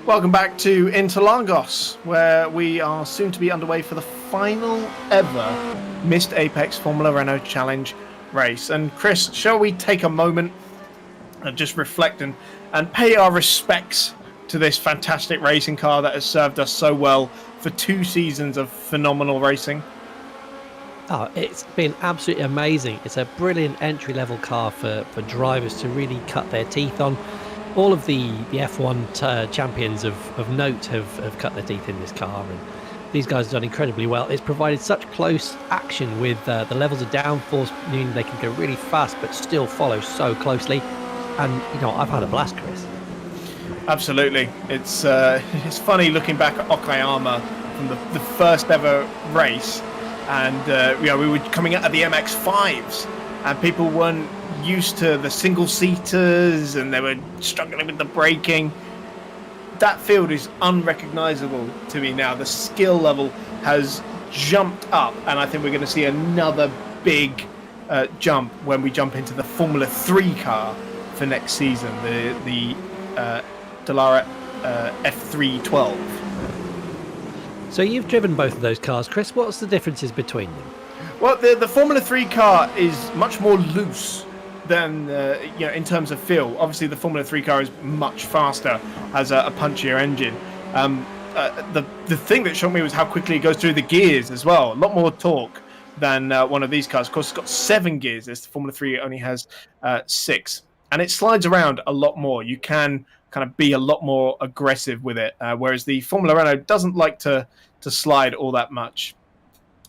Welcome back to Interlagos, where we are soon to be underway for the final ever Missed Apex Formula Renault Challenge race. And Chris, shall we take a moment and just reflect and pay our respects to this fantastic racing car that has served us so well for 2 seasons of phenomenal racing? Oh, it's been absolutely amazing. It's a brilliant entry-level car for drivers to really cut their teeth on. All of the F1 champions of note have cut their teeth in this car, and these guys have done incredibly well. It's provided such close action with the levels of downforce, meaning they can go really fast but still follow so closely. And, you know, I've had a blast, Chris. Absolutely. It's funny looking back at Okayama from the first ever race, and we were coming out of the MX-5s, and people weren't used to the single-seaters, and they were struggling with the braking. That field is unrecognizable to me now. The skill level has jumped up, and I think we're going to see another big jump when we jump into the Formula 3 car for next season, the Dallara F312. So you've driven both of those cars, Chris. What's the differences between them? Well, the Formula 3 car is much more loose than in terms of feel. Obviously, the Formula 3 car is much faster, has a punchier engine. The thing that shocked me was how quickly it goes through the gears as well. A lot more torque than one of these cars. Of course, it's got 7 gears. This Formula 3 only has 6. And it slides around a lot more. You can kind of be a lot more aggressive with it, whereas the Formula Renault doesn't like to slide all that much,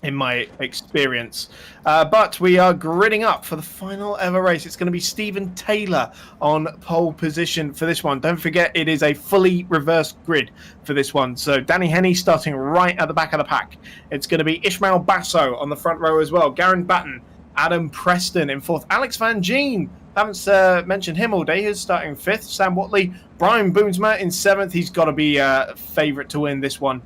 in my experience. But we are gridding up for the final ever race. It's going to be Stephen Taylor on pole position for this one. Don't forget, it is a fully reversed grid for this one. So Danny Henney starting right at the back of the pack. It's going to be Ishmael Basso on the front row as well. Garen Batten, Adam Preston in 4th. Alex Van Gien, haven't mentioned him all day. He's starting 5th. Sam Watley, Brian Boomsma in 7th. He's got to be a favourite to win this one.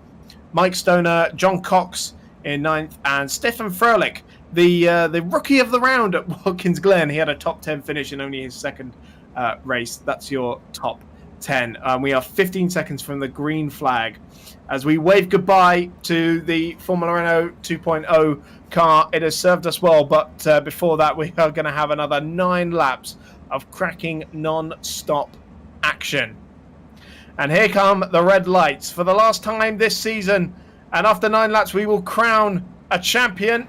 Mike Stoner, John Cox in 9th, and Stefan Froelich, the rookie of the round at Watkins Glen. He had a top 10 finish in only his 2nd race. That's your top 10. We are 15 seconds from the green flag as we wave goodbye to the Formula Renault 2.0 car. It has served us well, but before that, we are going to have another 9 laps of cracking non-stop action. And here come the red lights for the last time this season. And after 9 laps, we will crown a champion.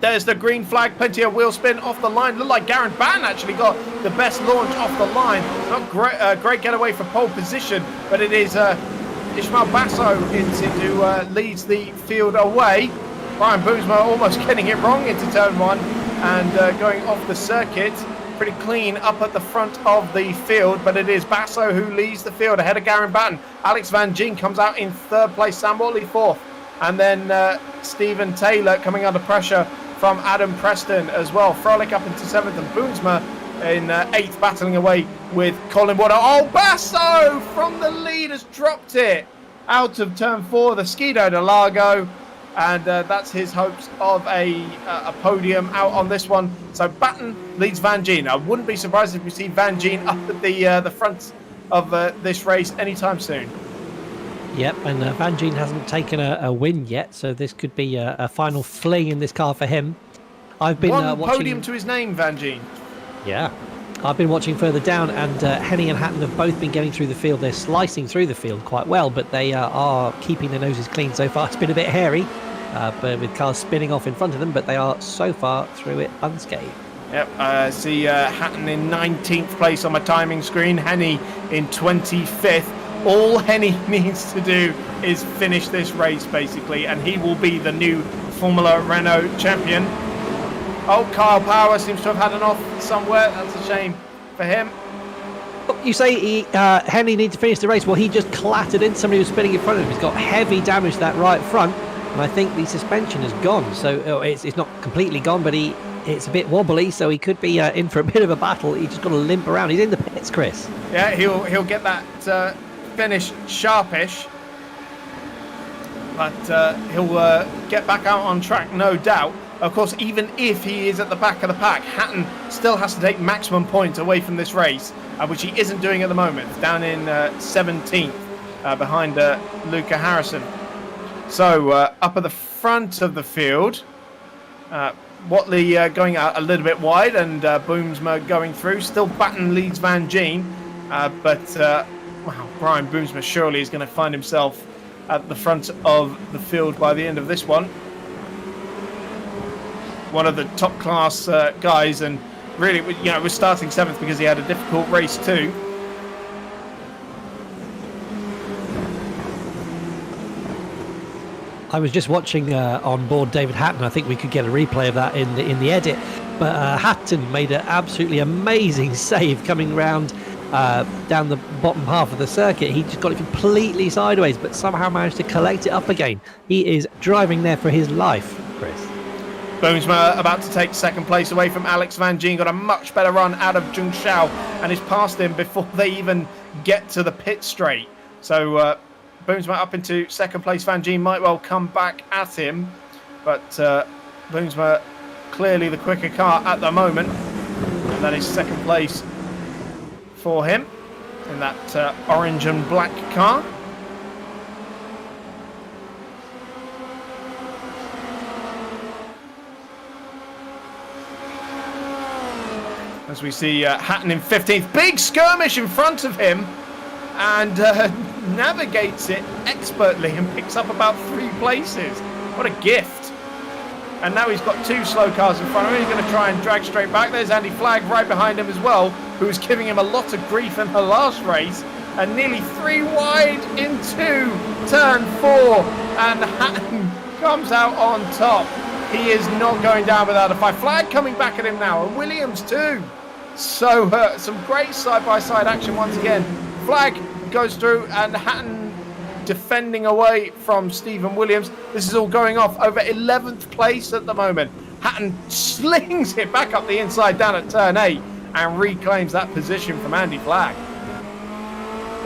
There's the green flag. Plenty of wheel spin off the line. Looked like Garen Batten actually got the best launch off the line. Not great getaway for pole position, but it is Ishmael Basso who leads the field away. Brian Boomsma almost getting it wrong into turn 1 and going off the circuit. Pretty clean up at the front of the field, but it is Basso who leads the field ahead of Garen Batten. Alex Van Gien comes out in 3rd place, Sam Watley 4th, and then Stephen Taylor coming under pressure from Adam Preston as well. Froelich up into 7th, and Boomsma in 8th, battling away with Colin Water. Oh, Basso from the lead has dropped it out of turn 4, the Skido de Lago. And that's his hopes of a podium out on this one. So Batten leads Van Gien. I wouldn't be surprised if we see Van Gien up at the front of this race anytime soon. Yep, and Van Gien hasn't taken a win yet, so this could be a final fling in this car for him. I've been one watching... podium to his name, Van Gien. Yeah. I've been watching further down, and Henney and Hatton have both been getting through the field. They're slicing through the field quite well, but they are keeping their noses clean so far. It's been a bit hairy, but with cars spinning off in front of them, but they are so far through it unscathed. Yep, I see Hatton in 19th place on my timing screen, Henney in 25th. All Henney needs to do is finish this race, basically, and he will be the new Formula Renault champion. Oh, Kyle Power seems to have had an off somewhere. That's a shame for him. You say Henney needs to finish the race. Well, he just clattered in somebody who was spinning in front of him. He's got heavy damage to that right front, and I think the suspension is gone. So it's not completely gone, but it's a bit wobbly, so he could be in for a bit of a battle. He's just got to limp around. He's in the pits, Chris. Yeah, he'll get that finish sharpish, but he'll get back out on track, no doubt. Of course, even if he is at the back of the pack, Hatton still has to take maximum points away from this race, which he isn't doing at the moment, down in 17th. behind Luca Harrison. So up at the front of the field, Watley going out a little bit wide, and Boomsma going through. Still Batten leads Van Geen, but wow, Brian Boomsma surely is going to find himself at the front of the field by the end of this one. One of the top class guys, and really, was starting 7th because he had a difficult race too. I was just watching on board David Hatton. I think we could get a replay of that in the edit. But Hatton made an absolutely amazing save coming round down the bottom half of the circuit. He just got it completely sideways, but somehow managed to collect it up again. He is driving there for his life, Chris. Boomsma about to take 2nd place away from Alex Van Geen. Got a much better run out of Jung Shao and is past him before they even get to the pit straight. So Boomsma up into 2nd place. Van Geen might well come back at him, but Boomsma clearly the quicker car at the moment, and that is 2nd place for him in that orange and black car. As we see Hatton in 15th, big skirmish in front of him, and navigates it expertly and picks up about 3 places. What a gift. And now he's got 2 slow cars in front of him. He's going to try and drag straight back. There's Andy Flagg right behind him as well, who was giving him a lot of grief in the last race. And nearly 3 wide into turn 4. And Hatton comes out on top. He is not going down without a fight. Flagg coming back at him now, and Williams too. So some great side-by-side action once again. Flagg goes through, and Hatton defending away from Stephen Williams. This is all going off over 11th place at the moment. Hatton slings it back up the inside down at turn 8 and reclaims that position from Andy Flagg.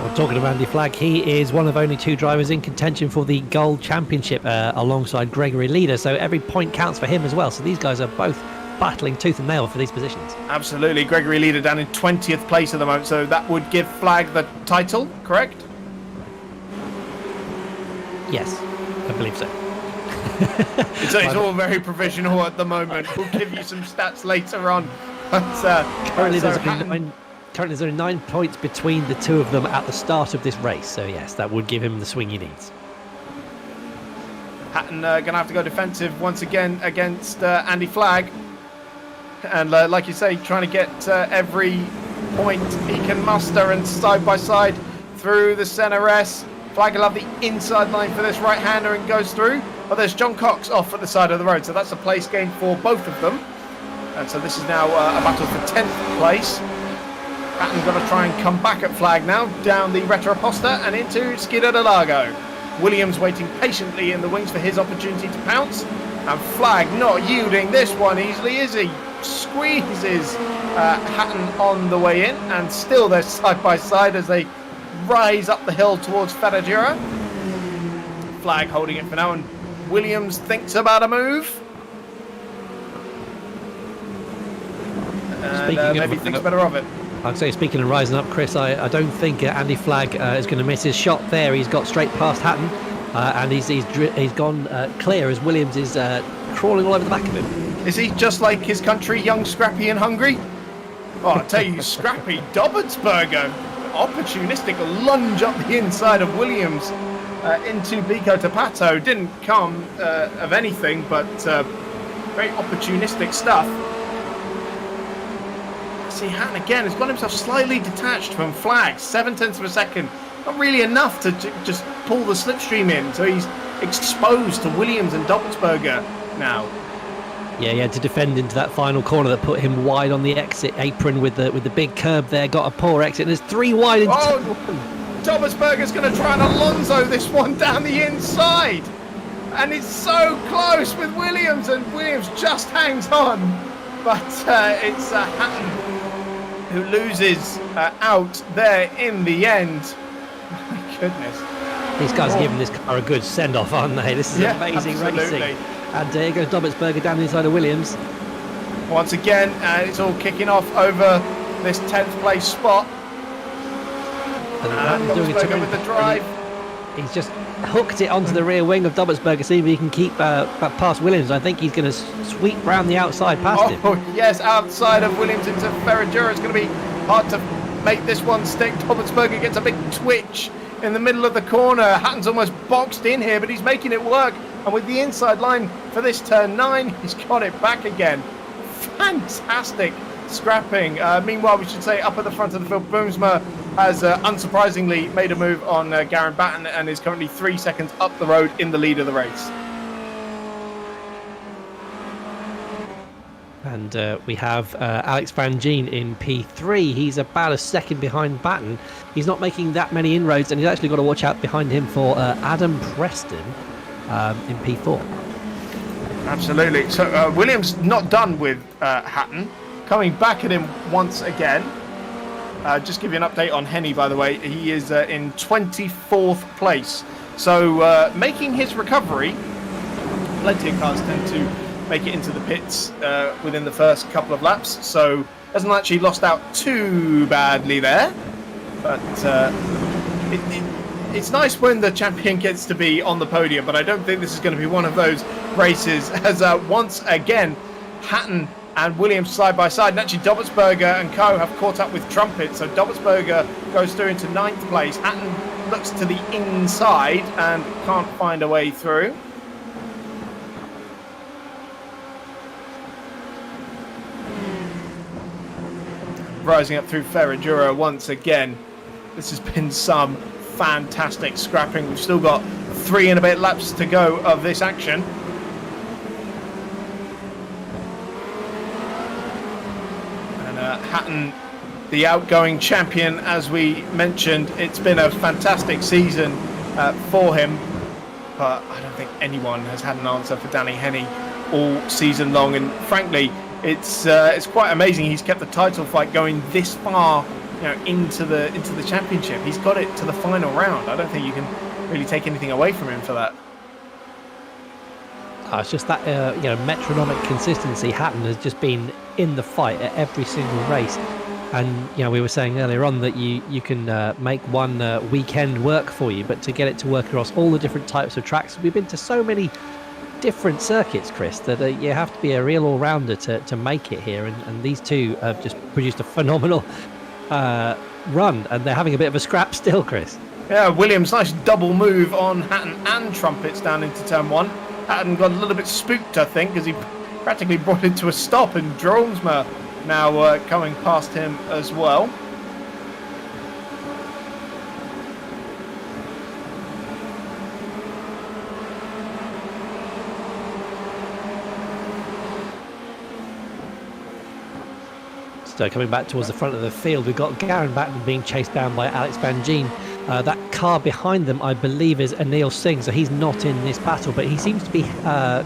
Well, talking of Andy Flagg, he is one of only 2 drivers in contention for the Gold Championship alongside Gregory Leader, so every point counts for him as well. So these guys are both battling tooth and nail for these positions. Absolutely. Gregory Leader down in 20th place at the moment, so that would give Flagg the title, correct? Yes, I believe so. It's all very provisional at the moment. We'll give you some stats later on. But, currently, there's only 9 points between the 2 of them at the start of this race, so yes, that would give him the swing he needs. Hatton going to have to go defensive once again against Andy Flagg. And like you say, trying to get every point he can muster, and side by side through the centre S. Flagg will have the inside line for this right-hander and goes through. But there's John Cox off at the side of the road, so that's a place gain for both of them. And so this is now a battle for 10th place. Hatton got to try and come back at Flagg now, down the Retroposta and into Interlagos. Williams waiting patiently in the wings for his opportunity to pounce. And Flagg not yielding this one easily, is he? Squeezes Hatton on the way in, and still they're side by side as they rise up the hill towards Ferragira. Flagg holding it for now, and Williams thinks about a move. And maybe thinks better of it. I'd say, speaking of rising up, Chris, I don't think Andy Flagg is going to miss his shot there. He's got straight past Hatton, and he's gone clear as Williams is crawling all over the back of him. Is he just like his country, young, scrappy and hungry? Oh, I tell you, scrappy Dobbertsberger. Opportunistic lunge up the inside of Williams into Bico Tapato. Didn't come of anything, but very opportunistic stuff. See, Hatton again has got himself slightly detached from Flagg, 0.7 of a second. Not really enough to just pull the slipstream in, so he's exposed to Williams and Dobbertsberger now. Yeah, he had to defend into that final corner that put him wide on the exit apron with the big curb there. Got a poor exit. And there's 3 wide into Dobbertsberger's going to try and Alonso this one down the inside. And it's so close with Williams, and Williams just hangs on. But it's Hatton who loses out there in the end. My goodness. These guys are giving this car a good send-off, aren't they? This is amazing absolutely. racing. And here goes Dobbertsberger down the inside of Williams. Once again, it's all kicking off over this 10th place spot. And doing Dobbertsberger with the drive. he's just hooked it onto the rear wing of Dobbelsberger, see if he can keep past Williams. I think he's going to sweep round the outside past him. Oh, yes, outside of Williams into Ferragura. It's going to be hard to make this one stick. Dobbelsberger gets a big twitch in the middle of the corner. Hatton's almost boxed in here, but he's making it work. And with the inside line for this turn 9, he's got it back again. Fantastic scrapping. Meanwhile, we should say up at the front of the field, Boomsma has unsurprisingly made a move on Garen Batten and is currently 3 seconds up the road in the lead of the race. And we have Alex Van Gien in P3. He's about a second behind Batten. He's not making that many inroads, and he's actually got to watch out behind him for Adam Preston in P4. Absolutely. So Williams not done with Hatton. Coming back at him once again. Just give you an update on Henny, by the way. He is in 24th place. So making his recovery. Plenty of cars tend to make it into the pits within the first couple of laps. So hasn't actually lost out too badly there. But it's nice when the champion gets to be on the podium. But I don't think this is going to be one of those races. As once again, Hatton and Williams side by side, and actually Dobbelsberger and co have caught up with Trumpet, so Dobbelsberger goes through into 9th place. Hatton looks to the inside and can't find a way through. Rising up through Ferragura once again. This has been some fantastic scrapping. We've still got 3 and a bit laps to go of this action. Hatton, the outgoing champion, as we mentioned. It's been a fantastic season for him, but I don't think anyone has had an answer for Danny Henny all season long, and frankly it's quite amazing he's kept the title fight going this far, into the championship. He's got it to the final round. I don't think you can really take anything away from him for that. It's just that metronomic consistency. Hatton has just been in the fight at every single race, and we were saying earlier on that you can make one weekend work for you, but to get it to work across all the different types of tracks, we've been to so many different circuits, Chris, that you have to be a real all-rounder to make it here, and these two have just produced a phenomenal run, and they're having a bit of a scrap still, Chris. Yeah, Williams, nice double move on Hatton and Trumpets down into turn 1. Hatton got a little bit spooked, I think, as he practically brought it to a stop, and Drolsma now coming past him as well. So coming back towards the front of the field, we've got Garen Batten being chased down by Alex Van Gien. That car behind them, I believe, is Anil Singh, so he's not in this battle, but he seems to be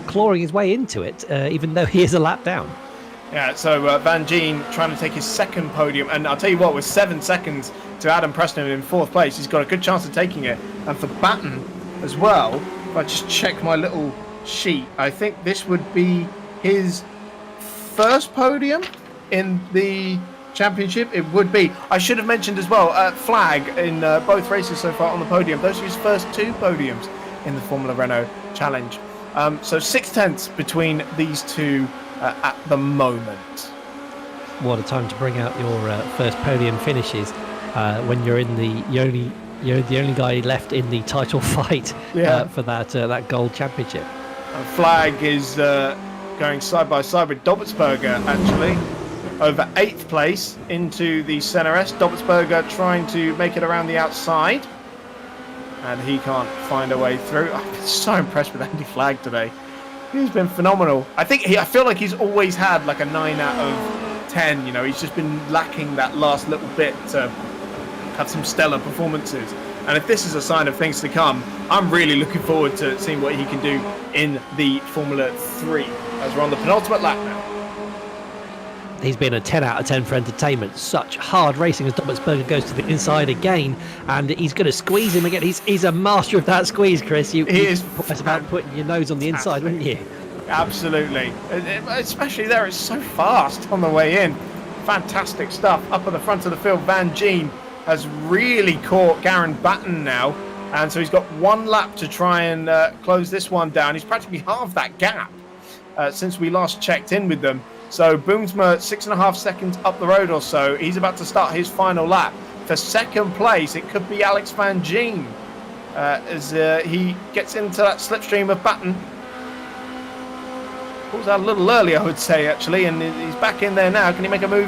clawing his way into it, even though he is a lap down. Yeah, so Van Gien trying to take his second podium, and I'll tell you what, with 7 seconds to Adam Preston in 4th place, he's got a good chance of taking it. And for Batten as well, if I just check my little sheet, I think this would be his first podium in the championship. It would be. I should have mentioned as well, Flag in both races so far on the podium. Those are his first 2 podiums in the Formula Renault Challenge. So 6/10 between these two at the moment. What a time to bring out your first podium finishes when you're in you're the only guy left in the title fight for that gold championship. Flag is going side by side with Dobbelsberger, actually, over 8th place into the Senna S. Dobbelsberger trying to make it around the outside, and he can't find a way through. I've been so impressed with Andy Flag today. He's been phenomenal. I feel like he's always had like a 9 out of 10. He's just been lacking that last little bit to have some stellar performances. And if this is a sign of things to come, I'm really looking forward to seeing what he can do in the Formula 3 as we're on the penultimate lap now. He's been a 10 out of 10 for entertainment. Such hard racing as Dobbelsberger goes to the inside again, and he's going to squeeze him again. He's a master of that squeeze, Chris. He is. It's about putting your nose on the inside, wouldn't you? Absolutely. Especially there, it's so fast on the way in. Fantastic stuff. Up at the front of the field, Van Gien has really caught Garen Batten now, And so he's got 1 lap to try and close this one down. He's practically halved that gap since we last checked in with them. So Boomsma 6.5 seconds up the road or so. He's about to start his final lap. For second place, it could be Alex Van Gien as he gets into that slipstream of Batten. Pulls out a little early, I would say, actually, and he's back in there now. Can he make a move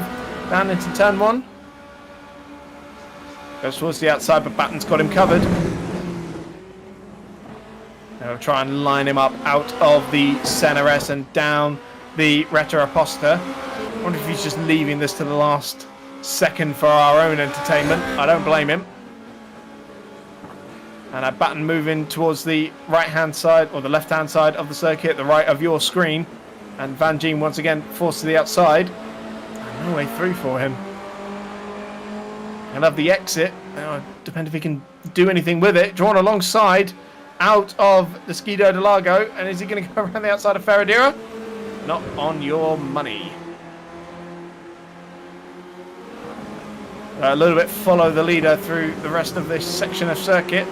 down into turn 1? Goes towards the outside, but Batten's got him covered. They'll try and line him up out of the Senna-S and down the Retta Aposta. I wonder if he's just leaving this to the last second for our own entertainment. I don't blame him. And Batten moving towards the right-hand side, or the left-hand side of the circuit, the right of your screen. And Van Gien once again forced to the outside. And no way through for him. I love the exit. Depends if he can do anything with it. Drawn alongside, out of the Skido de Lago. And is he going to go around the outside of Ferradura? Not on your money. A little bit follow the leader through the rest of this section of circuit.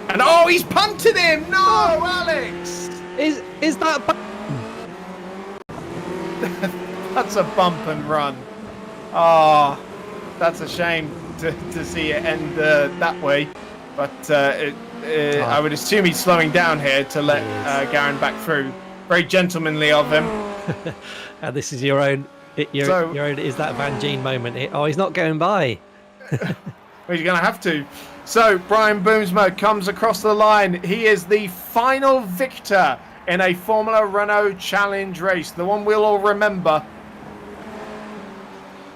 And oh, he's punted him! No, Alex! Is that? That's a bump and run. Oh, that's a shame to see it end that way. But I would assume he's slowing down here to let Garen back through. Very gentlemanly of him. And this is your own. Your own is that Van Gien moment. He's not going by. Well, you're going to have to. So Brian Boomsma comes across the line. He is the final victor in a Formula Renault Challenge race, the one we'll all remember.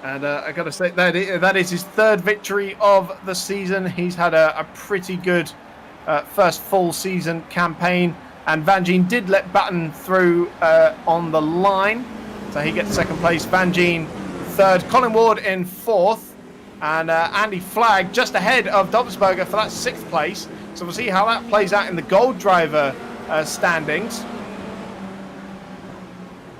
And I got to say, that is his 3rd victory of the season. He's had a pretty good first full season campaign. And Van Gien did let Batten through on the line. So he gets 2nd place. Van Gien 3rd. Colin Ward in 4th. And Andy Flagg just ahead of Dobsberger for that 6th place. So we'll see how that plays out in the Gold Driver standings.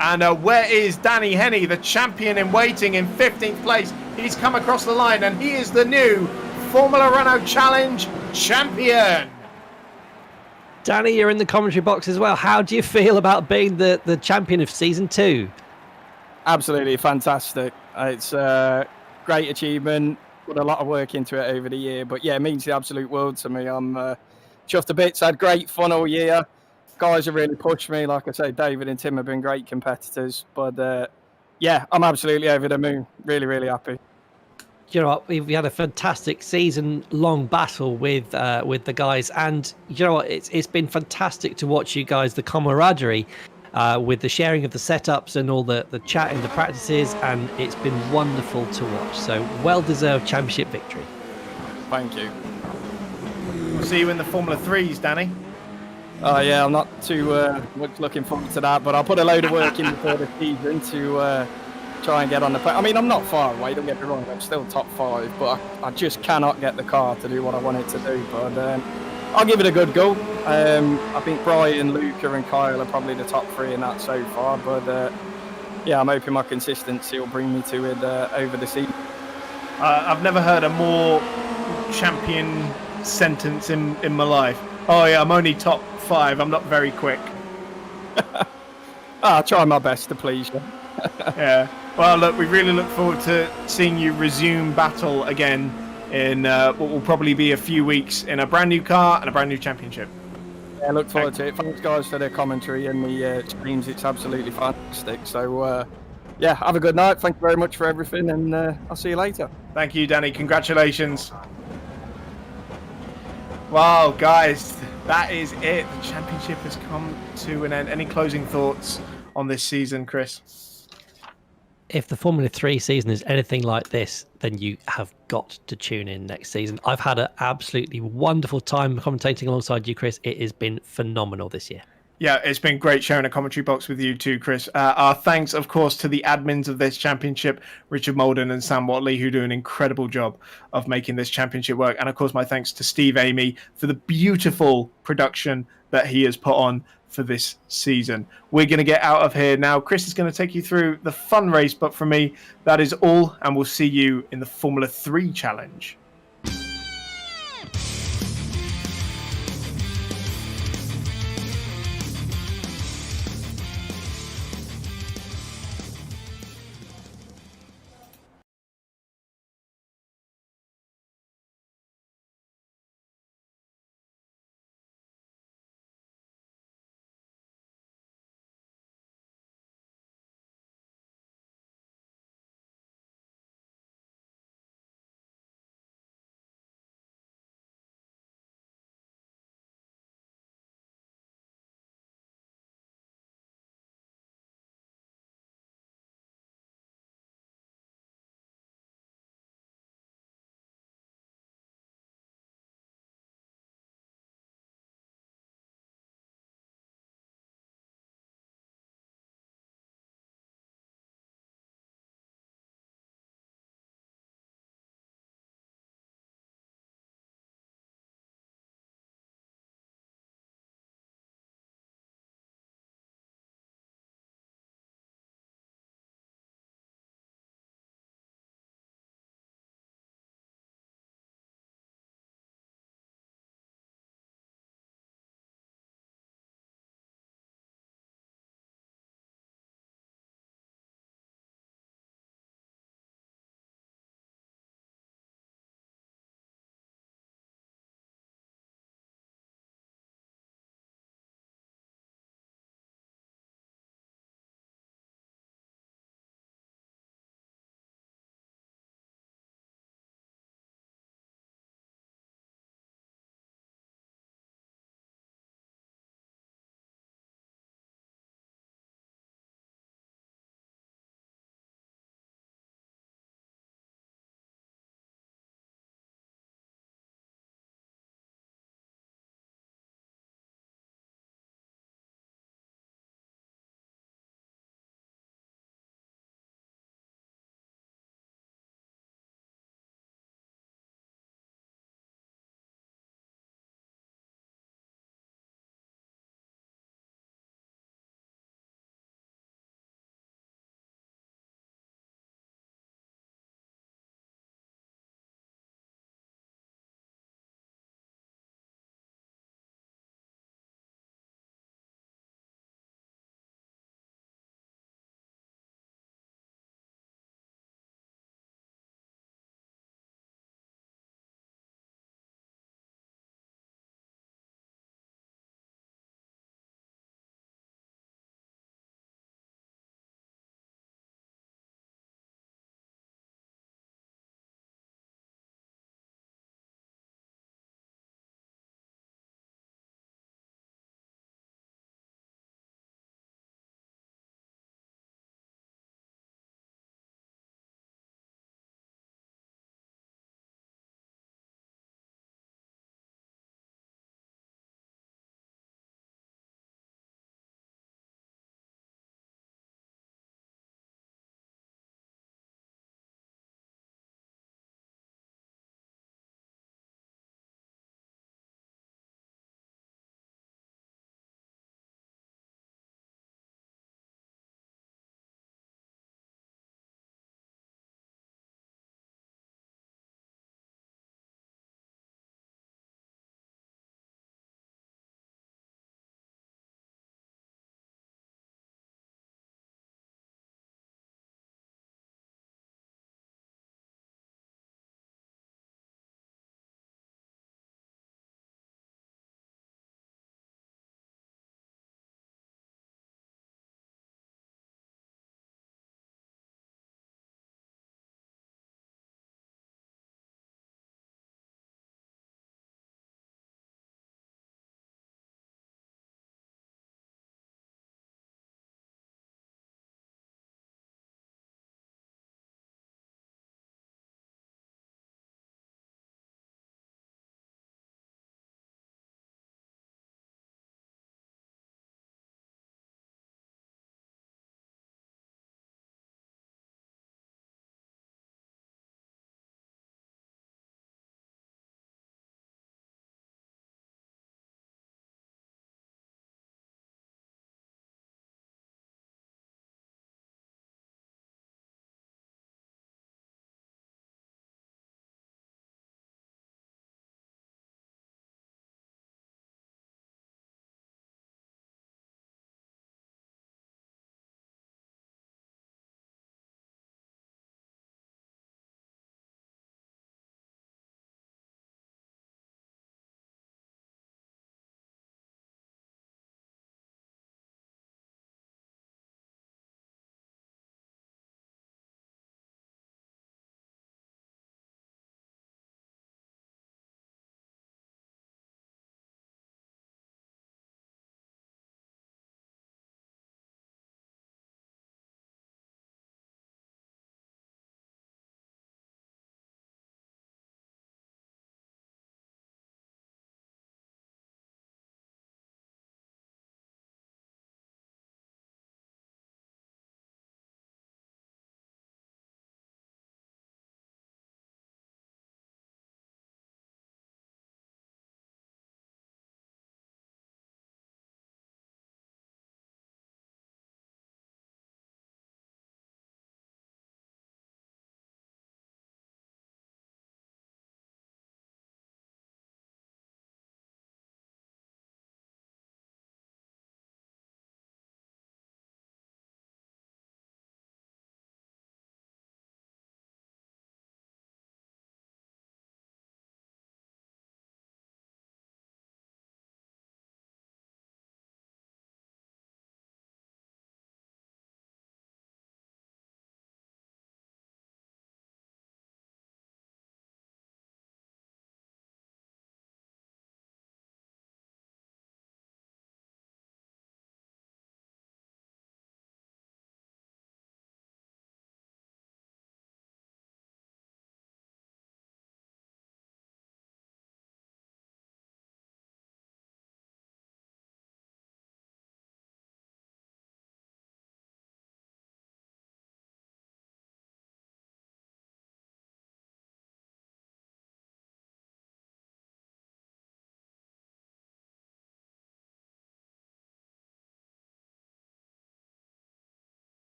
And where is Danny Henney, the champion in waiting, in 15th place? He's come across the line and he is the new Formula Renault Challenge champion. Danny, you're in the commentary box as well. How do you feel about being the champion of season 2? Absolutely fantastic. It's a great achievement. Put a lot of work into it over the year. But yeah, it means the absolute world to me. I'm chuffed to bits. Had great fun all year. Guys have really pushed me. Like I say, David and Tim have been great competitors. But yeah, I'm absolutely over the moon. Really, really happy. You know what? We had a fantastic season-long battle with the guys, and you know what? It's been fantastic to watch you guys, the camaraderie, with the sharing of the setups and all the chat in the practices, and it's been wonderful to watch. So well-deserved championship victory. Thank you. We'll see you in the Formula 3s, Danny. Oh yeah, I'm not too much looking forward to that, but I'll put a load of work in before the season to try and get on the plane. I mean, I'm not far away, don't get me wrong, I'm still top 5, but I just cannot get the car to do what I want it to do. But I'll give it a good go. I think Brian, Luca and Kyle are probably the top 3 in that so far, but yeah, I'm hoping my consistency will bring me to it over the season. I've never heard a more champion sentence in my life. Oh yeah, I'm only top 5, I'm not very quick. I'll try my best to please you. Yeah. Well, look, we really look forward to seeing you resume battle again in what will probably be a few weeks in a brand new car and a brand new championship. Yeah, I look forward to it. Thanks, guys, for the commentary and the streams. It's absolutely fantastic. So, yeah, have a good night. Thank you very much for everything, and I'll see you later. Thank you, Danny. Congratulations. Wow, guys, that is it. The championship has come to an end. Any closing thoughts on this season, Chris? If the Formula 3 season is anything like this, then you have got to tune in next season. I've had an absolutely wonderful time commentating alongside you, Chris. It has been phenomenal this year. Yeah, it's been great sharing a commentary box with you too, Chris. Our thanks, of course, to the admins of this championship, Richard Molden and Sam Watley, who do an incredible job of making this championship work. And, of course, my thanks to Steve Amy for the beautiful production that he has put on for this season. We're going to get out of here now. Chris is going to take you through the fun race, but for me, that is all, and we'll see you in the Formula 3 Challenge.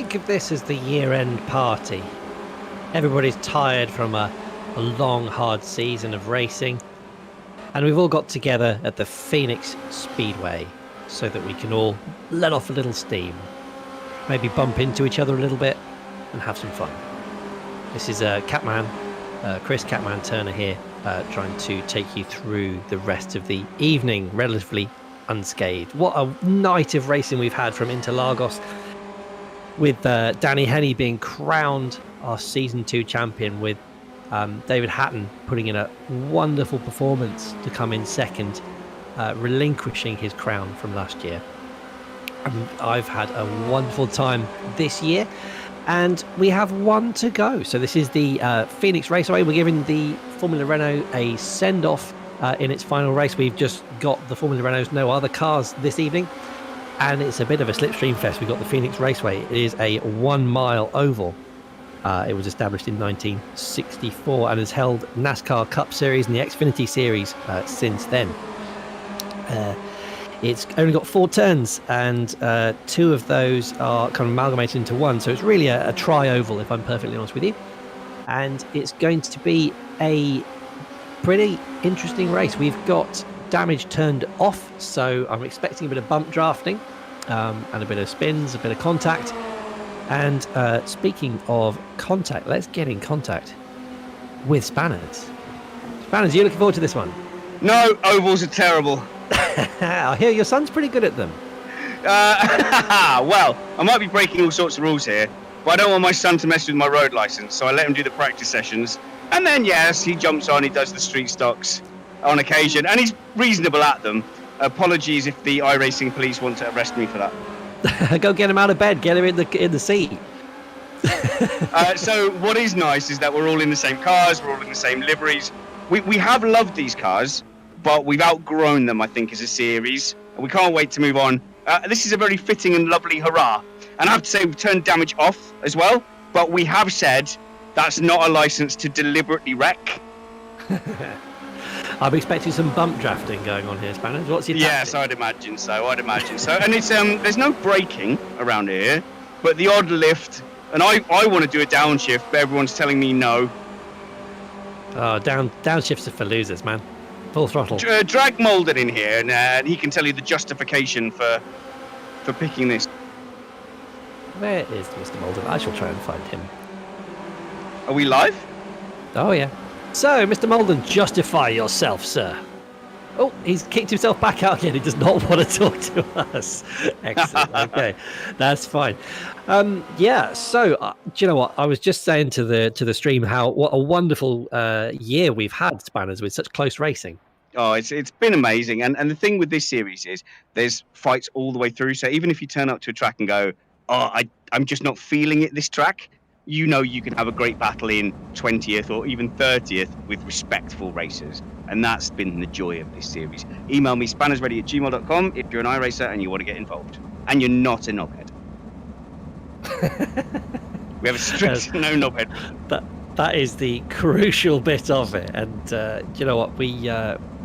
think of this as the year-end party. Everybody's tired from a long, hard season of racing, and we've all got together at the Phoenix Speedway so that we can all let off a little steam, maybe bump into each other a little bit, and have some fun. This is Chris Catman Turner here, trying to take you through the rest of the evening relatively unscathed. What a night of racing we've had from Interlagos, with Danny Henney being crowned our Season 2 champion, with David Hatton putting in a wonderful performance to come in second, relinquishing his crown from last year. I've had a wonderful time this year, and we have one to go. So this is the Phoenix Raceway. We're giving the Formula Renault a send-off in its final race. We've just got the Formula Renault's no other cars this evening, and it's a bit of a slipstream fest. We've got the Phoenix Raceway. It is a 1 mile oval. It was established in 1964 and has held NASCAR Cup Series and the Xfinity Series since then. It's only got 4 turns, and 2 of those are kind of amalgamated into one, so it's really a tri-oval, if I'm perfectly honest with you. And it's going to be a pretty interesting race. We've got damage turned off, so I'm expecting a bit of bump drafting, and a bit of spins, a bit of contact. And speaking of contact, let's get in contact with Spanners. Spanners, you looking forward to this one? No, ovals are terrible. I hear your son's pretty good at them. Well, I might be breaking all sorts of rules here, but I don't want my son to mess with my road license, so I let him do the practice sessions. And then, yes, he jumps on, he does the street stocks on occasion, and he's reasonable at them. Apologies if the iRacing police want to arrest me for that. Go get him out of bed, get him in the seat. So what is nice is that we're all in the same cars, we're all in the same liveries. We have loved these cars, but we've outgrown them, I think, as a series. And we can't wait to move on. This is a very fitting and lovely hurrah. And I have to say, we've turned damage off as well, but we have said that's not a license to deliberately wreck. I'm expecting some bump drafting going on here, Spanners. What's your tactic? Yes, I'd imagine so. And it's there's no braking around here, but the odd lift. And I want to do a downshift, but everyone's telling me no. Oh, downshifts are for losers, man. Full throttle. Drag Molded in here, and he can tell you the justification for picking this. Where is Mr. Molden? I shall try and find him. Are we live? Oh, yeah. So, Mr. Molden, justify yourself, sir. Oh, he's kicked himself back out again. He does not want to talk to us. Excellent. Okay, that's fine. Yeah. So, do you know what? I was just saying to the stream what a wonderful year we've had, Spanners, with such close racing. Oh, it's been amazing. And the thing with this series is there's fights all the way through. So even if you turn up to a track and go, oh, I'm just not feeling it this track, you know you can have a great battle in 20th or even 30th with respectful racers. And that's been the joy of this series. Email me spannersready@gmail.com if you're an iRacer and you want to get involved. And you're not a knobhead. We have a strict no knobhead. That is the crucial bit of it. And you know what?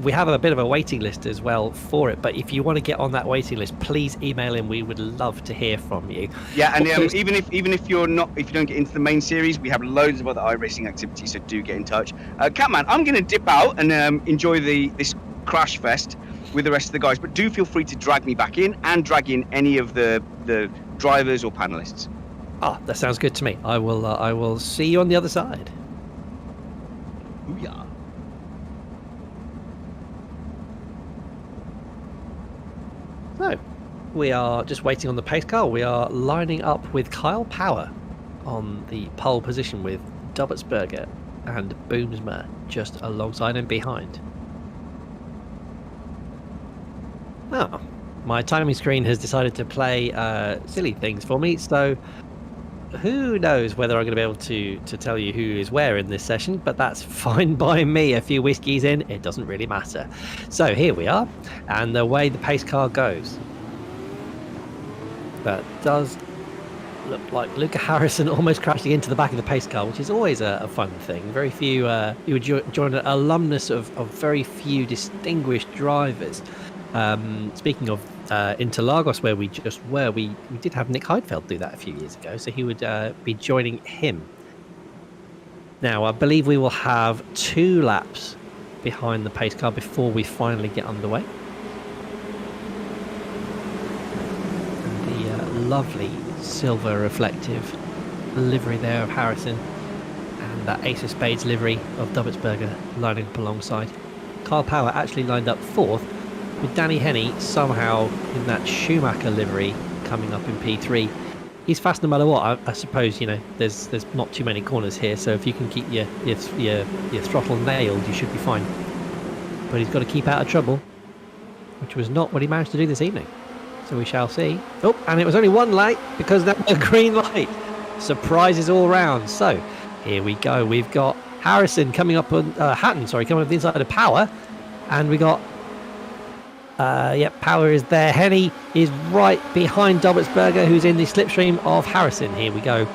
We have a bit of a waiting list as well for it. But if you want to get on that waiting list, please email in. We would love to hear from you. Yeah, and even if you don't get into the main series, we have loads of other iRacing activities. So do get in touch. Catman, I'm going to dip out and enjoy this crash fest with the rest of the guys. But do feel free to drag me back in and drag in any of the drivers or panelists. Ah, that sounds good to me. I will see you on the other side. Booyah. So, we are just waiting on the pace car. We are lining up with Kyle Power on the pole position with Dubbertsberger and Boomsma just alongside and behind. Now, my timing screen has decided to play silly things for me, so who knows whether I'm going to be able to tell you who is where in this session, but that's fine by me. A few whiskies in, it doesn't really matter. So here we are, and the way the pace car goes. That does look like Luca Harrison almost crashing into the back of the pace car, which is always a fun thing. Very few, you would join an alumnus of very few distinguished drivers. Speaking of Interlagos, where we just were. We did have Nick Heidfeld do that a few years ago, so he would be joining him. Now, I believe we will have 2 laps behind the pace car before we finally get underway. And the lovely silver reflective livery there of Harrison, and that Ace of Spades livery of Dubbetsberger lining up alongside. Kyle Power actually lined up 4th, with Danny Henney somehow in that Schumacher livery coming up in P3. He's fast no matter what. I suppose, you know, there's not too many corners here, so if you can keep your throttle nailed, you should be fine. But he's got to keep out of trouble, which was not what he managed to do this evening. So we shall see. Oh, and it was only 1 light because that was a green light. Surprises all round. So here we go. We've got Harrison coming up on Hatton, coming up the inside of Power, and we got Power is there. Henny is right behind Dubbetsberger, who's in the slipstream of Harrison. Here we go.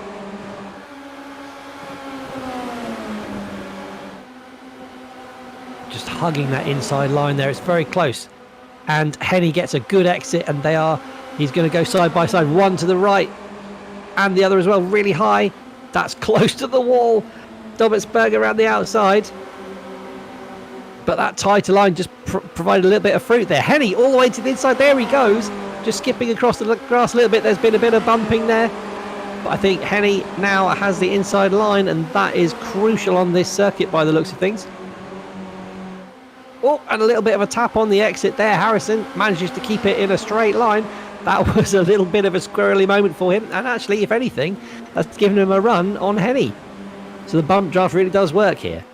Just hugging that inside line there. It's very close. And Henny gets a good exit, and he's going to go side by side. One to the right and the other as well, really high. That's close to the wall. Dubbetsberger around the outside. But that tighter line just provided a little bit of fruit there. Henny all the way to the inside. There he goes. Just skipping across the grass a little bit. There's been a bit of bumping there. But I think Henny now has the inside line, and that is crucial on this circuit by the looks of things. Oh, and a little bit of a tap on the exit there. Harrison manages to keep it in a straight line. That was a little bit of a squirrely moment for him. And actually, if anything, that's given him a run on Henny. So the bump draft really does work here.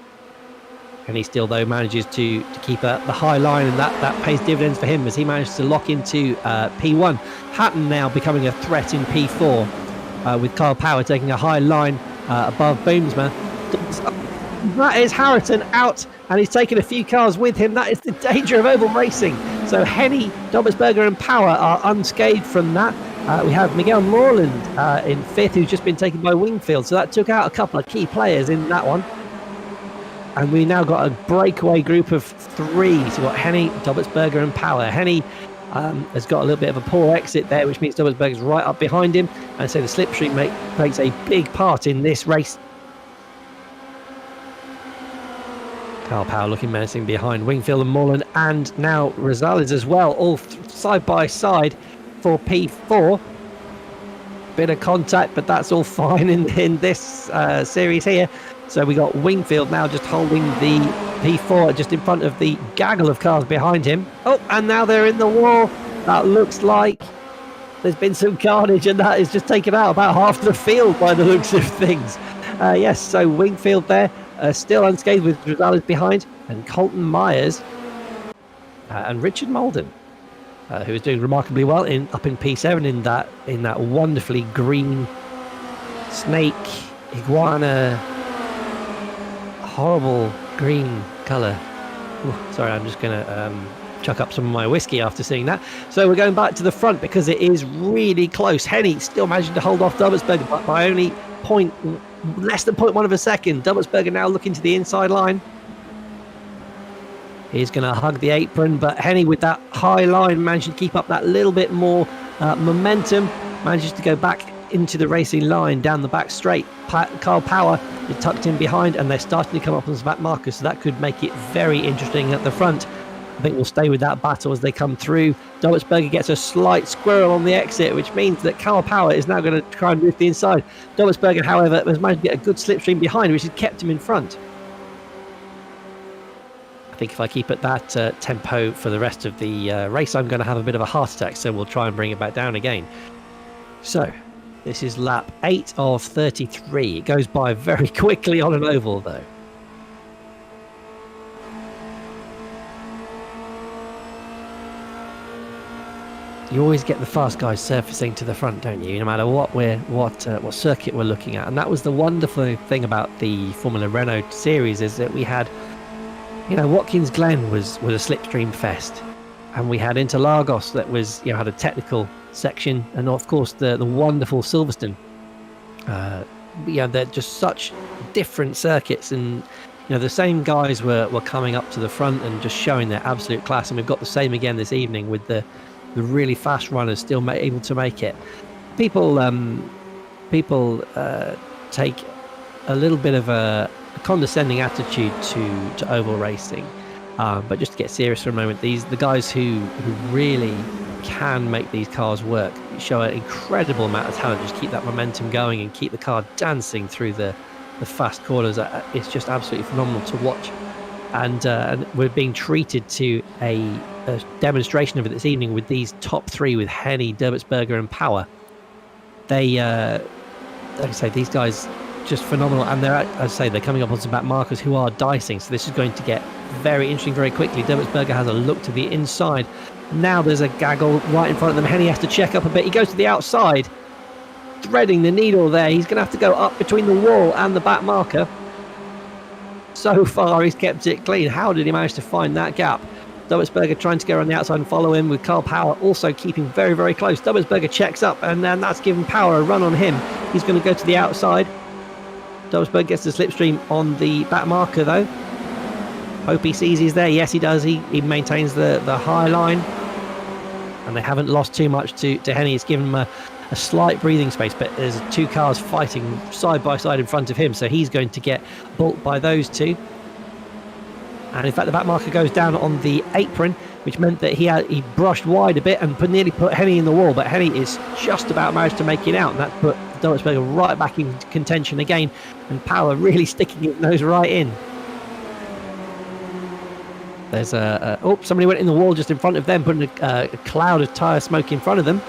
And he still, though, manages to keep the high line, and that pays dividends for him as he manages to lock into P1. Hatton now becoming a threat in P4 with Kyle Power taking a high line above Boomsma. That is Harrison out, and he's taken a few cars with him. That is the danger of oval racing. So Henny, Dubbetsberger and Power are unscathed from that. We have Miguel Moreland in 5th, who's just been taken by Wingfield. So that took out a couple of key players in that one. And we now got a breakaway group of 3. So we've got Henny, Dubbetsberger and Power. Henny has got a little bit of a poor exit there, which means Dubbetsberger's right up behind him. And so the slipstream makes a big part in this race. Kyle Power looking menacing behind Wingfield and Moreland, and now Rosales as well, all side by side for P4. Bit of contact, but that's all fine in this series here. So we got Wingfield now just holding the P4 just in front of the gaggle of cars behind him. Oh, and now they're in the wall. That looks like there's been some carnage, and that is just taken out about half the field by the looks of things. Yes, so Wingfield there. Still unscathed with Rosales behind, and Colton Myers and Richard Malden, who is doing remarkably well up in P7 in that wonderfully green snake iguana, horrible green colour. Sorry, I'm just gonna chuck up some of my whiskey after seeing that. So we're going back to the front because it is really close. Henny still managing to hold off Dubbetsberger, but by only less than 0.1 of a second. Dubbetsberger now looking to the inside line. He's going to hug the apron, but Henny with that high line managed to keep up that little bit more momentum. Manages to go back into the racing line down the back straight. Kyle Power is tucked in behind, and they're starting to come up on the back markers, so that could make it very interesting at the front. I think we'll stay with that battle as they come through. Dubbetsberger gets a slight squirrel on the exit, which means that Kyle Power is now going to try and move the inside. Dubbetsberger, however, has managed to get a good slipstream behind, which has kept him in front. I think if I keep at that tempo for the rest of the race, I'm going to have a bit of a heart attack, so we'll try and bring it back down again. So, this is lap 8 of 33. It goes by very quickly on an oval, though. You always get the fast guys surfacing to the front, don't you? No matter what circuit we're looking at. And that was the wonderful thing about the Formula Renault series, is that we had, Watkins Glen was a slipstream fest, and we had Interlagos that was, had a technical section, and of course the wonderful Silverstone. They're just such different circuits, and the same guys were coming up to the front and just showing their absolute class. And we've got the same again this evening with the the really fast runners still able to make it. People take a little bit of a condescending attitude to oval racing, but just to get serious for a moment, the guys who really can make these cars work show an incredible amount of talent. Just keep that momentum going and keep the car dancing through the fast corners. It's just absolutely phenomenal to watch, and we're being treated to a demonstration of it this evening with these top three, with Henny, Derbitzberger and Power. They like I say, these guys just phenomenal, and they're coming up on some back markers who are dicing, so this is going to get very interesting very quickly. Derbitzberger has a look to the inside. Now there's a gaggle right in front of them. Henny has to check up a bit. He goes to the outside, threading the needle there. He's going to have to go up between the wall and the back marker. So far he's kept it clean. How did he manage to find that gap? Derbitzberger trying to go around the outside and follow him, with Kyle Power also keeping very, very close. Derbitzberger checks up, and then that's given Power a run on him. He's going to go to the outside. Derbitzberger gets the slipstream on the back marker though. Hope he sees he's there. Yes, he does. He maintains the high line, and they haven't lost too much to Henny. It's given him a slight breathing space, but there's two cars fighting side by side in front of him, so he's going to get bulked by those two. And in fact, the back marker goes down on the apron, which meant that he brushed wide a bit and nearly put Henny in the wall, but Henny is just about managed to make it out, and that put Derbitzberger right back in contention again, and Power really sticking his nose right in. There's somebody went in the wall just in front of them, putting a cloud of tyre smoke in front of them,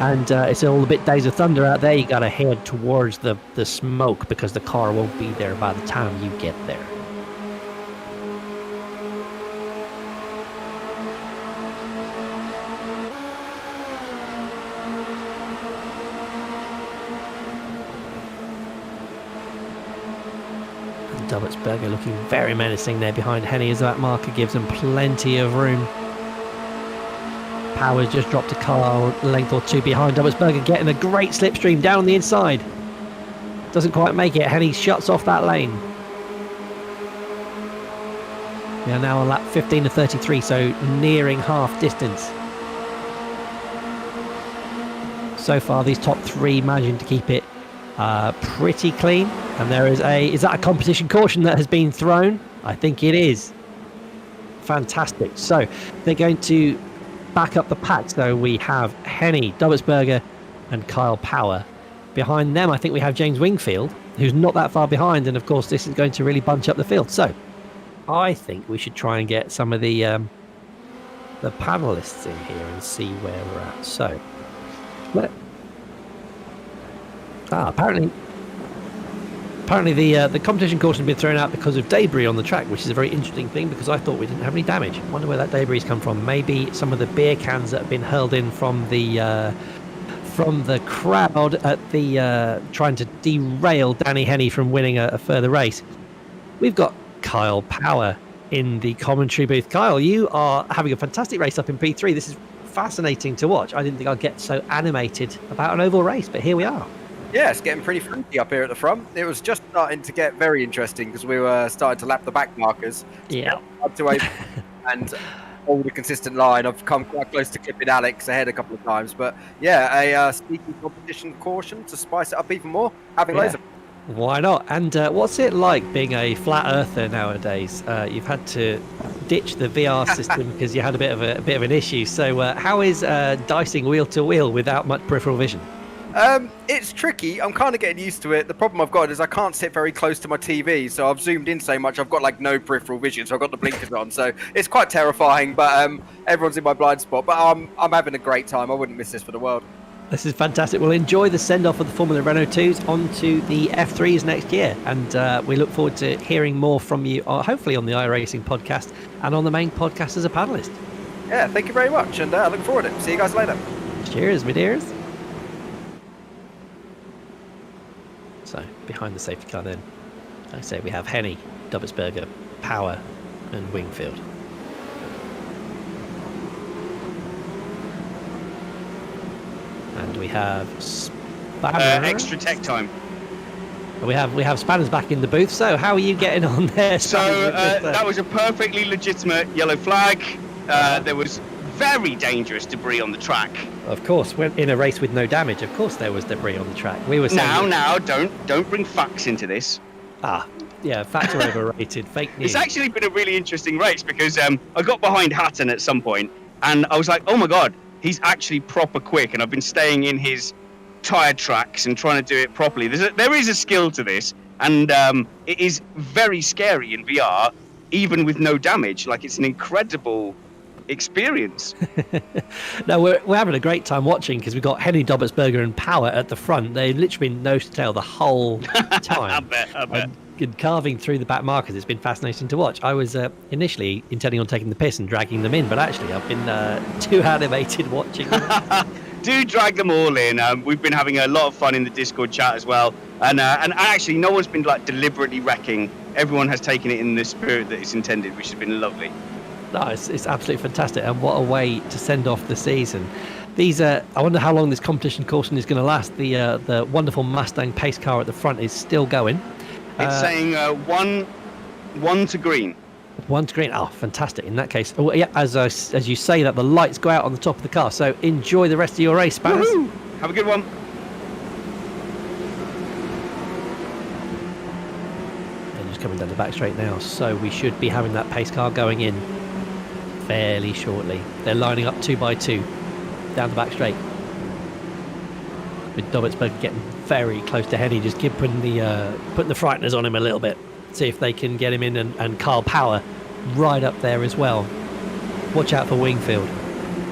and it's all a bit Days of Thunder out there. You got to head towards the smoke, because the car won't be there by the time you get there. Derbitzberger looking very menacing there behind Henny, as that marker gives them plenty of room. Power's just dropped a car a length or two behind. Derbitzberger getting a great slipstream down on the inside. Doesn't quite make it. Henny shuts off that lane. We are now on lap 15 to 33, so nearing half distance. So far, these top three managing to keep it pretty clean. And there is that a competition caution that has been thrown? I think it is. Fantastic. So they're going to back up the pack. So we have Henny, Derbitzberger and Kyle Power. Behind them, I think we have James Wingfield, who's not that far behind. And of course, this is going to really bunch up the field. So I think we should try and get some of the panelists in here and see where we're at. So apparently the competition caution has been thrown out because of debris on the track, which is a very interesting thing, because I thought we didn't have any damage. I wonder where that debris has come from. Maybe some of the beer cans that have been hurled in from the crowd at the trying to derail Danny Henny from winning a further race. We've got Kyle Power in the commentary booth. Kyle, you are having a fantastic race up in P3. This is fascinating to watch. I didn't think I'd get so animated about an oval race, but here we are. Yeah, it's getting pretty funky up here at the front. It was just starting to get very interesting because we were starting to lap the back markers. Yeah. Up to 8 and all the consistent line. I've come quite close to clipping Alex ahead a couple of times. But yeah, a sneaky competition caution to spice it up even more. Having loads of. Why not? And what's it like being a flat earther nowadays? You've had to ditch the VR system because you had a bit of an issue. So how is dicing wheel to wheel without much peripheral vision? It's tricky. I'm kind of getting used to it. The problem I've got is I can't sit very close to my TV, so I've zoomed in so much I've got like no peripheral vision, so I've got the blinkers on, so it's quite terrifying, but everyone's in my blind spot, but I'm having a great time. I wouldn't miss this for the world. This is fantastic. We'll enjoy the send-off of the Formula Renault 2s onto the F3s next year, and we look forward to hearing more from you, hopefully on the iRacing podcast and on the main podcast as a panelist. Yeah, thank you very much, and I look forward to it. See you guys later. Cheers, my dears. So, behind the safety car then, like I say, we have Henny, Derbitzberger, Power and Wingfield. And we have Spanner. Extra tech time. We have Spanners back in the booth. So, how are you getting on there? So, that was a perfectly legitimate yellow flag. There was very dangerous debris on the track. Of course, when in a race with no damage, of course there was debris on the track. We were saying Now, don't bring facts into this. Facts are overrated. Fake news. It's actually been a really interesting race because I got behind Hatton at some point and I was like, oh my God, he's actually proper quick. And I've been staying in his tyre tracks and trying to do it properly. There is a skill to this, and it is very scary in VR, even with no damage. Like, it's an incredible experience. No, we're having a great time watching because we've got Henny, Dobbertsberger and Power at the front. They've literally been nose to tail the whole time. I bet. And carving through the back markers, it's been fascinating to watch. I was initially intending on taking the piss and dragging them in, but actually I've been too animated watching them. Do drag them all in. We've been having a lot of fun in the Discord chat as well, and actually no one's been like deliberately wrecking. Everyone has taken it in the spirit that it's intended, which has been lovely. No, it's absolutely fantastic, and what a way to send off the season. I wonder how long this competition caution is going to last. The wonderful Mustang pace car at the front is still going. It's saying one to green. One to green. Oh, fantastic! In that case, as you say that, the lights go out on the top of the car. So enjoy the rest of your race, Spanners. Woohoo! Have a good one. They're just coming down the back straight now, so we should be having that pace car going in fairly shortly. They're lining up 2 by 2 down the back straight, with Dobbertsberg getting very close to Henny, just keep putting the frighteners on him a little bit, see if they can get him in, and Carl Power right up there as well. Watch out for Wingfield,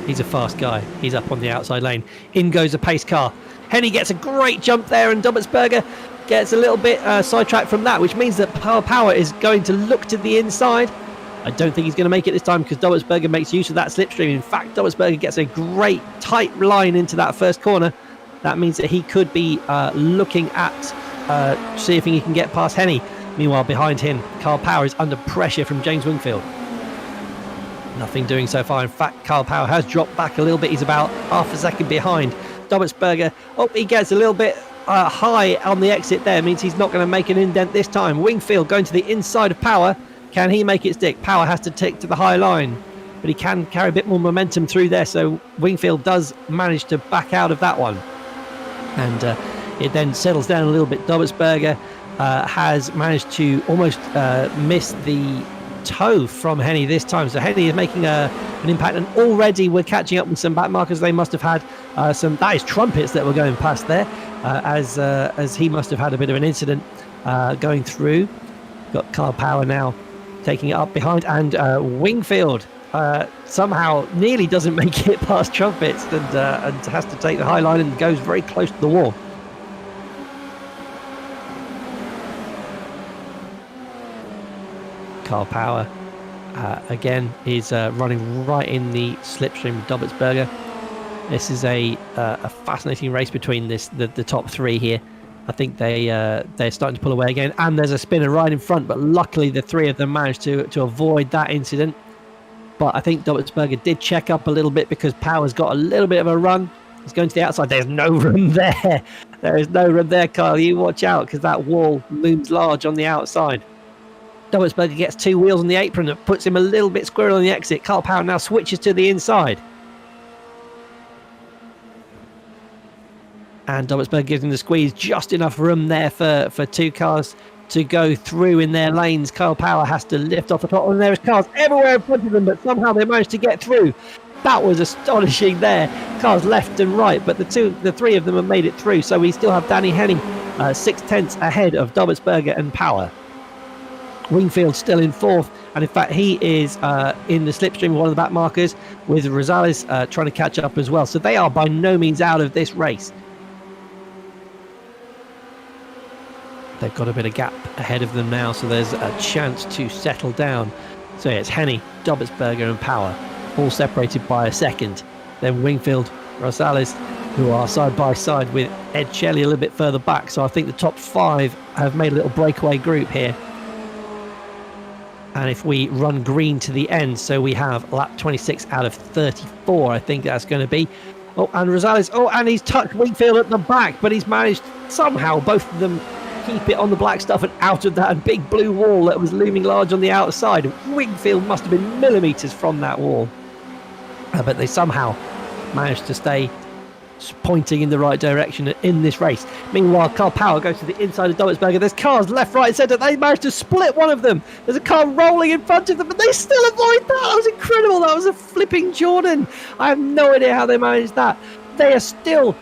he's a fast guy, he's up on the outside lane. In goes a pace car. Henny gets a great jump there, and Dobbertsberger gets a little bit sidetracked from that, which means that Power is going to look to the inside. I don't think he's going to make it this time because Dobbertsberger makes use of that slipstream. In fact, Dobbertsberger gets a great tight line into that first corner. That means that he could be looking at see if he can get past Henny. Meanwhile, behind him, Carl Power is under pressure from James Wingfield. Nothing doing so far. In fact, Carl Power has dropped back a little bit. He's about half a second behind. Dobbertsberger, he gets a little bit high on the exit there. Means he's not going to make an indent this time. Wingfield going to the inside of Power. Can he make it stick? Power has to take to the high line, but he can carry a bit more momentum through there. So Wingfield does manage to back out of that one. And it then settles down a little bit. Dobbertsberger has managed to almost miss the toe from Henny this time. So Henny is making an impact, and already we're catching up with some back markers. They must have had that is trumpets that were going past there, as he must have had a bit of an incident going through. Got Carl Power now taking it up behind, and Wingfield somehow nearly doesn't make it past trumpets, and has to take the high line and goes very close to the wall. Carl Power again is running right in the slipstream of Dobbertsberger. This is a fascinating race between the top three here. I think they're starting to pull away again, and there's a spinner right in front, but luckily the three of them managed to avoid that incident. But I think Dobbertsberger did check up a little bit because Power's got a little bit of a run. He's going to the outside. There's no room there. There is no room there, Kyle. You watch out because that wall looms large on the outside. Dobbertsberger gets two wheels on the apron that puts him a little bit squirrel on the exit. Carl Power now switches to the inside. And Dobbertsberger gives him the squeeze. Just enough room there for two cars to go through in their lanes. Carl Power has to lift off the top, and there's cars everywhere in front of them, but somehow they managed to get through. That was astonishing there. Cars left and right, but the three of them have made it through. So we still have Danny Henning 6/10 ahead of Dobbertsberger and Power. Wingfield still in fourth, and in fact he is in the slipstream of one of the back markers, with Rosales trying to catch up as well. So they are by no means out of this race. They've got a bit of gap ahead of them now, so there's a chance to settle down. So yeah, it's Henny, Dobbertsberger and Power, all separated by a second. Then Wingfield, Rosales, who are side by side with Ed Shelley a little bit further back. So I think the top five have made a little breakaway group here. And if we run green to the end, so we have lap 26 out of 34, I think that's going to be. Oh, and Rosales, and he's tucked Wingfield at the back, but he's managed somehow, both of them, keep it on the black stuff and out of that big blue wall that was looming large on the outside. Wingfield must have been millimetres from that wall. but they somehow managed to stay pointing in the right direction in this race. Meanwhile, Carl Power goes to the inside of Domitzberger. There's cars left, right, and centre. They managed to split one of them. There's a car rolling in front of them, but they still avoid that. That was incredible. That was a flipping Jordan. I have no idea how they managed that. They are still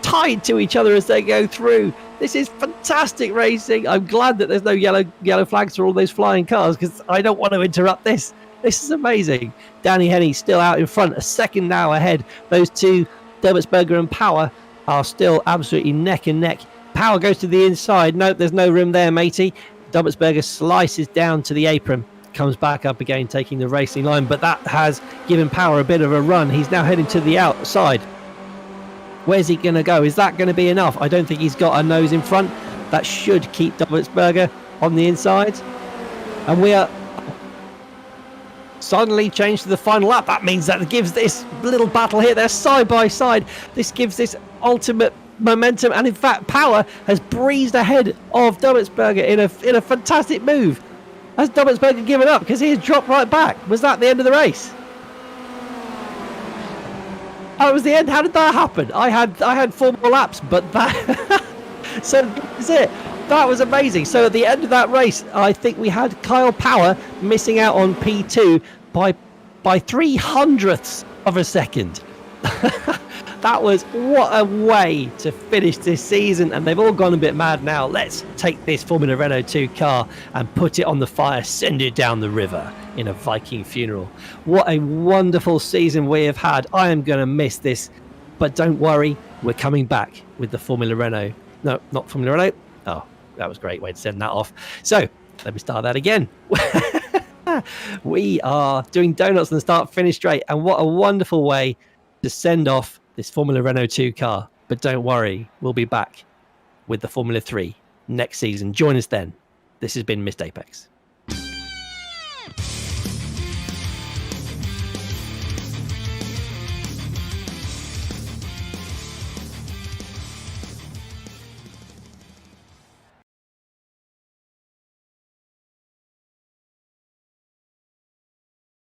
tied to each other as they go through. This is fantastic racing. I'm glad that there's no yellow flags for all those flying cars, because I don't want to interrupt this. This is amazing. Danny Henny still out in front, a second now ahead. Those two, Domitzberger and Power, are still absolutely neck and neck. Power goes to the inside. Nope, there's no room there, matey. Domitzberger slices down to the apron, comes back up again, taking the racing line, but that has given Power a bit of a run. He's now heading to the outside. Where's he going to go? Is that going to be enough? I don't think he's got a nose in front. That should keep Domitzberger on the inside. And we are suddenly changed to the final lap. That means that it gives this little battle here. They're side by side. This gives this ultimate momentum. And in fact, Power has breezed ahead of Domitzberger in a fantastic move. Has Domitzberger given up? Because he has dropped right back. Was that the end of the race? Oh, it was the end. How did that happen? I had 4 more laps, but that so that's it. That was amazing. So at the end of that race, I think we had Kyle Power missing out on P2 by 300ths of a second. That was what a way to finish this season, and they've all gone a bit mad now. Let's take this Formula Renault 2 car and put it on the fire, send it down the river in a Viking funeral. What a wonderful season we have had. I am going to miss this, but don't worry, we're coming back with the Formula Renault. No, not Formula Renault. Oh, that was a great way to send that off. So let me start that again. We are doing donuts on the start-finish straight, and what a wonderful way to send off this Formula Renault 2 car. But don't worry, we'll be back with the Formula 3 next season. Join us then. This has been Missed Apex.